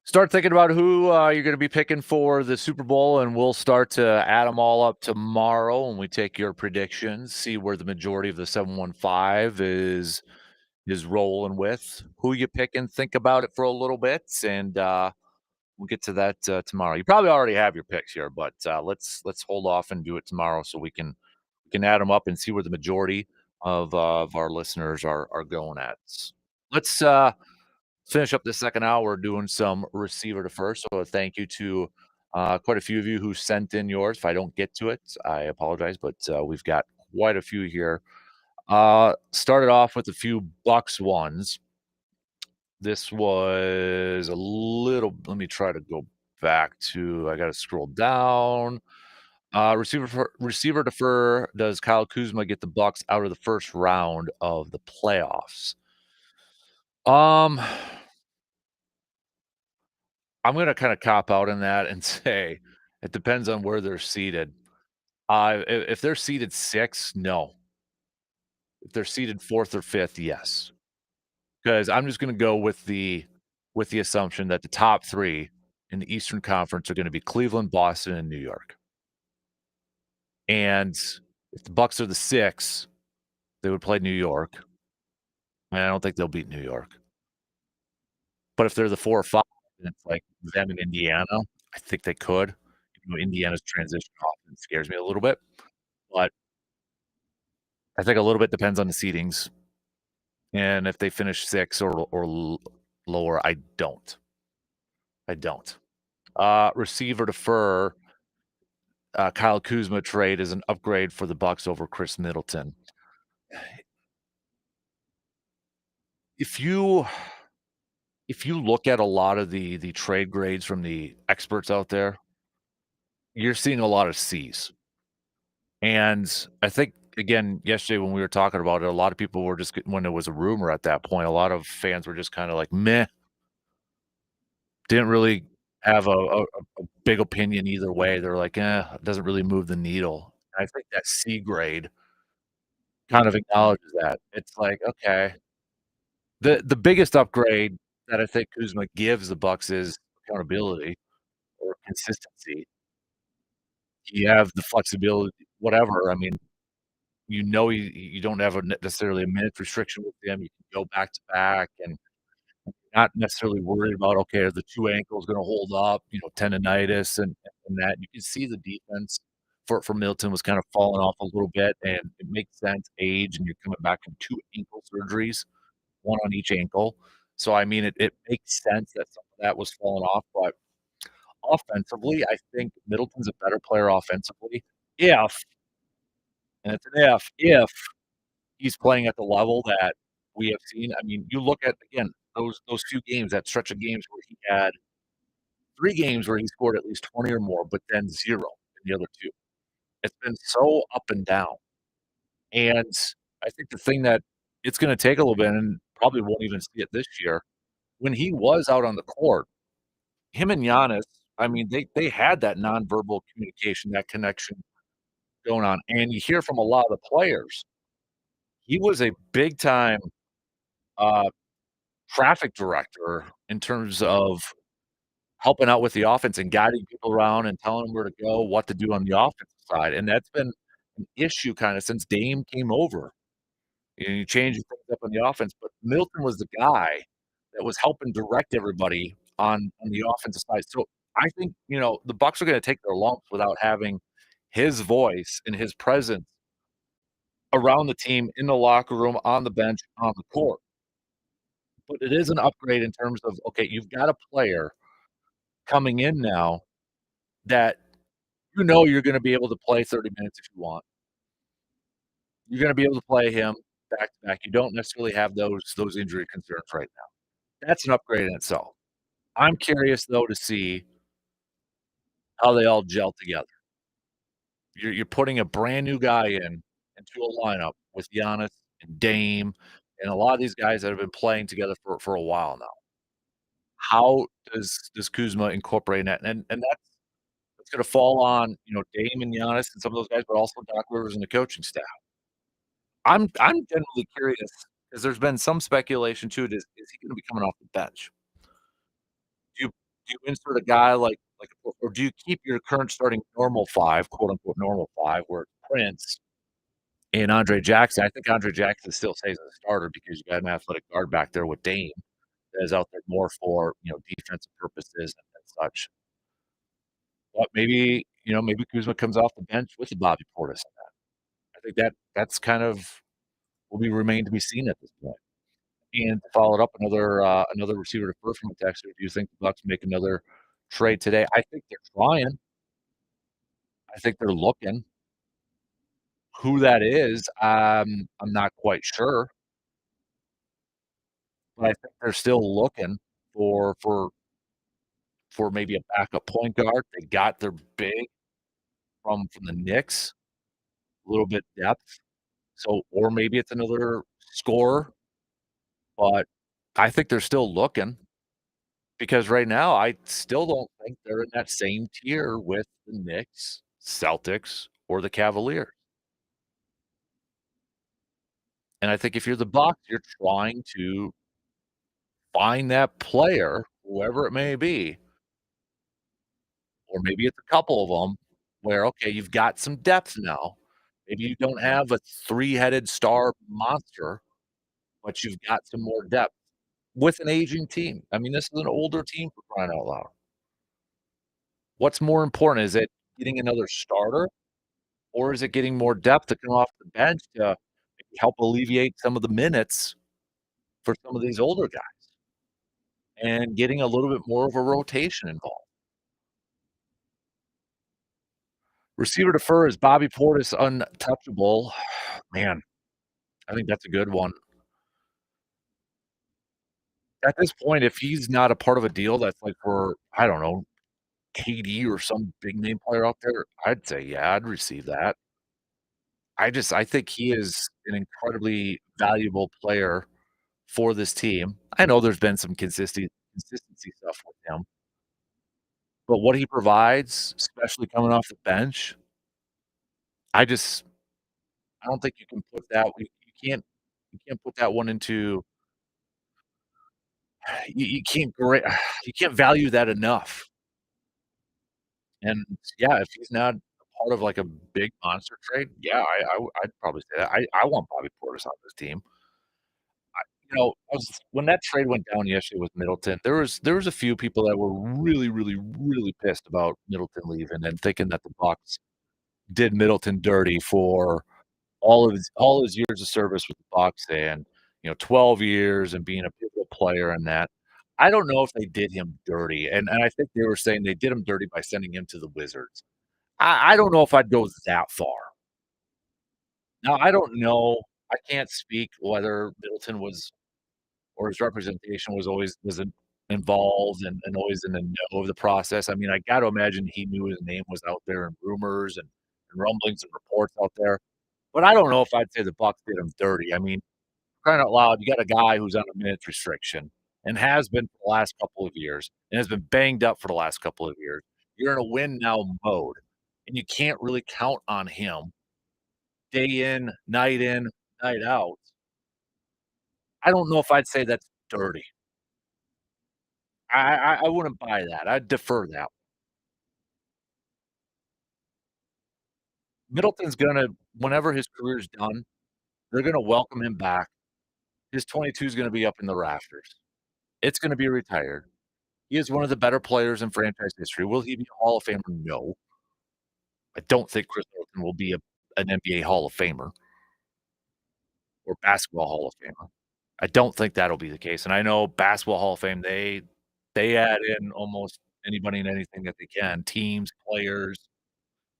start thinking about who you're going to be picking for the Super Bowl, and we'll start to add them all up tomorrow when we take your predictions, see where the majority of the 715 is rolling with. Who you picking? Think about it for a little bit, and we'll get to that tomorrow. You probably already have your picks here, but let's hold off and do it tomorrow so we can add them up and see where the majority of our listeners are going at. Let's finish up the second hour doing some receiver to first. So thank you to quite a few of you who sent in yours. If I don't get to it, I apologize, but we've got quite a few here. Started off with a few Bucks ones. This was a little. Let me try to go back to. I got to scroll down. Receiver defer. Does Kyle Kuzma get the Bucks out of the first round of the playoffs? Um, I'm gonna kind of cop out on that and say it depends on where they're seated. If they're seated six, no. If they're seated fourth or fifth, yes. Because I'm just gonna go with the assumption that the top three in the Eastern Conference are gonna be Cleveland, Boston, and New York. And if the Bucks are the six, they would play New York. And I don't think they'll beat New York. But if they're the 4 or 5, and it's like them in Indiana, I think they could. You know, Indiana's transition offense scares me a little bit, but I think a little bit depends on the seedings, and if they finish 6 or lower, I don't. I don't. Receiver defer, Kyle Kuzma trade is an upgrade for the Bucks over Chris Middleton. If you if you look at a lot of the trade grades from the experts out there, you're seeing a lot of C's. And I think again yesterday when we were talking about it, a lot of people were just when it was a rumor at that point, a lot of fans were just kind of like meh, didn't really have a big opinion either way. They're like, it doesn't really move the needle. And I think that C grade kind of acknowledges that. It's like, okay, the biggest upgrade that I think Kuzma gives the Bucks is accountability or consistency. You have the flexibility, whatever. I mean, you don't have necessarily a minute restriction with them. You can go back to back and not necessarily worried about, okay, are the 2 ankles gonna hold up, tendonitis and that. You can see the defense for Milton was kind of falling off a little bit, and it makes sense, age, and you're coming back from 2 ankle surgeries, 1 on each ankle. So, I mean, it makes sense that some of that was falling off, but offensively, I think Middleton's a better player offensively if, and it's an if he's playing at the level that we have seen. I mean, you look at, again, those few games, that stretch of games where he had 3 games where he scored at least 20 or more, but then 0 in the other 2. It's been so up and down, and I think the thing that it's gonna take a little bit, and probably won't even see it this year, when he was out on the court, him and Giannis, I mean, they had that nonverbal communication, that connection going on, and you hear from a lot of the players, he was a big time, uh, traffic director in terms of helping out with the offense and guiding people around and telling them where to go, what to do on the offensive side, and that's been an issue kinda since Dame came over. You change things up on the offense, but Milton was the guy that was helping direct everybody on the offensive side. So, I think, the Bucks are gonna take their lumps without having his voice and his presence around the team, in the locker room, on the bench, on the court. But it is an upgrade in terms of, okay, you've got a player coming in now that you're gonna be able to play 30 minutes if you want. You're gonna be able to play him back to back. You don't necessarily have those injury concerns right now. That's an upgrade in itself. I'm curious, though, to see how they all gel together. You're putting a brand new guy into a lineup with Giannis and Dame and a lot of these guys that have been playing together for a while now. How does Kuzma incorporate that? And that's gonna fall on, Dame and Giannis and some of those guys, but also Doc Rivers and the coaching staff. I'm genuinely curious because there's been some speculation too, is he gonna be coming off the bench? Do you Do you insert a guy like or do you keep your current starting normal 5, quote, unquote, "normal 5," where it's Prince and Andre Jackson? I think Andre Jackson still stays as a starter because you got an athletic guard back there with Dame that is out there more for, defensive purposes and such. But maybe, maybe Kuzma comes off the bench with a Bobby Portis. I think that's kind of will be remain to be seen at this point. And to follow it up, another receiver to first from a texter. Do you think the Bucks make another trade today? I think they're trying. I think they're looking. Who that is, I'm not quite sure, but I think they're still looking for for for maybe a backup point guard. They got their big from the Knicks, a little bit depth. So or maybe it's another scorer, but I think they're still looking because right now I still don't think they're in that same tier with the Knicks, Celtics, or the Cavaliers. And I think if you're the Bucks, you're trying to find that player, whoever it may be, or maybe it's a couple of them where, okay, you've got some depth now. Maybe you don't have a three-headed star monster, but you've got some more depth with an aging team. I mean, this is an older team for crying out loud. What's more important? Is it getting another starter, or is it getting more depth to come off the bench to maybe help alleviate some of the minutes for some of these older guys and getting a little bit more of a rotation involved? Receiver to fur is Bobby Portis untouchable? Man, I think that's a good one. At this point, if he's not a part of a deal that's like for, I don't know, KD or some big name player out there, I'd say, yeah, I'd receive that. I think he is an incredibly valuable player for this team. I know there's been some consistency stuff with him, but what he provides, especially coming off the bench, I just I don't think you can put that you can't put that one into you can't you can't value that enough. And yeah, if he's not a part of like a big monster trade, yeah, I'd probably say that. I want Bobby Portis on this team. I was when that trade went down yesterday with Middleton, there was a few people that were really, really, really pissed about Middleton leaving and thinking that the Bucks did Middleton dirty for all his years of service with the Bucks and, 12 years and being a pivotal player in that. I don't know if they did him dirty, and I think they were saying they did him dirty by sending him to the Wizards. I don't know if I'd go that far. Now, I don't know. I can't speak whether Middleton was or his representation was involved and always in the know of the process. I mean, I gotta imagine he knew his name was out there in rumors and rumblings and reports out there, but I don't know if I'd say the Bucks did him dirty. I mean, crying out loud, you got a guy who's on a minutes restriction and has been for the last couple of years and has been banged up for the last couple of years. You're in a win now mode, and you can't really count on him day in, night out. I don't know if I'd say that's dirty. I wouldn't buy that. I'd defer that. Middleton's gonna whenever his career's done, they're gonna welcome him back. His 22 is gonna be up in the rafters. It's gonna be retired. He is one of the better players in franchise history. Will he be a Hall of Famer? No. I don't think Chris Middleton will be an NBA Hall of Famer or basketball Hall of Famer. I don't think that'll be the case, and I know basketball Hall of Fame, they add in almost anybody and anything that they can, teams, players,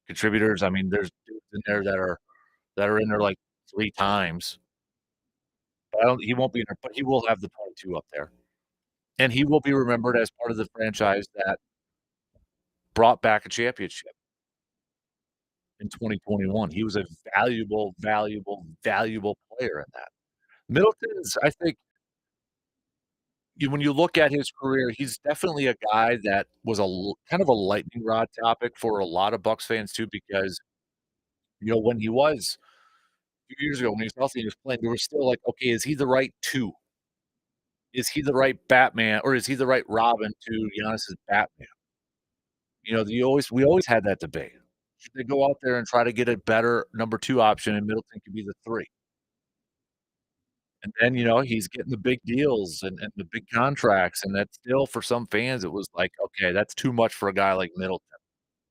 contributors. I mean, there's dudes in there that are in there, like, 3 times. But I don't he won't be in there, but he will have the 22 up there, and he will be remembered as part of the franchise that brought back a championship in 2021. He was a valuable, valuable, valuable player in that. Middleton's, I think when you look at his career, he's definitely a guy that was a kind of a lightning rod topic for a lot of Bucks fans too, because when he was a few years ago when he was healthy and he was playing, there was still like, okay, is he the right two? Is he the right Batman or is he the right Robin to Giannis's Batman? We always had that debate. Should they go out there and try to get a better number 2 option and Middleton could be the 3? And then, he's getting the big deals and the big contracts, and that still for some fans, it was like, "Okay, that's too much for a guy like Middleton."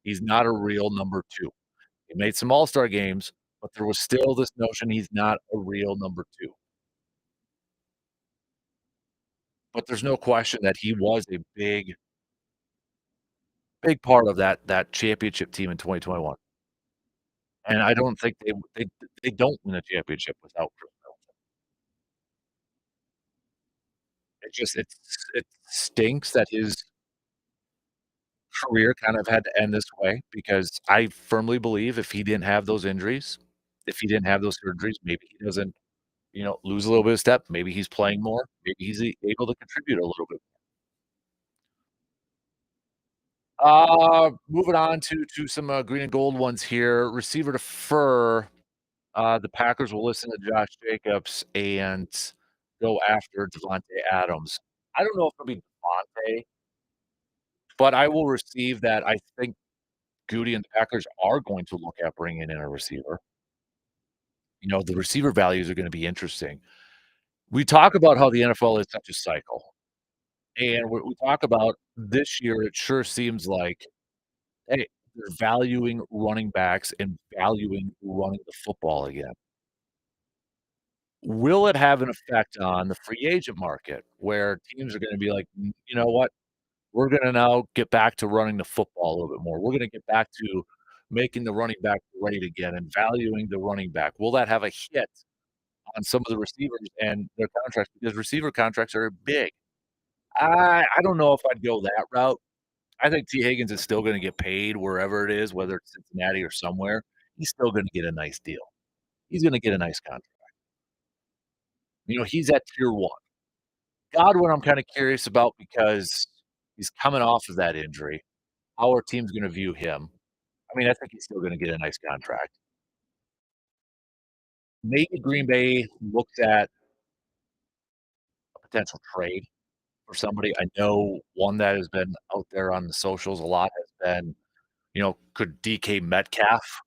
He's not a real number 2. He made some all-star games, but there was still this notion he's not a real number 2. But there's no question that he was a big part of that championship team in 2021, and I don't think they don't win a championship without Chris Middleton. It stinks that his career kind of had to end this way because I firmly believe if he didn't have those injuries, if he didn't have those surgeries, maybe he doesn't, lose a little bit of step, maybe he's playing more, maybe he's able to contribute a little bit. Moving on to some, green and gold ones here. Receiver to fur, the Packers will listen to Josh Jacobs and go after Devontae Adams. I don't know if it'll be Devontae, but I will receive that. I think Goody and the Packers are going to look at bringing in a receiver. The receiver values are gonna be interesting. We talk about how the NFL is such a cycle, and we talk about this year, it sure seems like, hey, they're valuing running backs and valuing running the football again. Will it have an effect on the free agent market where teams are gonna be like, You know what? We're gonna now get back to running the football a little bit more. We're gonna get back to making the running back great again and valuing the running back." Will that have a hit on some of the receivers and their contracts? Because receiver contracts are big. I don't know if I'd go that route. I think T. Higgins is still gonna get paid wherever it is, whether it's Cincinnati or somewhere. He's still gonna get a nice deal. He's gonna get a nice contract. He's at tier 1. Godwin, I'm kinda curious about because he's coming off of that injury. How are teams gonna view him? I mean, I think he's still gonna get a nice contract. Maybe Green Bay looks at a potential trade for somebody. I know one that has been out there on the socials a lot has been, could DK Metcalf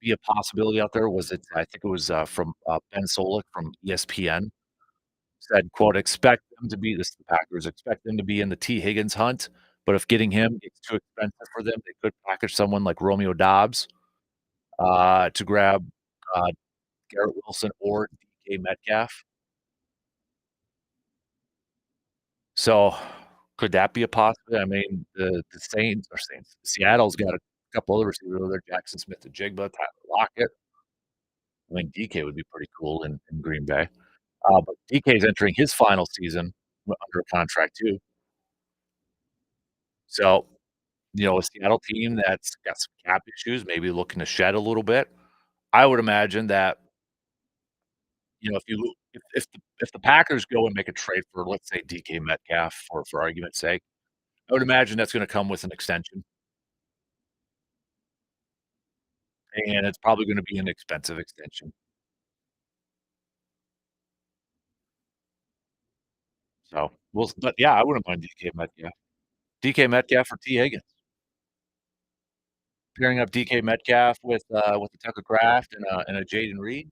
be a possibility out there? I think it was, from, Ben Solik from ESPN said, quote, "Expect them to be" this is the Packers, "expect them to be in the T. Higgins hunt, but if getting him gets too expensive for them, they could package someone like Romeo Dobbs, to grab, uh, Garrett Wilson or DK Metcalf." So, could that be a possibility? I mean, the Saints, Seattle's got a couple other receivers over there, Jackson Smith-Njigba, Tyler Lockett. I mean, DK would be pretty cool in Green Bay. But DK is entering his final season under a contract too. So, a Seattle team that's got some cap issues, maybe looking to shed a little bit. I would imagine that, if you if the Packers go and make a trade for, let's say, DK Metcalf for argument's sake, I would imagine that's gonna come with an extension, and it's probably gonna be an expensive extension. So, but yeah, I wouldn't mind DK Metcalf. DK Metcalf or T. Higgins. Pairing up DK Metcalf with a Tucker Kraft and a Jaden Reed.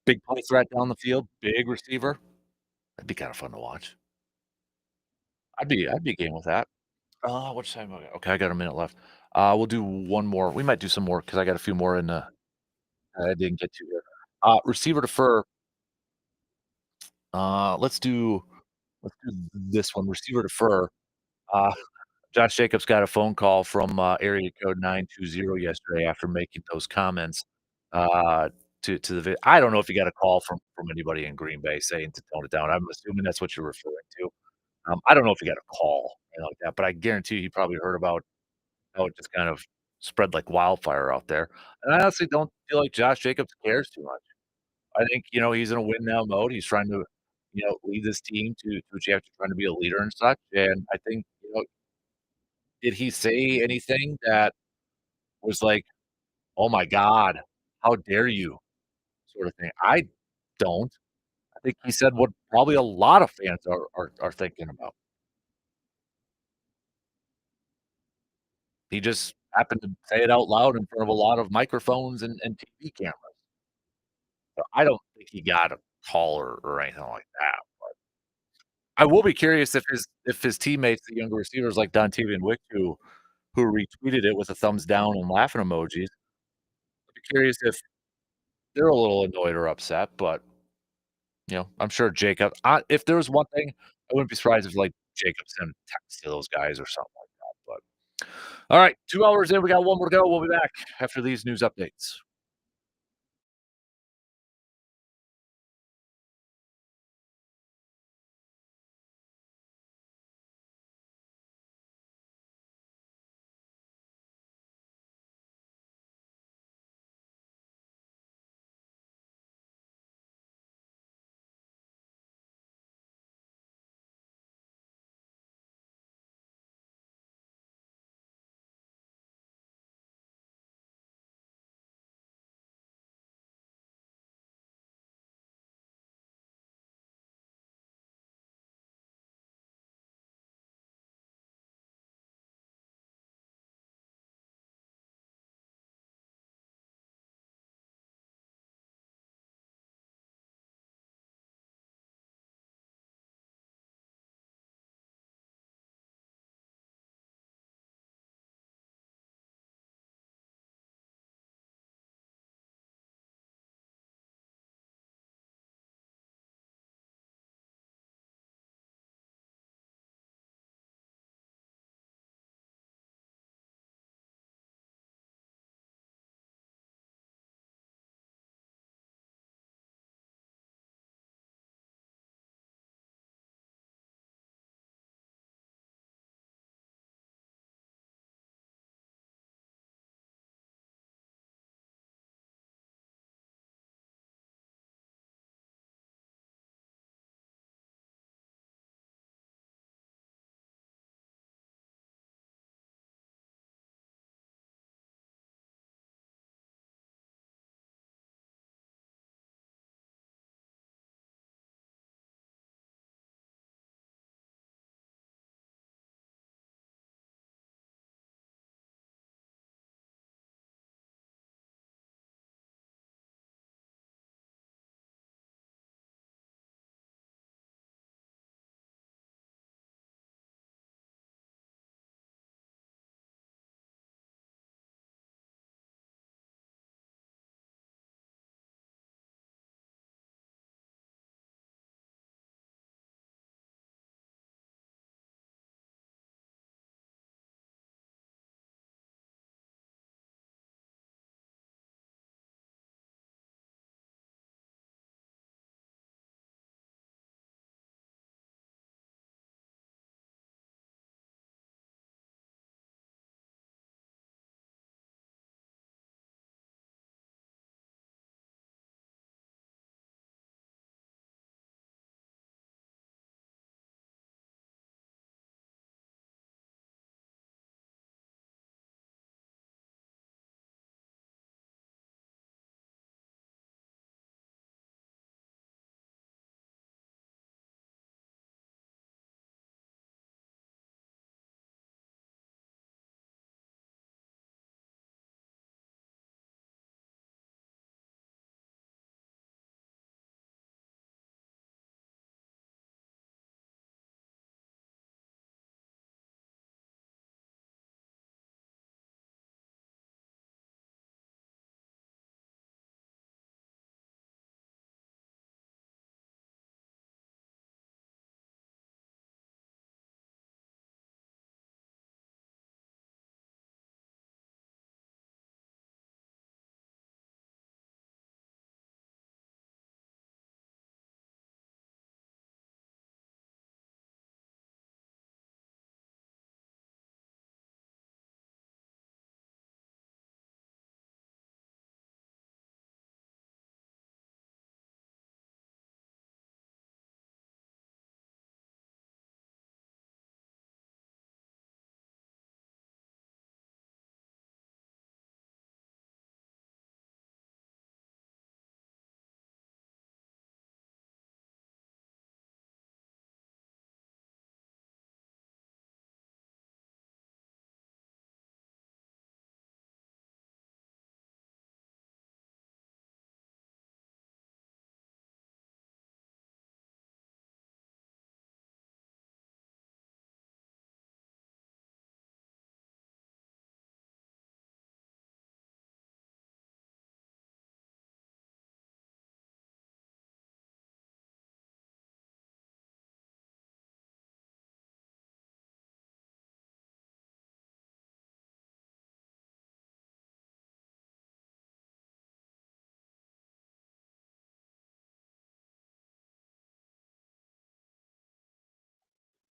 Big play threat down the field, big receiver. That'd be kinda fun to watch. I'd be game with that. What time I got? Okay, I got a minute left. We'll do one more. We might do some more because I got a few more in the I didn't get to here. Receiver to fur. Let's do this one. Receiver to fur. Uh, Josh Jacobs got a phone call from area code 920 yesterday after making those comments. Uh, to the I don't know if he got a call from anybody in Green Bay saying to tone it down. I'm assuming that's what you're referring to. I don't know if he got a call or anything like that, but I guarantee you he probably heard about how it just kind of spread like wildfire out there. And I honestly don't feel like Josh Jacobs cares too much. I think, he's in a win now mode. He's trying to, lead this team to a championship, trying to be a leader and such. And I think, did he say anything that was like, "Oh my god, how dare you," sort of thing? I don't. I think he said what probably a lot of fans are thinking about. He just happened to say it out loud in front of a lot of microphones and TV cameras. So I don't think he got a call or anything like that. I will be curious if his teammates, the younger receivers like Dontavian Wick, who retweeted it with a thumbs down and laughing emojis, I'd be curious if they're a little annoyed or upset, but, I'm sure Jacob if there was one thing, I wouldn't be surprised if, like, Jacob sent a text to those guys or something like that, but alright, 2 hours in, we got 1 more to go, we'll be back after these news updates.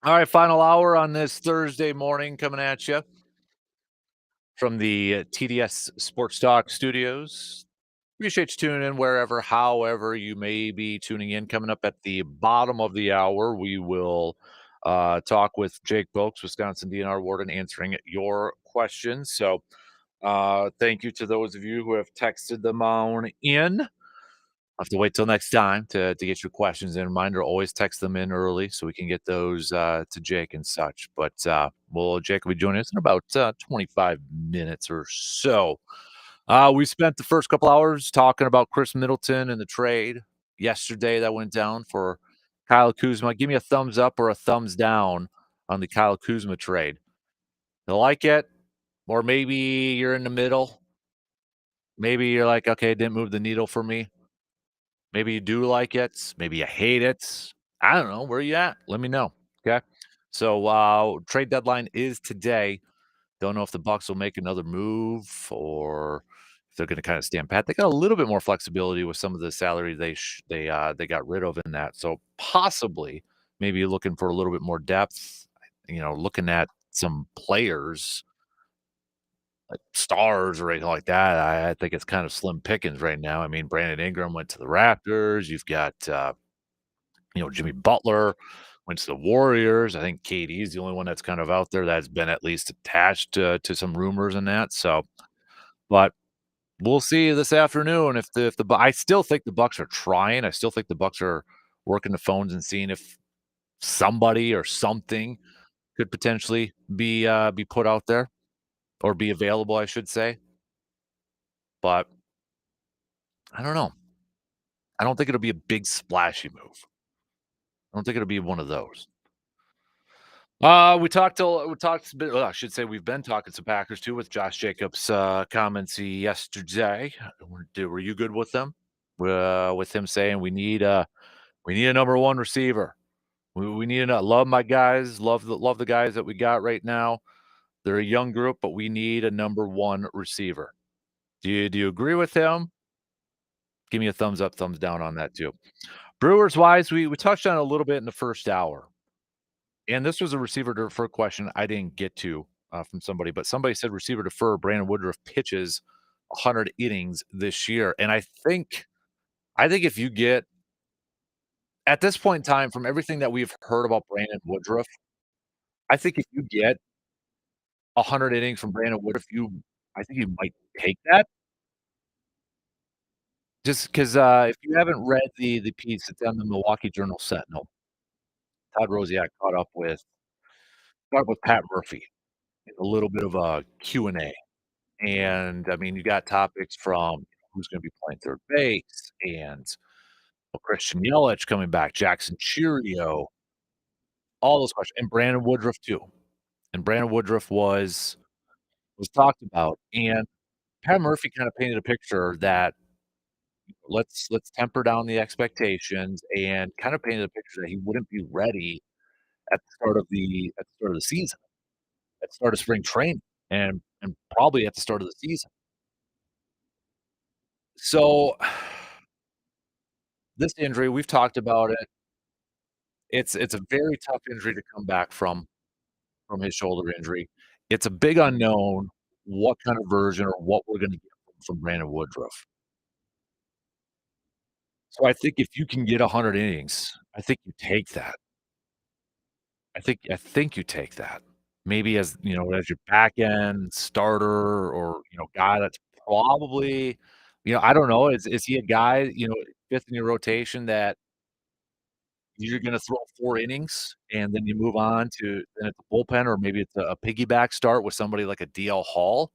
All right, final hour on this Thursday morning coming at you from the TDS Sports Talk Studios. Appreciate you tuning in wherever, however you may be tuning in. Coming up at the bottom of the hour, we will talk with Jake Bolks, Wisconsin DNR Warden, answering your questions. So thank you to those of you who have texted them on in. I'll have to wait till next time to get your questions in. Reminder, always text them in early so we can get those to Jake and such. But well, Jake will be joining us in about 25 minutes or so. We spent the first couple hours talking about Chris Middleton and the trade yesterday that went down for Kyle Kuzma. Give me a thumbs up or a thumbs down on the Kyle Kuzma trade. You like it? Or maybe you're in the middle. Maybe you're like, okay, it didn't move the needle for me. Maybe you do like it. Maybe you hate it. I don't know. Where you at? Let me know. Okay. So trade deadline is today. Don't know if the Bucks will make another move or if they're going to kind of stand pat. They got a little bit more flexibility with some of the salary they got rid of in that. So possibly maybe looking for a little bit more depth. Looking at some players like stars or anything like that. I think it's kind of slim pickings right now. I mean, Brandon Ingram went to the Raptors. You've got Jimmy Butler went to the Warriors. I think KD is the only one that's kind of out there that's been at least attached to some rumors and that. So, but we'll see this afternoon I still think the Bucks are trying. I still think the Bucks are working the phones and seeing if somebody or something could potentially be put out there or be available, I should say. But I don't know. I don't think it'll be a big splashy move. I don't think it'll be one of those. We talked a bit. Well, I should say we've been talking some Packers too with Josh Jacobs' comments yesterday. Were you good with them? With him saying we need a number one receiver. We need a love my guys, love the guys that we got right now. They're a young group, but we need a number one receiver. Do you agree with him? Give me a thumbs up, thumbs down on that too. Brewers wise, we touched on it a little bit in the first hour. And this was a receiver defer question I didn't get to from somebody, but somebody said receiver defer. Brandon Woodruff pitches 100 innings this year, and I think if you get at this point in time, from everything that we've heard about Brandon Woodruff, I think if you get 100 innings from Brandon Woodruff, I think you might take that. Just because if you haven't read the piece, it's on the Milwaukee Journal Sentinel. Todd Rosiak caught up with Pat Murphy, a little bit of a Q&A. And I mean, you got topics from who's going to be playing third base and Christian Yelich coming back, Jackson Cheerio, all those questions, and Brandon Woodruff too. And Brandon Woodruff was talked about, and Pat Murphy kind of painted a picture that let's temper down the expectations, and kind of painted a picture that he wouldn't be ready at the start of the season, at the start of spring training, and probably at the start of the season. So this injury, we've talked about it. It's a very tough injury to come back from his shoulder injury. It's a big unknown what kind of version or what we're gonna get from Brandon Woodruff. So I think if you can get 100 innings, I think you take that. I think you take that. Maybe as your back end starter or, guy that's probably I don't know, is he a guy, 5th in your rotation that you're gonna throw 4 innings, and then you move on to then it's a bullpen, or maybe it's a piggyback start with somebody like a DL Hall,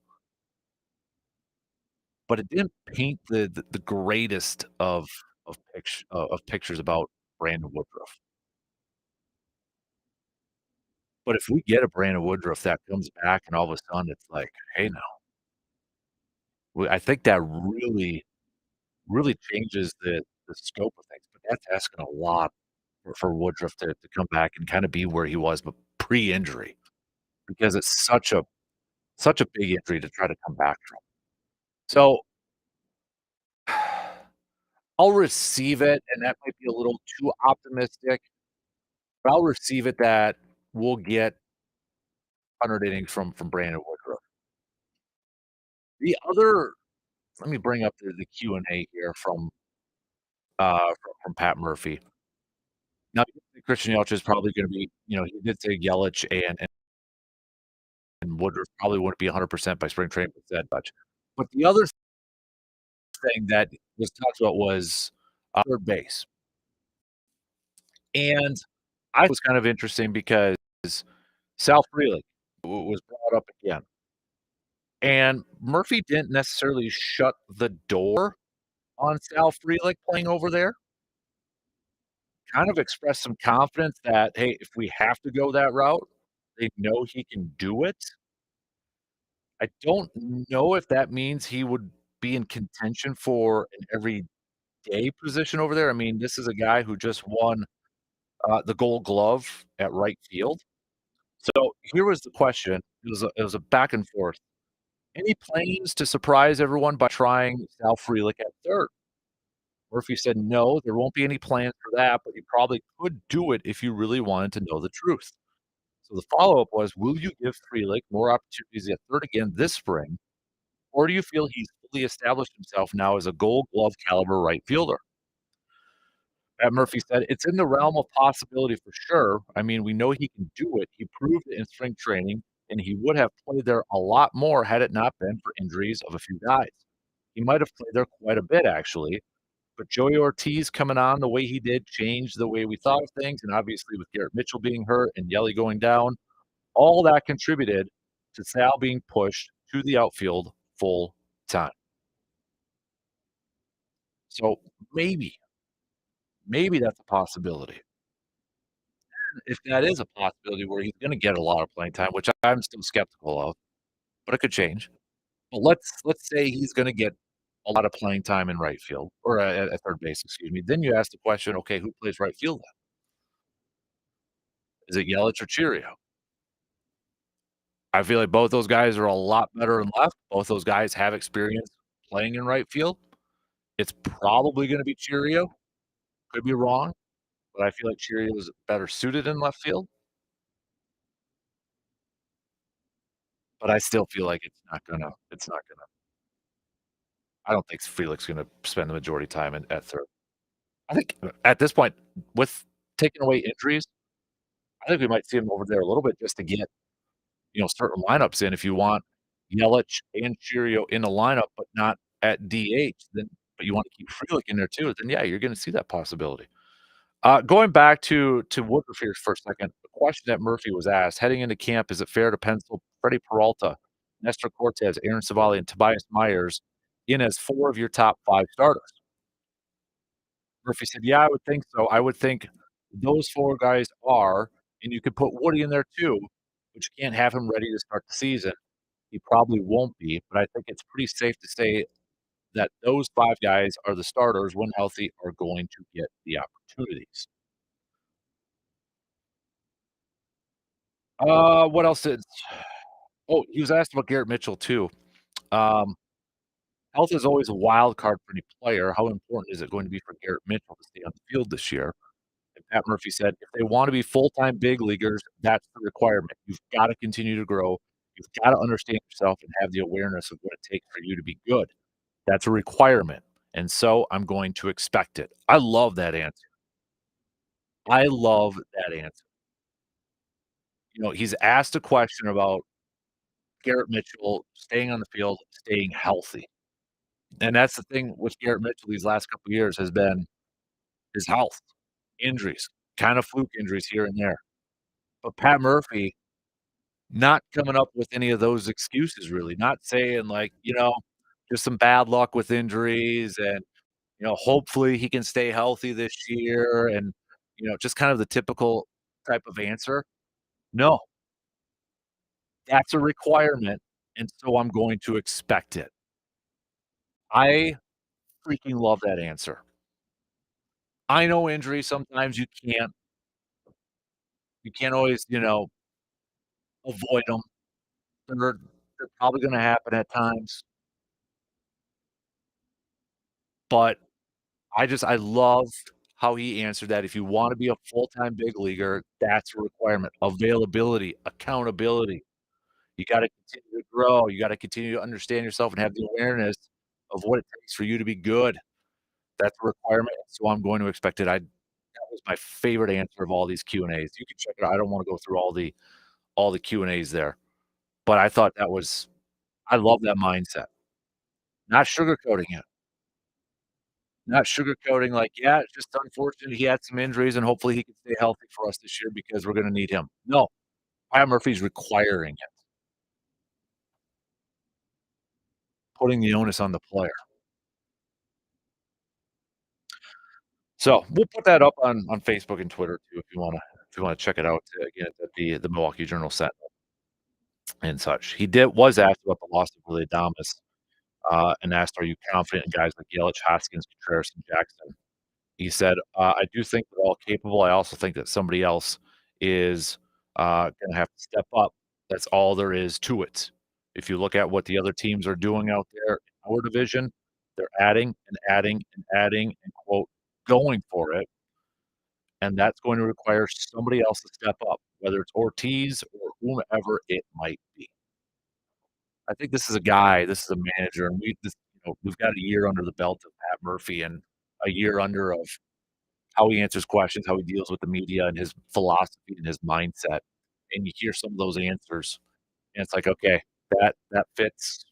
but it didn't paint the greatest of pictures about Brandon Woodruff. But if we get a Brandon Woodruff that comes back and all of a sudden it's like, "Hey, now," I think that really, really changes the scope of things, but that's asking a lot for Woodruff to come back and kinda be where he was, but pre-injury, because it's such a big injury to try to come back from. So, I'll receive it, and that might be a little too optimistic, but I'll receive it that will get 100 innings from Brandon Woodruff. The other let me bring up the Q&A here from Pat Murphy. Now, Christian Yelich is probably gonna be he did say Yelich and Woodruff probably wouldn't be 100% by spring training with that much. But the other thing that was talked about was, third base, and I was kind of interesting because Sal Frelick was brought up again, and Murphy didn't necessarily shut the door on Sal Frelick playing over there, kind of expressed some confidence that, "Hey, if we have to go that route, they know he can do it." I don't know if that means he would be in contention for an everyday position over there. I mean, this is a guy who just won, the Gold Glove at right field. So, here was the question. It was a back and forth. Any plans to surprise everyone by trying Sal Frelick at third? Murphy said, "No, there won't be any plans for that, but you probably could do it if you really wanted to know the truth." So the follow-up was, "Will you give Frelick more opportunities at third again this spring, or do you feel he's fully established himself now as a Gold Glove caliber right fielder?" Pat Murphy said, "It's in the realm of possibility for sure. I mean, we know he can do it. He proved it in spring training, and he would have played there a lot more had it not been for injuries of a few guys. He might have played there quite a bit, actually, but Joey Ortiz coming on the way he did changed the way we thought of things, and obviously with Garrett Mitchell being hurt and Yelly going down, all that contributed to Sal being pushed to the outfield full time. So maybe that's a possibility. If that is a possibility where he's gonna get a lot of playing time, which I'm still skeptical of, but it could change. But let's say he's gonna get a lot of playing time in right field or at third base, excuse me. Then you ask the question, okay, who plays right field then? Is it Yelich or Cheerio? I feel like both those guys are a lot better in left. Both those guys have experience playing in right field. It's probably gonna be Cheerio. Could be wrong, but I feel like Cheerio is better suited in left field, but I still feel like it's not gonna I don't think Felix gonna spend the majority time at third. I think at this point, with taking away injuries, I think we might see him over there a little bit just to get, certain lineups in. If you want Yelich and Cheerio in the lineup, but not at DH, then but you wanna keep Frelick in there too, then yeah, you're gonna see that possibility. Going back to Woodruff here for a second, the question that Murphy was asked, heading into camp, is it fair to pencil Freddie Peralta, Nestor Cortez, Aaron Civale, and Tobias Myers in as 4 of your top 5 starters? Murphy said, "Yeah, I would think so. I would think those 4 guys are, and you could put Woody in there too, but you can't have him ready to start the season. He probably won't be, but I think it's pretty safe to say that those 5 guys are the starters when healthy are going to get the opportunities." What else did Oh, he was asked about Garrett Mitchell too. Um, Health is always a wild card for any player. How important is it going to be for Garrett Mitchell to stay on the field this year? And Pat Murphy said, "If they want to be full-time big leaguers, that's the requirement. You've got to continue to grow. You've got to understand yourself and have the awareness of what it takes for you to be good. That's a requirement. And so I'm going to expect it." I love that answer. I love that answer. He's asked a question about Garrett Mitchell staying on the field, staying healthy. And that's the thing with Garrett Mitchell these last couple of years has been his health, injuries, kind of fluke injuries here and there. But Pat Murphy not coming up with any of those excuses really, not saying like, just some bad luck with injuries and, hopefully he can stay healthy this year and, just kind of the typical type of answer. No, that's a requirement, and so I'm going to expect it. I freaking love that answer. I know injuries sometimes you can't always, avoid them. They're probably gonna happen at times, but I love how he answered that. If you wanna be a full-time big leaguer, that's a requirement. Availability, accountability. You gotta continue to grow. You gotta continue to understand yourself and have the awareness of what it takes for you to be good. That's a requirement, so I'm going to expect it. That was my favorite answer of all these Q&As. You can check it out. I don't wanna go through all the Q&As there, but I thought that was I love that mindset. Not sugarcoating it. Not sugarcoating like, "Yeah, it's just unfortunate he had some injuries, and hopefully he can stay healthy for us this year because we're gonna need him." No, Pat Murphy's requiring it, putting the onus on the player. So, we'll put that up on Facebook and Twitter too if you wanna check it out, again, it's at the Milwaukee Journal Sentinel and such. He was asked about the loss of Willie Adames, and asked, "Are you confident in guys like Yelich, Hoskins, Contreras, and Jackson?" He said, "I do think they're all capable. I also think that somebody else is, gonna have to step up. That's all there is to it. If you look at what the other teams are doing out there in our division, they're adding and adding and adding and, quote, going for it, and that's going to require somebody else to step up, whether it's Ortiz or whomever it might be." I think this is a manager, and we've got a year under the belt of Pat Murphy and a year under of how he answers questions, how he deals with the media, and his philosophy and his mindset, and you hear some of those answers, and it's like, "Okay, that fits."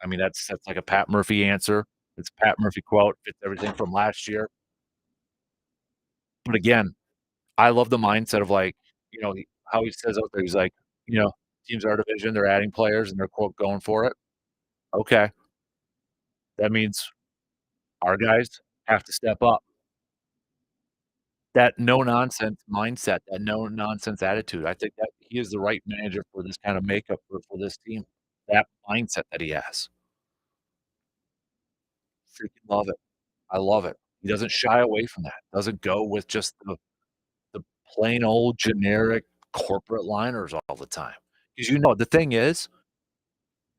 I mean, that's like a Pat Murphy answer. It's a Pat Murphy quote, fits everything from last year, but again, I love the mindset of, like, how he says out there, he's like, you know, "Teams in our division, they're adding players and they're, quote, going for it." Okay, that means our guys have to step up. That no-nonsense mindset, that no-nonsense attitude, I think that he is the right manager for this kind of makeup for this team. That mindset that he has. Freaking love it. I love it. He doesn't shy away from that. Doesn't go with just the plain old generic corporate liners all the time. Because the thing is,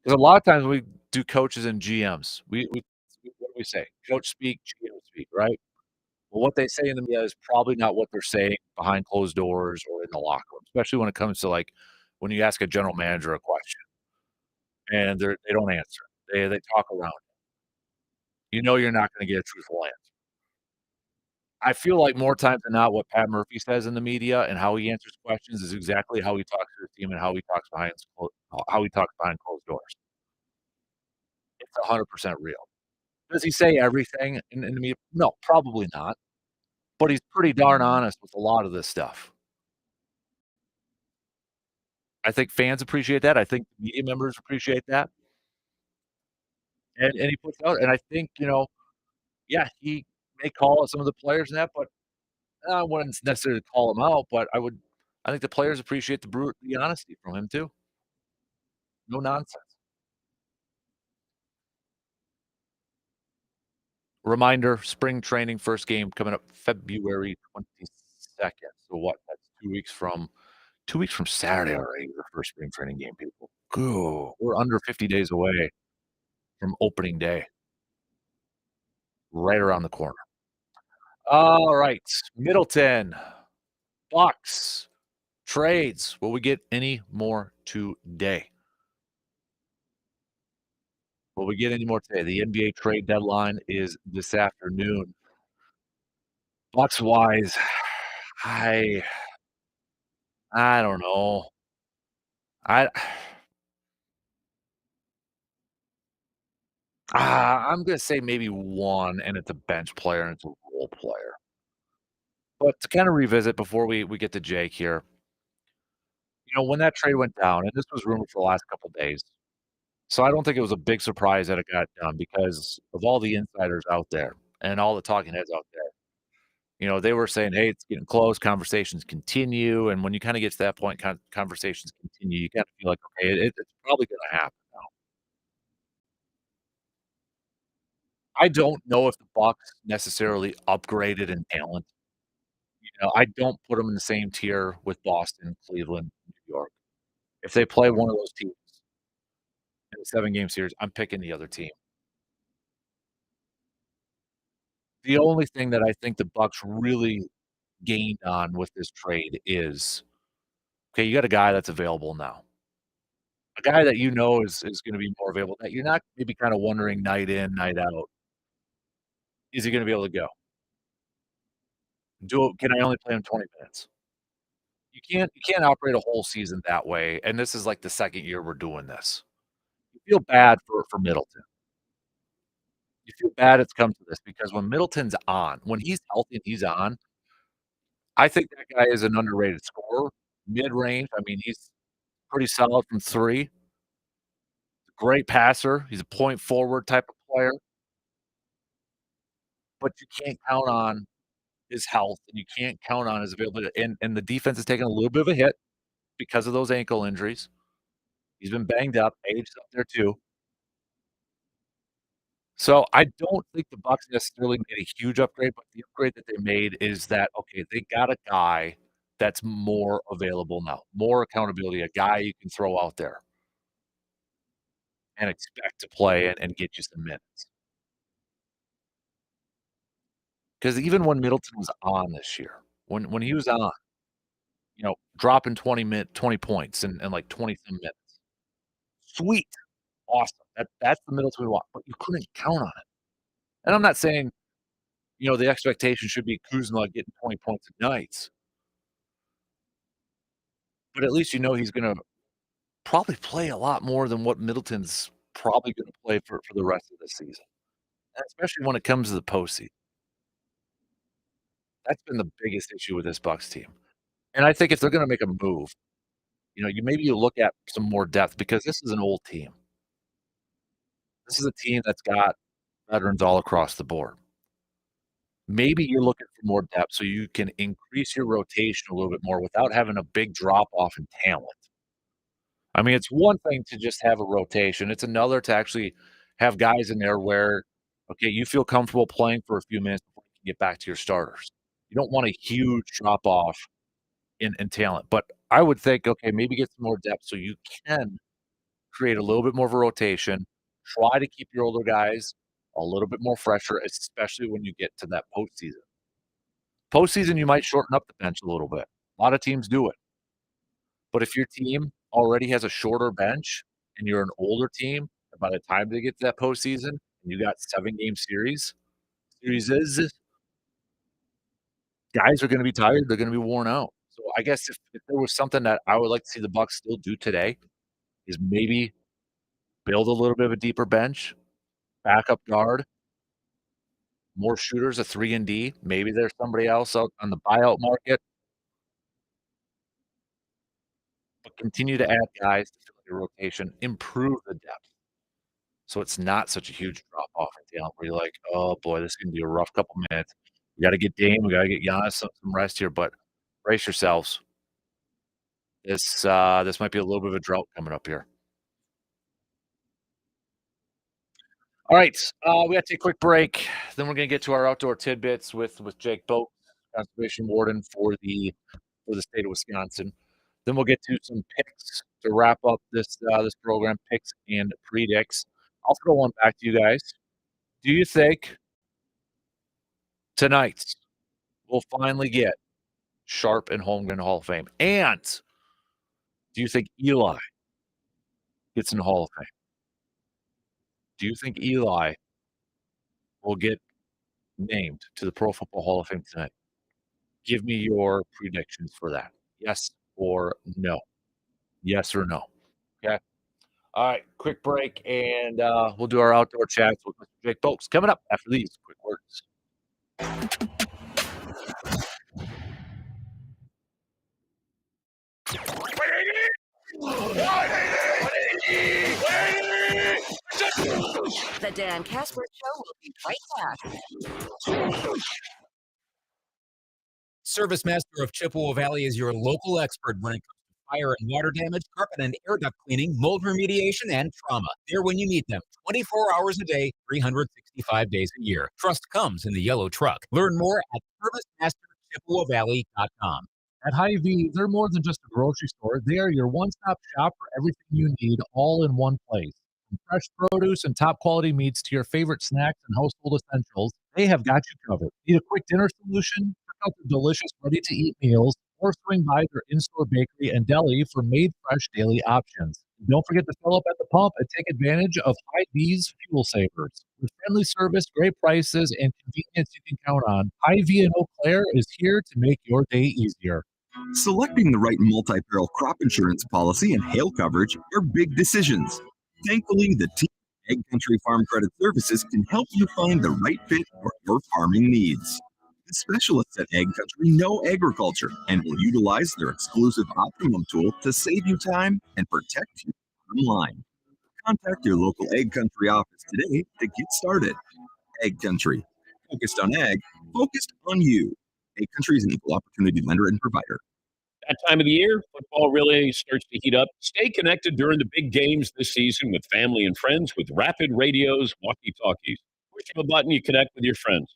'cause a lot of times we do coaches and GMs. What do we say? Coach speak, GM speak, right? Well, what they say in the media is probably not what they're saying behind closed doors or in the locker room, especially when it comes to, like, when you ask a general manager a question and they don't answer. They talk around it. You're not gonna get a truthful answer. I feel like more times than not, what Pat Murphy says in the media and how he answers questions is exactly how he talks to his team and how he talks behind closed doors. It's 100% real. Does he say everything in the media? No, probably not, but he's pretty darn honest with a lot of this stuff. I think fans appreciate that. I think media members appreciate that, and he puts out and I think, yeah, he may call out some of the players and that, but I wouldn't necessarily call him out, but I think the players appreciate the honesty from him too. No nonsense. Reminder, spring training first game coming up February 22nd. So what? That's 2 weeks from Saturday already, the first spring training game, people. Ooh, we're under 50 days away from opening day, right around the corner. All right, Middleton, Bucks, trades. Will we get any more today? Will we get any more today? The NBA trade deadline is this afternoon. Bucks wise, I I don't know. I I'm gonna say maybe one, and it's a bench player and it's a role player. But to kinda revisit before we get to Jake here, when that trade went down, and this was rumored for the last couple days, so I don't think it was a big surprise that it got done because of all the insiders out there and all the talking heads out there. They were saying, "Hey, it's getting close, conversations continue," and when you kinda get to that point, conversations continue, you kinda feel like, "Okay, it's probably gonna happen now." I don't know if the Bucks necessarily upgraded in talent. I don't put them in the same tier with Boston, Cleveland, New York. If they play one of those teams in a seven-game series, I'm picking the other team. The only thing that I think the Bucks really gained on with this trade is, okay, you got a guy that's available now. A guy that you know is gonna be more available, that you're not maybe kinda wondering night in, night out, is he gonna be able to go? Can I only play him 20 minutes? You can't operate a whole season that way, and this is, like, the 2nd year we're doing this. You feel bad for Middleton. You feel bad it's come to this because when Middleton's on, when he's healthy and he's on, I think that guy is an underrated scorer, mid-range. I mean, he's pretty solid from 3, great passer. He's a point forward type of player, but you can't count on his health, and you can't count on his availability, and the defense is taking a little bit of a hit because of those ankle injuries. He's been banged up, age is up there too. So, I don't think the Bucks necessarily made a huge upgrade, but the upgrade that they made is that, okay, they got a guy that's more available now, more accountability, a guy you can throw out there and expect to play and get you some minutes. Because even when Middleton was on this year, when he was on, dropping 20 points and like 20 some minutes, sweet, awesome. That's the Middleton we want, but you couldn't count on it. And I'm not saying, the expectation should be Kuzma getting 20 points a night, but at least he's gonna probably play a lot more than what Middleton's probably gonna play for the rest of the season, and especially when it comes to the postseason. That's been the biggest issue with this Bucks team, and I think if they're gonna make a move, you look at some more depth because this is an old team. This is a team that's got veterans all across the board. Maybe you're looking for more depth so you can increase your rotation a little bit more without having a big drop off in talent. I mean, it's one thing to just have a rotation, it's another to actually have guys in there where, okay, you feel comfortable playing for a few minutes before you can get back to your starters. You don't want a huge drop off in talent, but I would think, okay, maybe get some more depth so you can create a little bit more of a rotation, try to keep your older guys a little bit more fresher, especially when you get to that postseason. Postseason, you might shorten up the bench a little bit. A lot of teams do it. But if your team already has a shorter bench and you're an older team, and by the time they get to that postseason and you got 7-game series is, guys are gonna be tired, they're gonna be worn out. So I guess if there was something that I would like to see the Bucks still do today is maybe build a little bit of a deeper bench, backup guard, more shooters, a 3 and D. Maybe there's somebody else out on the buyout market, but continue to add guys to fill your rotation, improve the depth. So it's not such a huge drop off in talent where you're like, "Oh boy, this is gonna be a rough couple minutes. We gotta get Dame, we gotta get Giannis some rest here, but brace yourselves. This might be a little bit of a drought coming up here." All right, we gotta take a quick break. Then we're gonna get to our outdoor tidbits with Jake Boat, conservation warden for the state of Wisconsin. Then we'll get to some picks to wrap up this program, picks and predicts. I'll throw one back to you guys. Do you think tonight we'll finally get Sharp and Holmgren Hall of Fame? And do you think Eli gets in the Hall of Fame? Do you think Eli will get named to the Pro Football Hall of Fame tonight? Give me your predictions for that. Yes or no? Yes or no? Okay. All right, quick break, and we'll do our outdoor chats with Mr. Jake Boakes coming up after these quick words. The Dan Kasper Show will be right back. Service Master of Chippewa Valley is your local expert when it comes to fire and water damage, carpet and air duct cleaning, mold remediation, and trauma. They're when you need them, 24 hours a day, 365 days a year. Trust comes in the yellow truck. Learn more at ServiceMasterChippewaValley.com. At Hy-Vee, they're more than just a grocery store. They are your one-stop shop for everything you need, all in one place. From fresh produce and top-quality meats to your favorite snacks and household essentials, they have got you covered. Need a quick dinner solution? Check out their delicious ready-to-eat meals or swing by their in-store bakery and deli for made-fresh daily options. And don't forget to fill up at the pump and take advantage of Hy-Vee's fuel savers. With friendly service, great prices, and convenience you can count on, Hy-Vee in Eau Claire is here to make your day easier. Selecting the right multi-peril crop insurance policy and hail coverage are big decisions. Thankfully, the team at Ag Country Farm Credit Services can help you find the right fit for your farming needs. The specialists at Ag Country know agriculture and will utilize their exclusive Optimum tool to save you time and protect your bottom line. Contact your local Ag Country office today to get started. Ag Country, focused on ag, focused on you. Ag Country is an equal opportunity lender and provider. That time of the year, football really starts to heat up. Stay connected during the big games this season with family and friends with Rapid Radio's walkie-talkies. Push of a button, you connect with your friends,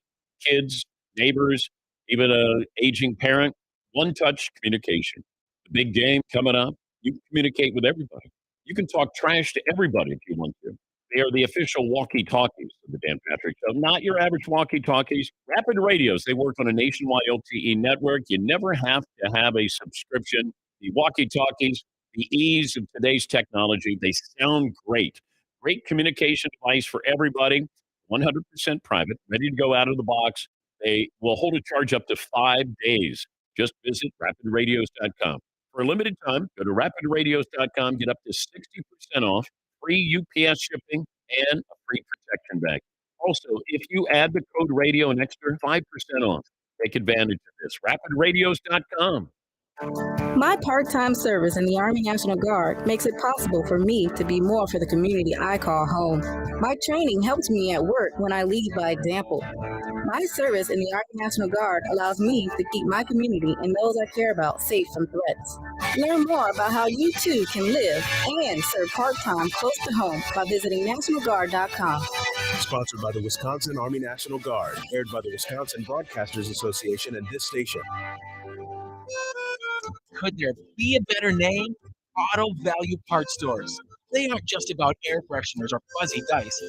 kids, neighbors, even an aging parent. One-touch communication. The big game coming up, you can communicate with everybody. You can talk trash to everybody if you want to. They are the official walkie-talkies of the Dan Patrick Show, not your average walkie-talkies. Rapid Radios, they work on a nationwide LTE network. You never have to have a subscription. The walkie-talkies, the ease of today's technology, they sound great. Great communication device for everybody, 100% private, ready to go out of the box. They will hold a charge up to 5 days. Just visit rapidradios.com. For a limited time, go to rapidradios.com, get up to 60% off. Free UPS shipping, and a free protection bag. Also, if you add the code radio, an extra 5% off. Take advantage of this. RapidRadios.com. My part-time service in the Army National Guard makes it possible for me to be more for the community I call home. My training helps me at work when I lead by example. My service in the Army National Guard allows me to keep my community and those I care about safe from threats. Learn more about how you too can live and serve part-time close to home by visiting nationalguard.com. Sponsored by the Wisconsin Army National Guard, aired by the Wisconsin Broadcasters Association and this station. Could there be a better name? Auto Value Parts Stores. They aren't just about air fresheners or fuzzy dice.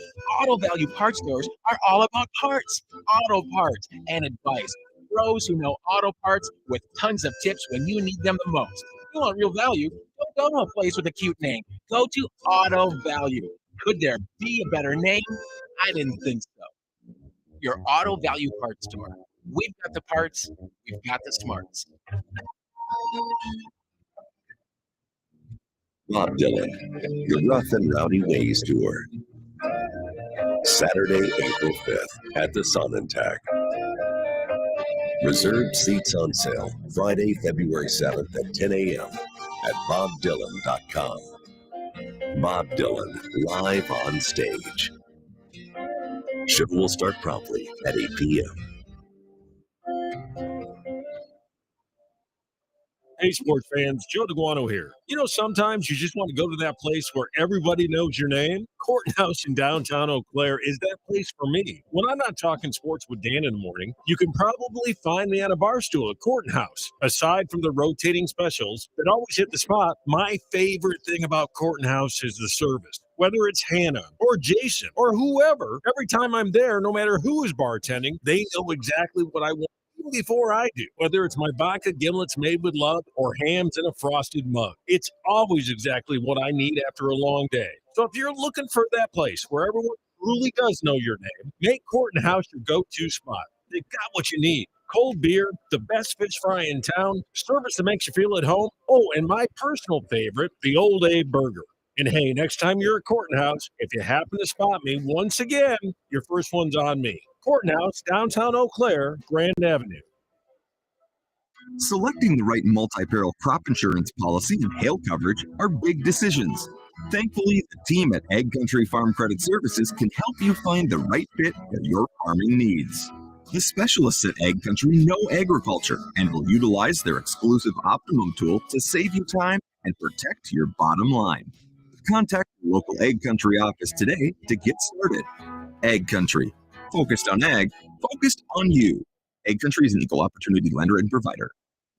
Auto Value Parts Stores are all about parts, auto parts, and advice. Pros who know auto parts with tons of tips when you need them the most. If you want real value, don't go to a place with a cute name. Go to Auto Value. Could there be a better name? I didn't think so. Your Auto Value Parts Store. We've got the parts, we've got the smarts. Bob Dylan, the Rough and Rowdy Ways Tour. Saturday, April 5th at the Sonnentag. Reserved seats on sale Friday, February 7th at 10 a.m. at bobdylan.com. Bob Dylan, live on stage. Show will start promptly at 8 p.m. Hey, sports fans, Joe DeGuano here. You know, sometimes you just want to go to that place where everybody knows your name. Courthouse in downtown Eau Claire is that place for me. When I'm not talking sports with Dan in the morning, you can probably find me on a bar stool at Courthouse. Aside from the rotating specials that always hit the spot, my favorite thing about Courthouse is the service. Whether it's Hannah or Jason or whoever, every time I'm there, no matter who is bartending, they know exactly what I want before I do. Whether it's my vodka gimlets made with love or hams in a frosted mug, it's always exactly what I need after a long day. So if you're looking for that place where everyone truly does know your name, make Court & House your go-to spot. They've got what you need. Cold beer, the best fish fry in town, service that makes you feel at home. Oh, and my personal favorite, the Old Abe Burger. And hey, next time you're at Court & House, if you happen to spot me once again, your first one's on me. Court & House, downtown Eau Claire, Grand Avenue. Selecting the right multi-peril crop insurance policy and hail coverage are big decisions. Thankfully, the team at Ag Country Farm Credit Services can help you find the right fit for your farming needs. The specialists at Ag Country know agriculture and will utilize their exclusive Optimum tool to save you time and protect your bottom line. Contact the local Ag Country office today to get started. Ag Country, focused on ag, focused on you. Ag Country is an equal opportunity lender and provider.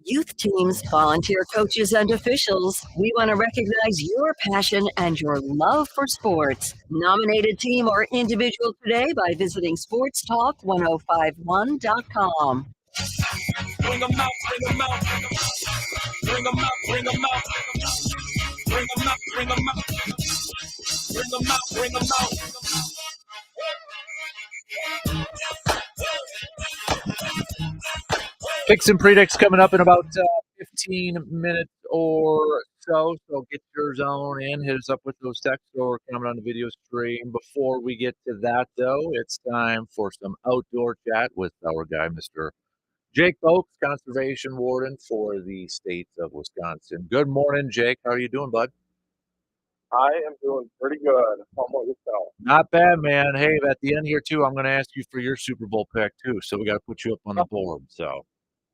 Youth teams, volunteer coaches, and officials, we want to recognize your passion and your love for sports. Nominate a team or individual today by visiting sportstalk1051.com. Bring them out, bring them out. Bring them out, bring them out. Bring them out, bring them out. Bring them out, bring them out. Picks and predicts coming up in about 15 minutes or so. So get yours on in. Hit us up with those texts or comment on the video stream. Before we get to that, though, it's time for some outdoor chat with our guy, Mr. Jake Oakes, Conservation Warden for the state of Wisconsin. Good morning, Jake. How are you doing, bud? I am doing pretty good. How about yourself? Not bad, man. Hey, at the end here, too, I'm going to ask you for your Super Bowl pick, too. So we got to put you up on the board. So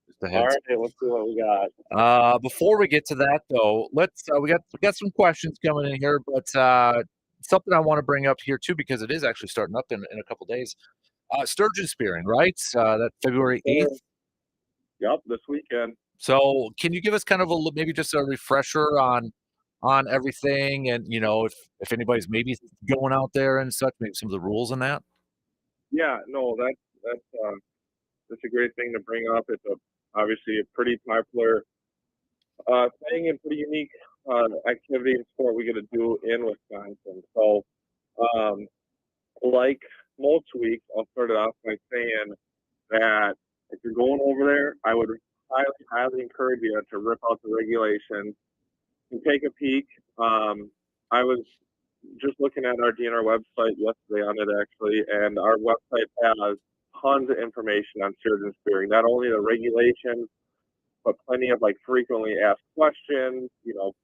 just a heads All right, let's see what we got. Before we get to that, though, let's we got some questions coming in here, but something I want to bring up here, too, because it is actually starting up in a couple days. Sturgeon spearing, right? That February 8th. Yep, this weekend. So can you give us kind of maybe just a refresher on everything, and if anybody's maybe going out there and such, maybe some of the rules in that? Yeah, no, that's a great thing to bring up. It's obviously a pretty popular thing and pretty unique activity and sport we get to do in Wisconsin. So like most weeks, I'll start it off by saying that if you're going over there, I would highly encourage you to rip out the regulations and take a peek. I was just looking at our DNR website yesterday on it, actually, and our website has tons of information on sturgeon spearing. Not only the regulations, but plenty of frequently asked questions.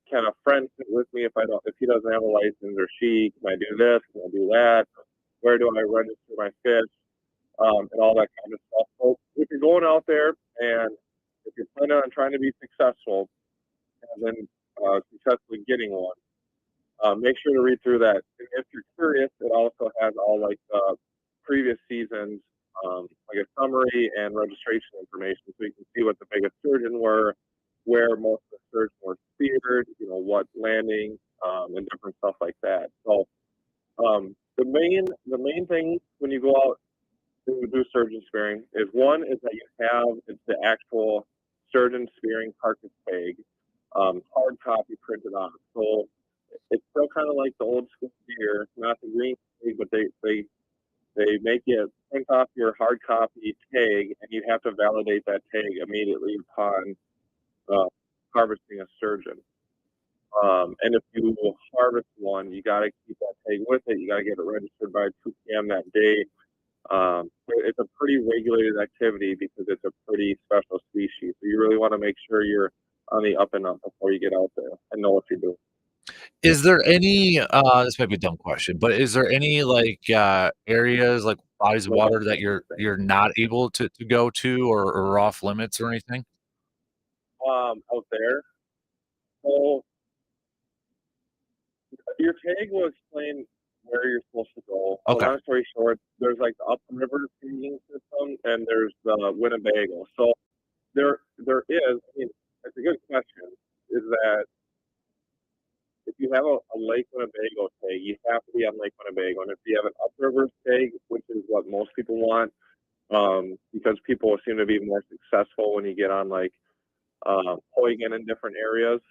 Can a friend sit with me if he doesn't have a license, or she? Can I do this? Can I do that? Where do I register my fish? And all that kind of stuff. So if you're going out there and if you're planning on trying to be successful and then successfully getting one, make sure to read through that. And if you're curious, it also has all the previous seasons, a summary and registration information, so you can see what the biggest sturgeon were, where most of the sturgeon were speared, what landing, and different stuff like that. So the main thing when you go out to do sturgeon spearing is that you have the actual sturgeon spearing carcass tag, hard copy printed on. So it's still kind of like the old school deer, not the green tag, but they make you print off your hard copy tag, and you have to validate that tag immediately upon harvesting a sturgeon. And if you harvest one, you got to keep that tag with it. You got to get it registered by 2 p.m. that day. It's a pretty regulated activity because it's a pretty special species. So you really want to make sure you're on the up and up before you get out there and know what you're doing. Is there any this might be a dumb question, but is there any areas, like bodies of water, that you're not able to go to or off limits or anything? Out there. So your tag will explain where you're supposed to go. Okay. Long story short, there's the upriver feeding system and there's the Winnebago. So there is, it's a good question, is that if you have a Lake Winnebago tag, you have to be on Lake Winnebago. And if you have an upriver tag, which is what most people want, because people seem to be more successful when you get on Huygen in different areas.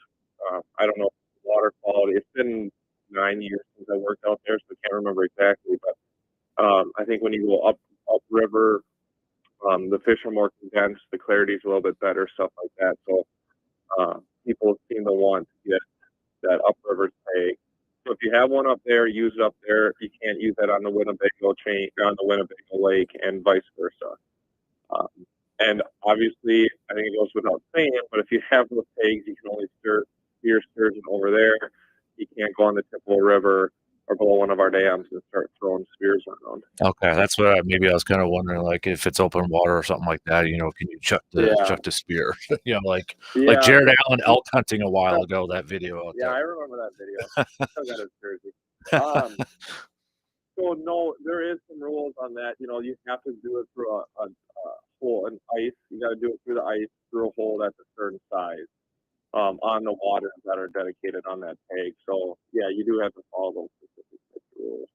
I don't know water quality. It's been 9 years since I worked out there, so I can't remember exactly. But I think when you go upriver, the fish are more condensed, the clarity is a little bit better, stuff like that. So people seem to want to get that upriver tag. So if you have one up there, use it up there. You can't use that on the Winnebago chain, on the Winnebago Lake, and vice versa. And obviously, I think it goes without saying, but if you have those tags, you can only spear sturgeon over there. You can't go on the Chippewa River or below one of our dams and start throwing spears around. Okay, that's what I was kind of wondering, if it's open water or something like that. Can you chuck the spear? Like Jared Allen elk hunting a while ago. That video out there. I remember that video. Still got his jersey. So no, there is some rules on that. You know, you have to do it through a hole in ice. You got to do it through the ice through a hole that's a certain size on the waters that are dedicated on that tag. So yeah, you do have to follow those specific rules.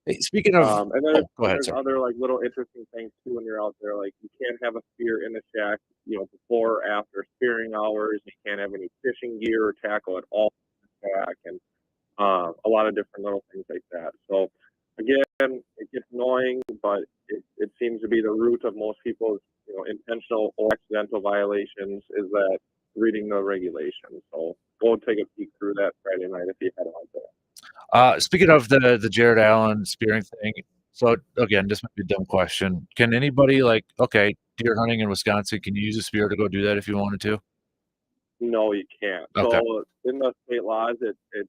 Hey, speaking of, And then go ahead, there's sir. other like little interesting things too when you're out there. Like you can't have a spear in the shack, you know, before or after spearing hours. You can't have any fishing gear or tackle at all in the shack, and a lot of different little things like that. So again, it gets annoying, but it seems to be the root of most people's, you know, intentional or accidental violations is that reading the regulations. So go take a peek through that Friday night if you head out there. Speaking of the Jared Allen spearing thing, so again, this might be a dumb question. Can anybody okay, deer hunting in Wisconsin, can you use a spear to go do that if you wanted to? No, you can't. Okay. So in the state laws, it's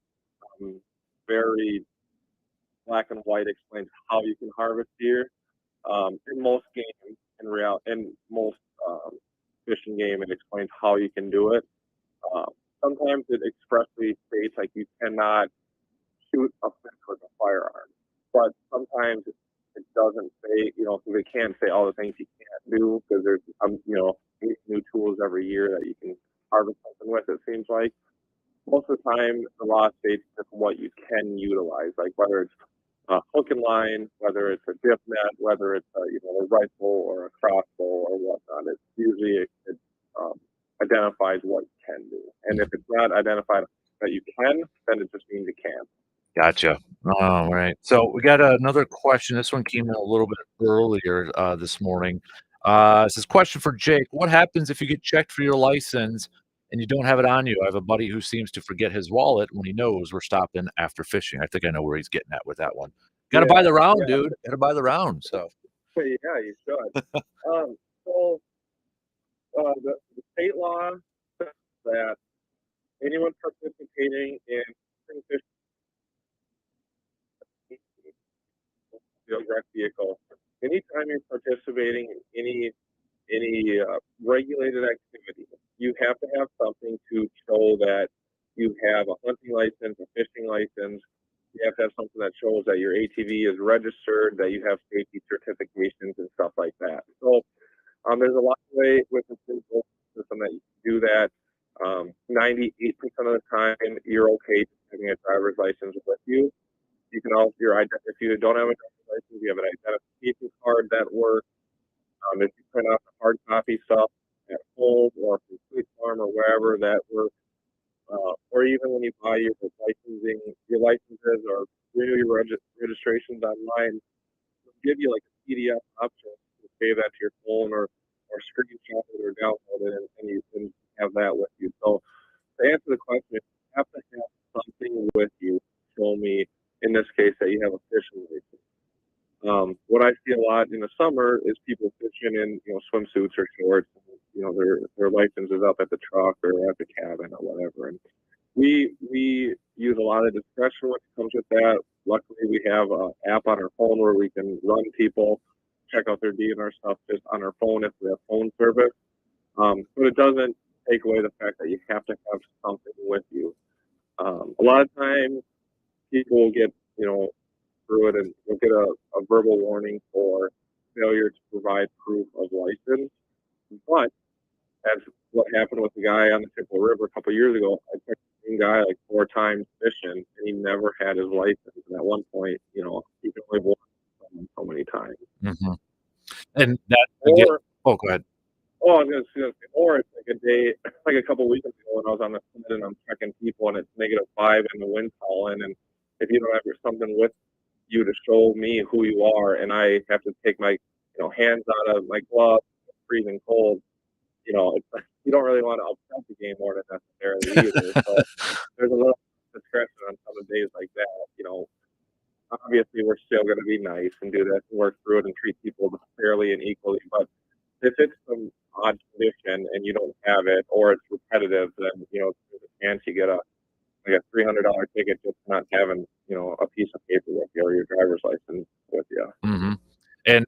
very black and white explains how you can harvest deer. In most games, in most fishing game, it explains how you can do it. Sometimes it expressly states like you cannot shoot a fish with a firearm, but sometimes it doesn't say, you know, so they can't say all the things you can't do because there's, you know, new tools every year that you can harvest something with. It seems like most of the time the law states just what you can utilize, like whether it's a hook and line, whether it's a dip net, whether it's a rifle or a crossbow or whatnot. It's usually it identifies what you can do, and if it's not identified that you can, then it just means you can. Gotcha. All right. So we got another question. This one came in a little bit earlier this morning. It says, question for Jake. What happens if you get checked for your license and you don't have it on you? I have a buddy who seems to forget his wallet when he knows we're stopping after fishing. I think I know where he's getting at with that one. Got to buy the round, dude. Got to buy the round. So. Yeah, you should. The state law says that anyone participating in fishing direct vehicle, anytime you're participating in any regulated activity, you have to have something to show that you have a hunting license, a fishing license. You have to have something that shows that your ATV is registered, that you have safety certifications and stuff like that. So there's a lot of ways with the simple system that you can do that. 98% of the time, you're okay having a driver's license with you. You can also, if you don't have a driver's license, you have an identification card that works. If you print out the hard copy stuff at home or from Fleet Farm or wherever, that works. Or even when you buy your licenses or renew your registrations online, they'll give you like a PDF option to save that to your phone or screenshot it or download it, and you can have that with you. So to answer the question, you have to have something with you. Show me, in this case, that you have a fishing license. What I see a lot in the summer is people fishing in, swimsuits or shorts. Their license is up at the truck or at the cabin or whatever. And we use a lot of discretion when it comes with that. Luckily, we have an app on our phone where we can run people, check out their DNR stuff just on our phone if we have phone service. But it doesn't take away the fact that you have to have something with you. A lot of times, people will get, through it and you'll get a verbal warning for failure to provide proof of license. But as what happened with the guy on the Chippewa River a couple of years ago, I took the same guy like 4 times fishing, and he never had his license. And at one point, he can only warn someone so many times. Mm-hmm. And that, go ahead. Oh, I was going to say, or it's like a day, like a couple of weeks ago when I was on the sled and I'm checking people and it's -5 and the wind's howling, and if you don't have something with you to show me who you are, and I have to take my hands out of my gloves, freezing cold, it's like, you don't really want to upset the game more than necessarily either. So there's a little discretion on some of the days like that. Obviously we're still going to be nice and do that and work through it and treat people fairly and equally. But if it's some odd condition and you don't have it, or it's repetitive, then there's a chance you get a $300 ticket just not having a piece of paper with you or your driver's license with you. Mm-hmm. And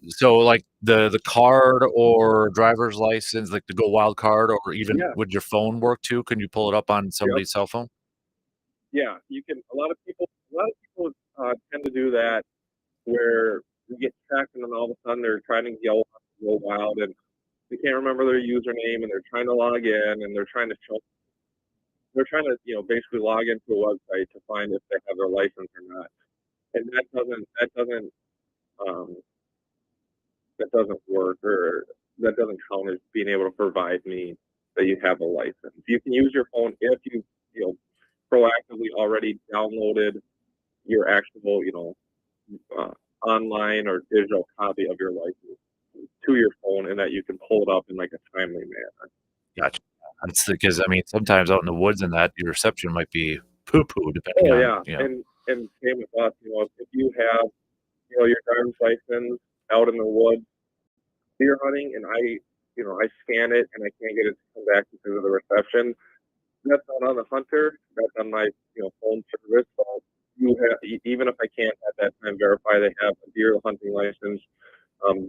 so like the card or driver's license, like the Go Wild card, or even would your phone work too? Can you pull it up on somebody's cell phone? Yeah, you can. A lot of people tend to do that where you get tracked and then all of a sudden they're trying to go wild and they can't remember their username and they're trying to log in and they're trying to basically log into a website to find if they have their license or not. And that doesn't work, or that doesn't count as being able to provide me that you have a license. You can use your phone if you proactively already downloaded your actual online or digital copy of your license to your phone, and that you can pull it up in like a timely manner. Gotcha. That's because sometimes out in the woods and that your reception might be poo-poo depending on. And same with us. If you have your driver's license out in the woods deer hunting, and I scan it and I can't get it to come back because of the reception, that's not on the hunter. That's on my phone service. So even if I can't at that time verify they have a deer hunting license,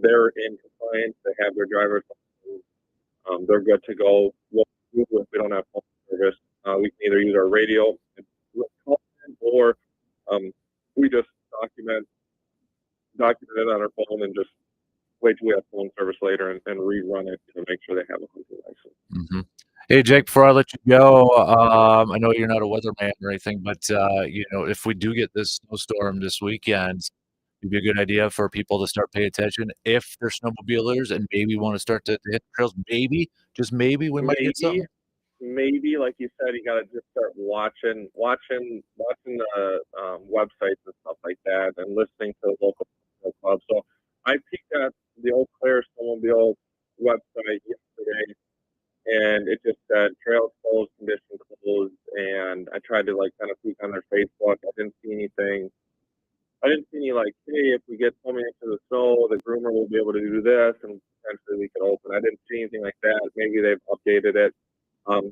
they're in compliance. They have their driver's license. They're good to go. If we don't have phone service, we can either use our radio or we just document it on our phone and just wait till we have phone service later and rerun it to make sure they have a hunting license. Mm-hmm. Hey, Jake, before I let you go, I know you're not a weatherman or anything, but if we do get this snowstorm this weekend, it'd be a good idea for people to start paying attention if they're snowmobilers and maybe want to start to hit the trails. Maybe, just maybe, we might get something. Maybe, like you said, you got to just start watching the websites and stuff like that, and listening to the local clubs. So I peeked at the Eau Claire Snowmobile website yesterday, and it just said trails closed, conditions closed, and I tried to kind of peek on their Facebook. I didn't see anything. I didn't see any hey, if we get so many into the snow, the groomer will be able to do this, and potentially we could open. I didn't see anything like that. Maybe they've updated it.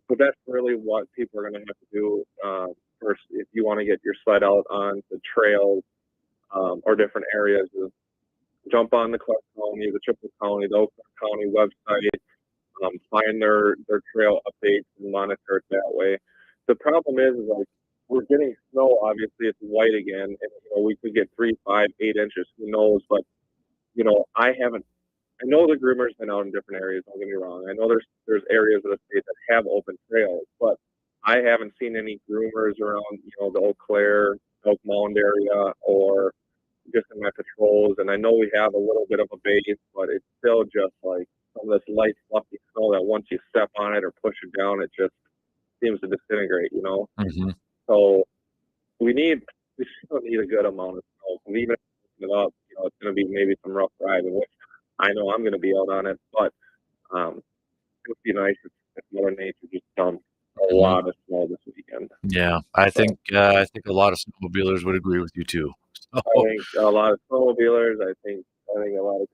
But that's really what people are going to have to do first if you want to get your sled out on the trails or different areas. Is jump on the Clark County, the Triple County, the Oak County website, find their trail updates and monitor it that way. The problem is we're getting snow. Obviously, it's white again, and we could get 3, 5, 8 inches. Who knows? But I know the groomer's been out in different areas. Don't get me wrong. I know there's areas of the state that have open trails, but I haven't seen any groomers around the Eau Claire, Oak Mound area, or just in my patrols. And I know we have a little bit of a base, but it's still just some of this light, fluffy snow that once you step on it or push it down, it just seems to disintegrate. Mm-hmm. So we still need a good amount of snow. And even if we open it up, it's going to be maybe some rough riding, which I know I'm going to be out on it, but it would be nice if Mother Nature just dumped a lot of snow this weekend. Yeah, I think a lot of snowmobilers would agree with you too. So. I think a lot of snowmobilers. I think a lot of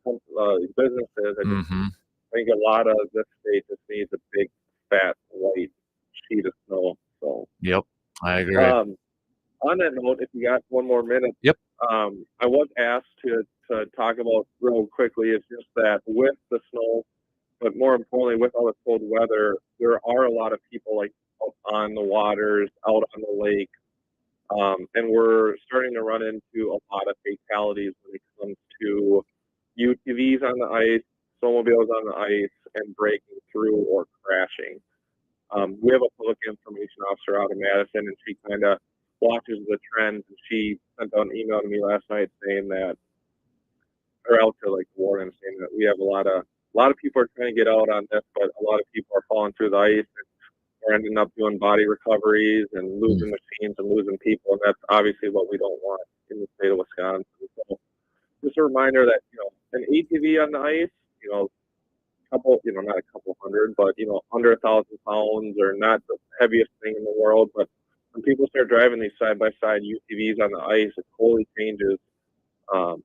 businesses. I think a lot of this state just needs a big, fat, white sheet of snow. So. Yep, I agree. On that note, if you got one more minute, yep. I was asked to talk about real quickly. It's just that with the snow, but more importantly, with all the cold weather, there are a lot of people out on the waters, out on the lake, and we're starting to run into a lot of fatalities when it comes to UTVs on the ice, snowmobiles on the ice, and breaking through or crashing. We have a public information officer out of Madison, and she kind of watches the trends, and she sent out an email to me last night saying that, or out to the warden, saying that we have a lot of people are trying to get out on this, but a lot of people are falling through the ice, and we're ending up doing body recoveries and losing machines and losing people, and that's obviously what we don't want in the state of Wisconsin. So just a reminder that an ATV on the ice, not a couple hundred, but under 1,000 pounds, or not the heaviest thing in the world, but when people start driving these side-by-side UTVs on the ice, it totally changes how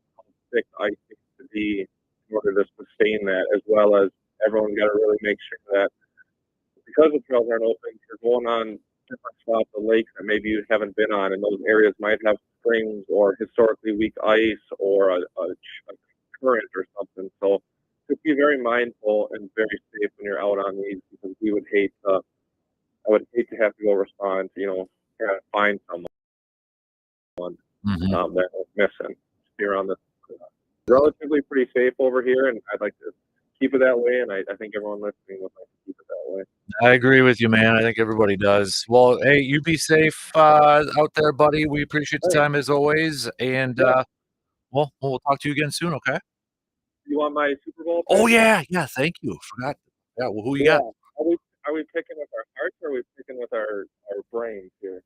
thick ice needs to be in order to sustain that, as well as everyone's got to really make sure that because the trails aren't open, you're going on different spots of lakes that maybe you haven't been on, and those areas might have springs or historically weak ice or a current or something. So just be very mindful and very safe when you're out on these, because I would hate to have to go respond to, find someone that was missing here on the relatively pretty safe over here, and I'd like to keep it that way. And I think everyone listening would like to keep it that way. I agree with you, man. I think everybody does. Well, hey, you be safe out there, buddy. We appreciate the time as always, and well, we'll talk to you again soon. Okay. You want my Super Bowl? Oh pick? yeah. Thank you. Forgot. Yeah. Well, who you Yeah. got? Are we picking with our hearts or are we picking with our brains here?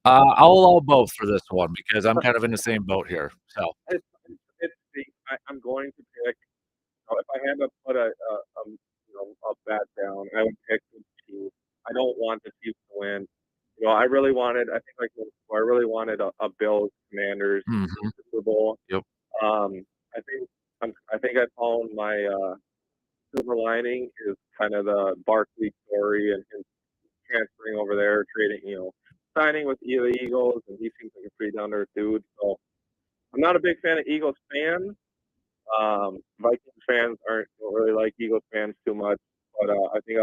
I'll allow both for this one because I'm kind of in the same boat here. So I'm going to pick. If I had to put a bet down, I would pick the Chiefs. I don't want the Chiefs to win. I really wanted. I think I really wanted a Bills Commanders Super Bowl. Yep. I think I found my silver lining is kind of the Barkley story and him transferring over there, signing with the Eagles, and he seems like a pretty down to earth dude. So I'm not a big fan of Eagles fans. Vikings fans don't really like Eagles fans too much, but I think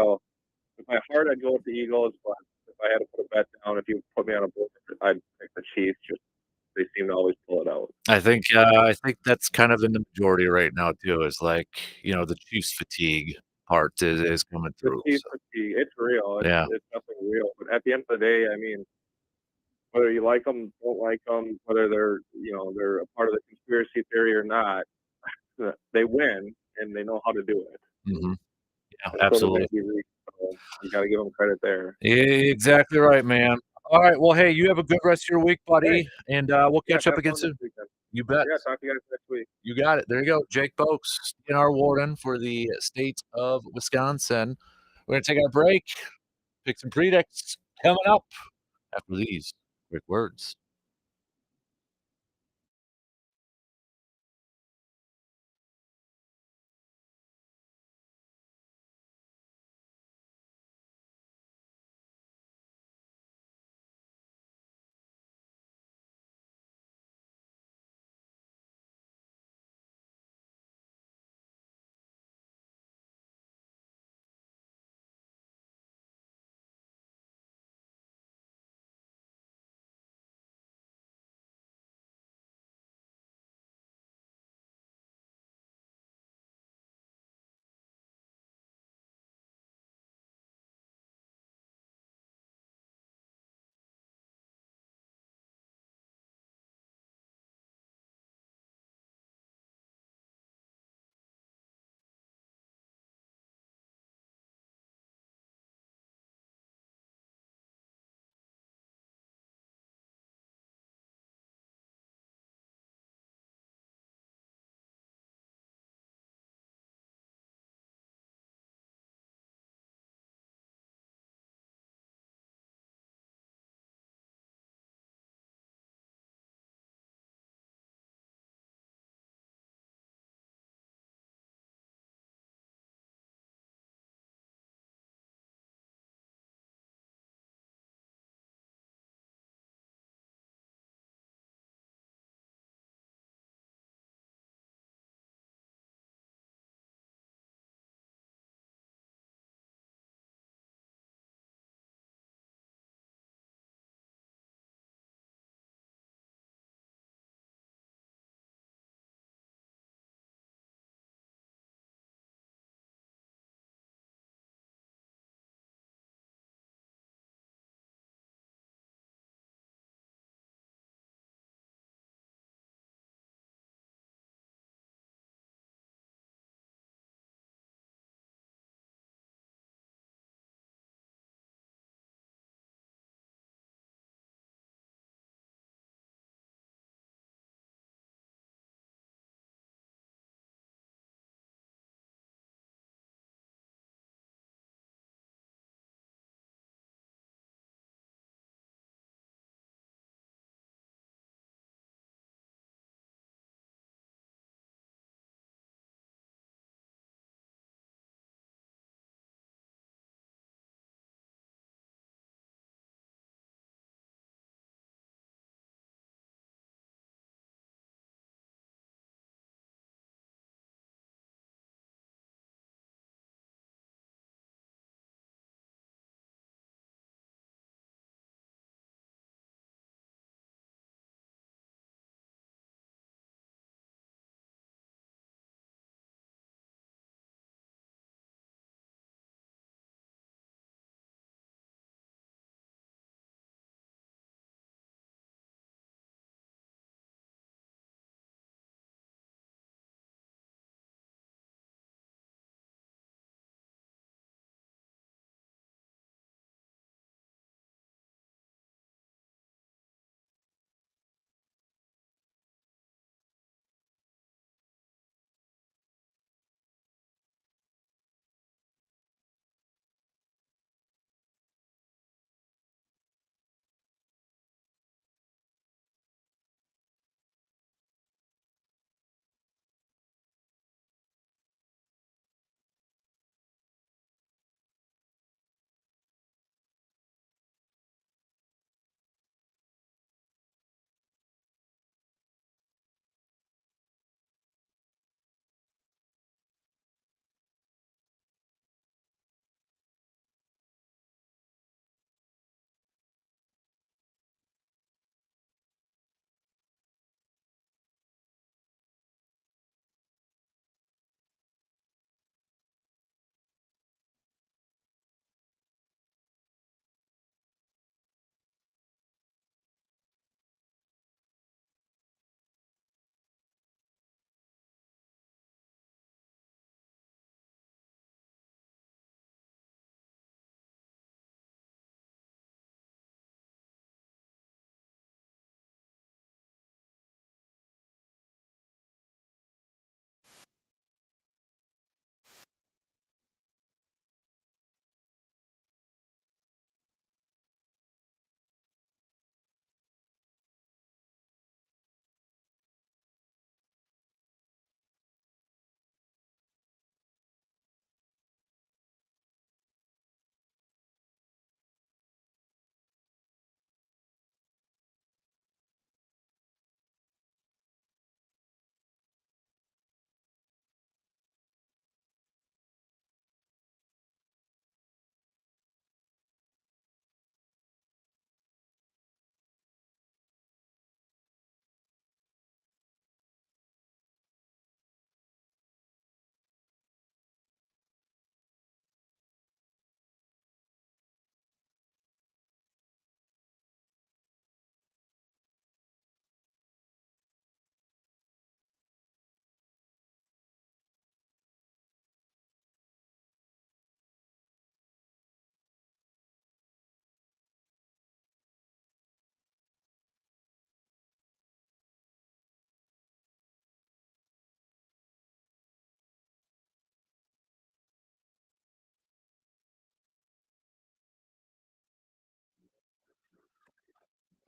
with my heart, I'd go with the Eagles. But if I had to put a bet down, if you put me on a board, I'd pick the Chiefs. Just they seem to always pull it out. I think that's kind of in the majority right now too. Is like the Chiefs fatigue part is coming The through. Chiefs So, fatigue, it's real. yeah. It's definitely real. But at the end of the day, I mean, whether you like them, don't like them, whether they're a part of the conspiracy theory or not, they win and they know how to do it. Yeah, And so absolutely. does Andy Reid, so you got to give them credit there. Exactly right, man. All right. Well, hey, you have a good rest of your week, buddy, and we'll catch up have again fun soon. this weekend. You bet. Yeah, talk to you guys next week. You got it. There you go. Jake Boakes, DNR warden for the state of Wisconsin. We're going to take our break, pick some predicts coming up after these quick words.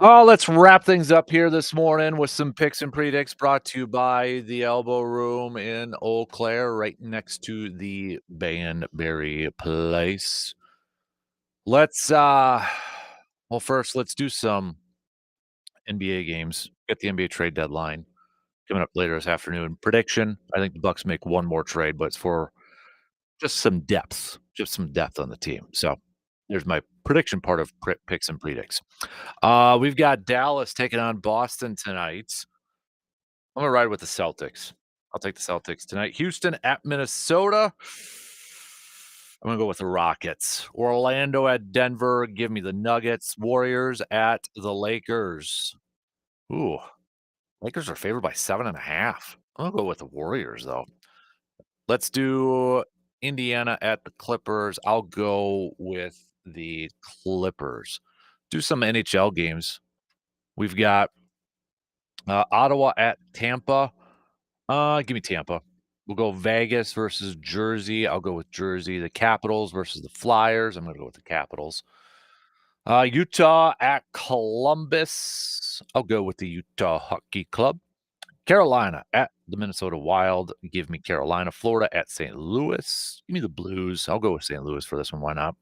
Oh, let's wrap things up here this morning with some picks and predicts brought to you by the Elbow Room in Eau Claire, right next to the Banbury Place. Let's first let's do some NBA games. Get the NBA trade deadline coming up later this afternoon. Prediction: I think the Bucks make one more trade, but it's for just some depth on the team. So there's my prediction part of picks and predicts. We've got Dallas taking on Boston tonight. I'm gonna ride with the Celtics. I'll take the Celtics tonight. Houston at Minnesota. I'm gonna go with the Rockets. Orlando at Denver. Give me the Nuggets. Warriors at the Lakers. Ooh, Lakers are favored by 7.5. I'm gonna go with the Warriors though. Let's do Indiana at the Clippers. I'll go with the Clippers. Do some NHL games. We've got Ottawa at Tampa. Give me Tampa. We'll go Vegas versus Jersey. I'll go with Jersey. The Capitals versus the Flyers. I'm going to go with the Capitals. Utah at Columbus. I'll go with the Utah Hockey Club. Carolina at the Minnesota Wild. Give me Carolina. Florida at St. Louis. Give me the Blues. I'll go with St. Louis for this one. Why not?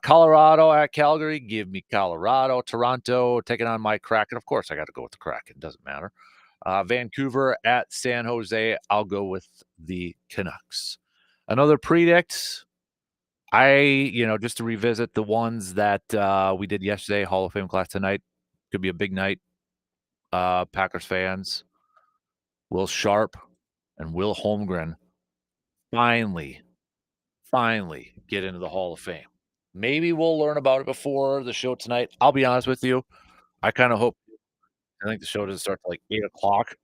Colorado at Calgary. Give me Colorado. Toronto taking on my Kraken. Of course, I got to go with the Kraken. Doesn't matter. Vancouver at San Jose. I'll go with the Canucks. Another predict. Just to revisit the ones that we did yesterday, Hall of Fame class tonight. Could be a big night. Packers fans. Will Sharp and Will Holmgren finally get into the Hall of Fame. Maybe we'll learn about it before the show tonight. I'll be honest with you. I kind of hope. I think the show doesn't start till like 8 o'clock.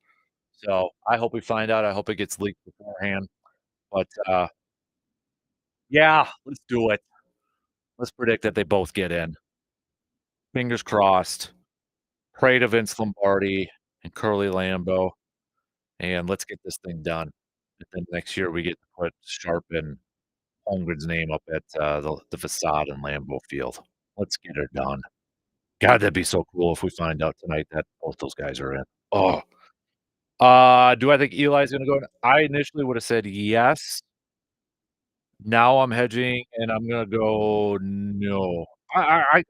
So I hope we find out. I hope it gets leaked beforehand. But yeah, let's do it. Let's predict that they both get in. Fingers crossed. Pray to Vince Lombardi and Curly Lambeau. And let's get this thing done. And then next year we get to put Sharp and Holmgren's name up at the facade in Lambeau Field. Let's get it done. God, that'd be so cool if we find out tonight that both those guys are in. Oh. Do I think Eli's gonna go in? I initially would have said yes. Now I'm hedging, and I'm gonna go no. I'm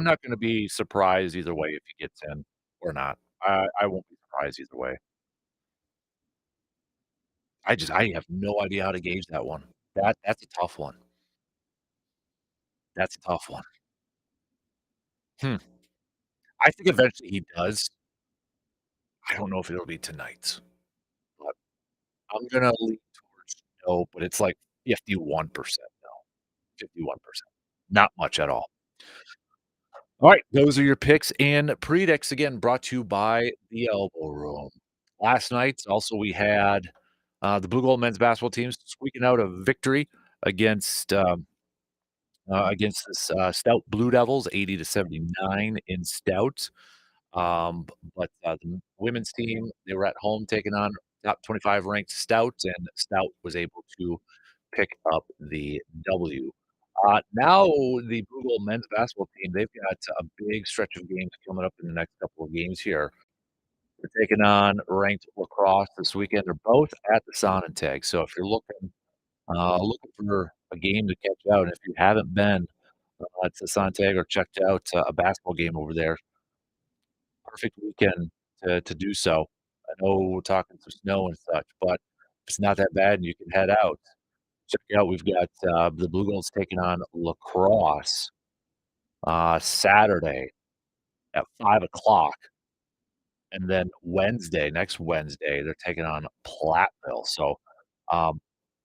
not gonna be surprised either way if he gets in or not. I won't be surprised either way. I have no idea how to gauge that one. That's a tough one. That's a tough one. Hmm. I think eventually he does. I don't know if it'll be tonight, but I'm gonna lean towards no, but it's like 51% no. 51%. Not much at all. All right, those are your picks and predicts again brought to you by the Elbow Room. Last night, also we had the Blue Gold men's basketball teams squeaking out a victory against this stout Blue Devils, 80-79 in stout. But the women's team, they were at home taking on top 25 ranked Stout, and Stout was able to pick up the W. Now the Blue Gold men's basketball team, they've got a big stretch of games coming up in the next couple of games here. They're taking on ranked lacrosse this weekend. They're both at the Sonnentag. So if you're looking for a game to catch out, and if you haven't been to Sonnentag or checked out a basketball game over there, perfect weekend to do so. I know we're talking some snow and such, but it's not that bad, and you can head out. Check out, we've got the Blue Goals taking on lacrosse Saturday at 5 o'clock, and then next Wednesday, they're taking on Platteville. So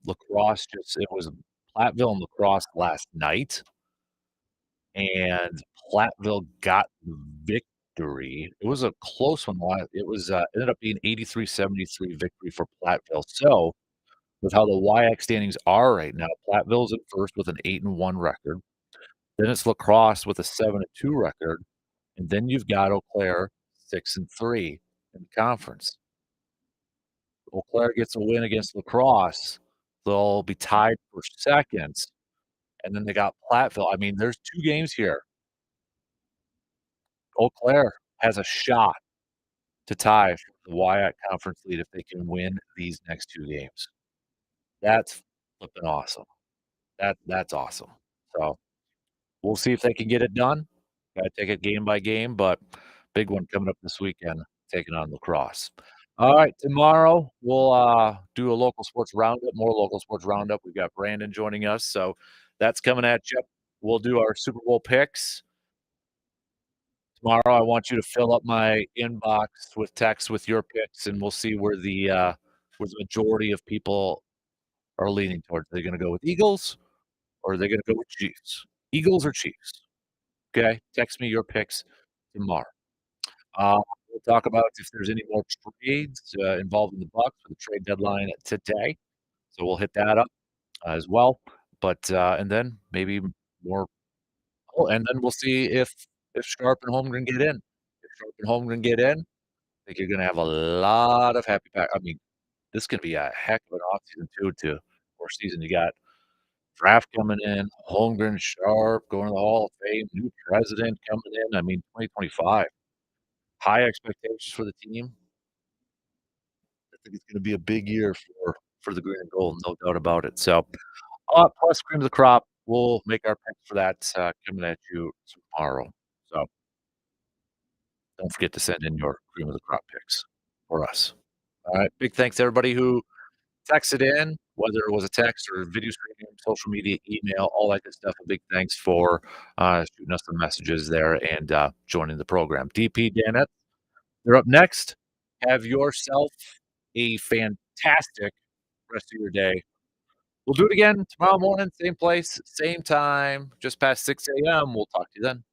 lacrosse it was Platteville and lacrosse last night, and Platteville got the victory. It was a close one. It was ended up being 83-73 victory for Platteville. So with how the WIAC standings are right now, Platteville's in first with an 8-1 record. Then it's lacrosse with a 7-2 record, and then you've got Eau Claire 6-3 in the conference. Eau Claire gets a win against lacrosse, they'll be tied for second, and then they got Platteville. I mean, there's 2 games here. Eau Claire has a shot to tie for the Wyatt Conference lead if they can win these next 2 games. That's flipping awesome. That's awesome. So, we'll see if they can get it done. Gotta take it game by game, but big one coming up this weekend, taking on lacrosse. All right, tomorrow we'll do a local sports roundup, more local sports roundup. We've got Brandon joining us, so that's coming at you. We'll do our Super Bowl picks. Tomorrow, I want you to fill up my inbox with texts with your picks, and we'll see where the majority of people are leaning towards. Are they going to go with Eagles, or are they going to go with Chiefs? Eagles or Chiefs? Okay, text me your picks tomorrow. We'll talk about if there's any more trades involving the Bucs for the trade deadline today. So we'll hit that up as well. But and then maybe more. Oh, and then we'll see if Sharp and Holmgren get in. If Sharp and Holmgren get in, I think you're going to have a lot of happy pack. I mean, this could be a heck of an offseason too. Or season you got draft coming in, Holmgren, Sharp going to the Hall of Fame, new president coming in. I mean, 2025. High expectations for the team. I think it's gonna be a big year for the green and gold, no doubt about it. So, plus cream of the crop, we'll make our picks for that, coming at you tomorrow. So don't forget to send in your cream of the crop picks for us. All right. Big thanks to everybody who texted in, whether it was a text or video streaming, social media, email, all that good stuff. A big thanks for shooting us some messages there and joining the program. DP Danette, you're up next. Have yourself a fantastic rest of your day. We'll do it again tomorrow morning, same place, same time, just past 6 a.m. We'll talk to you then.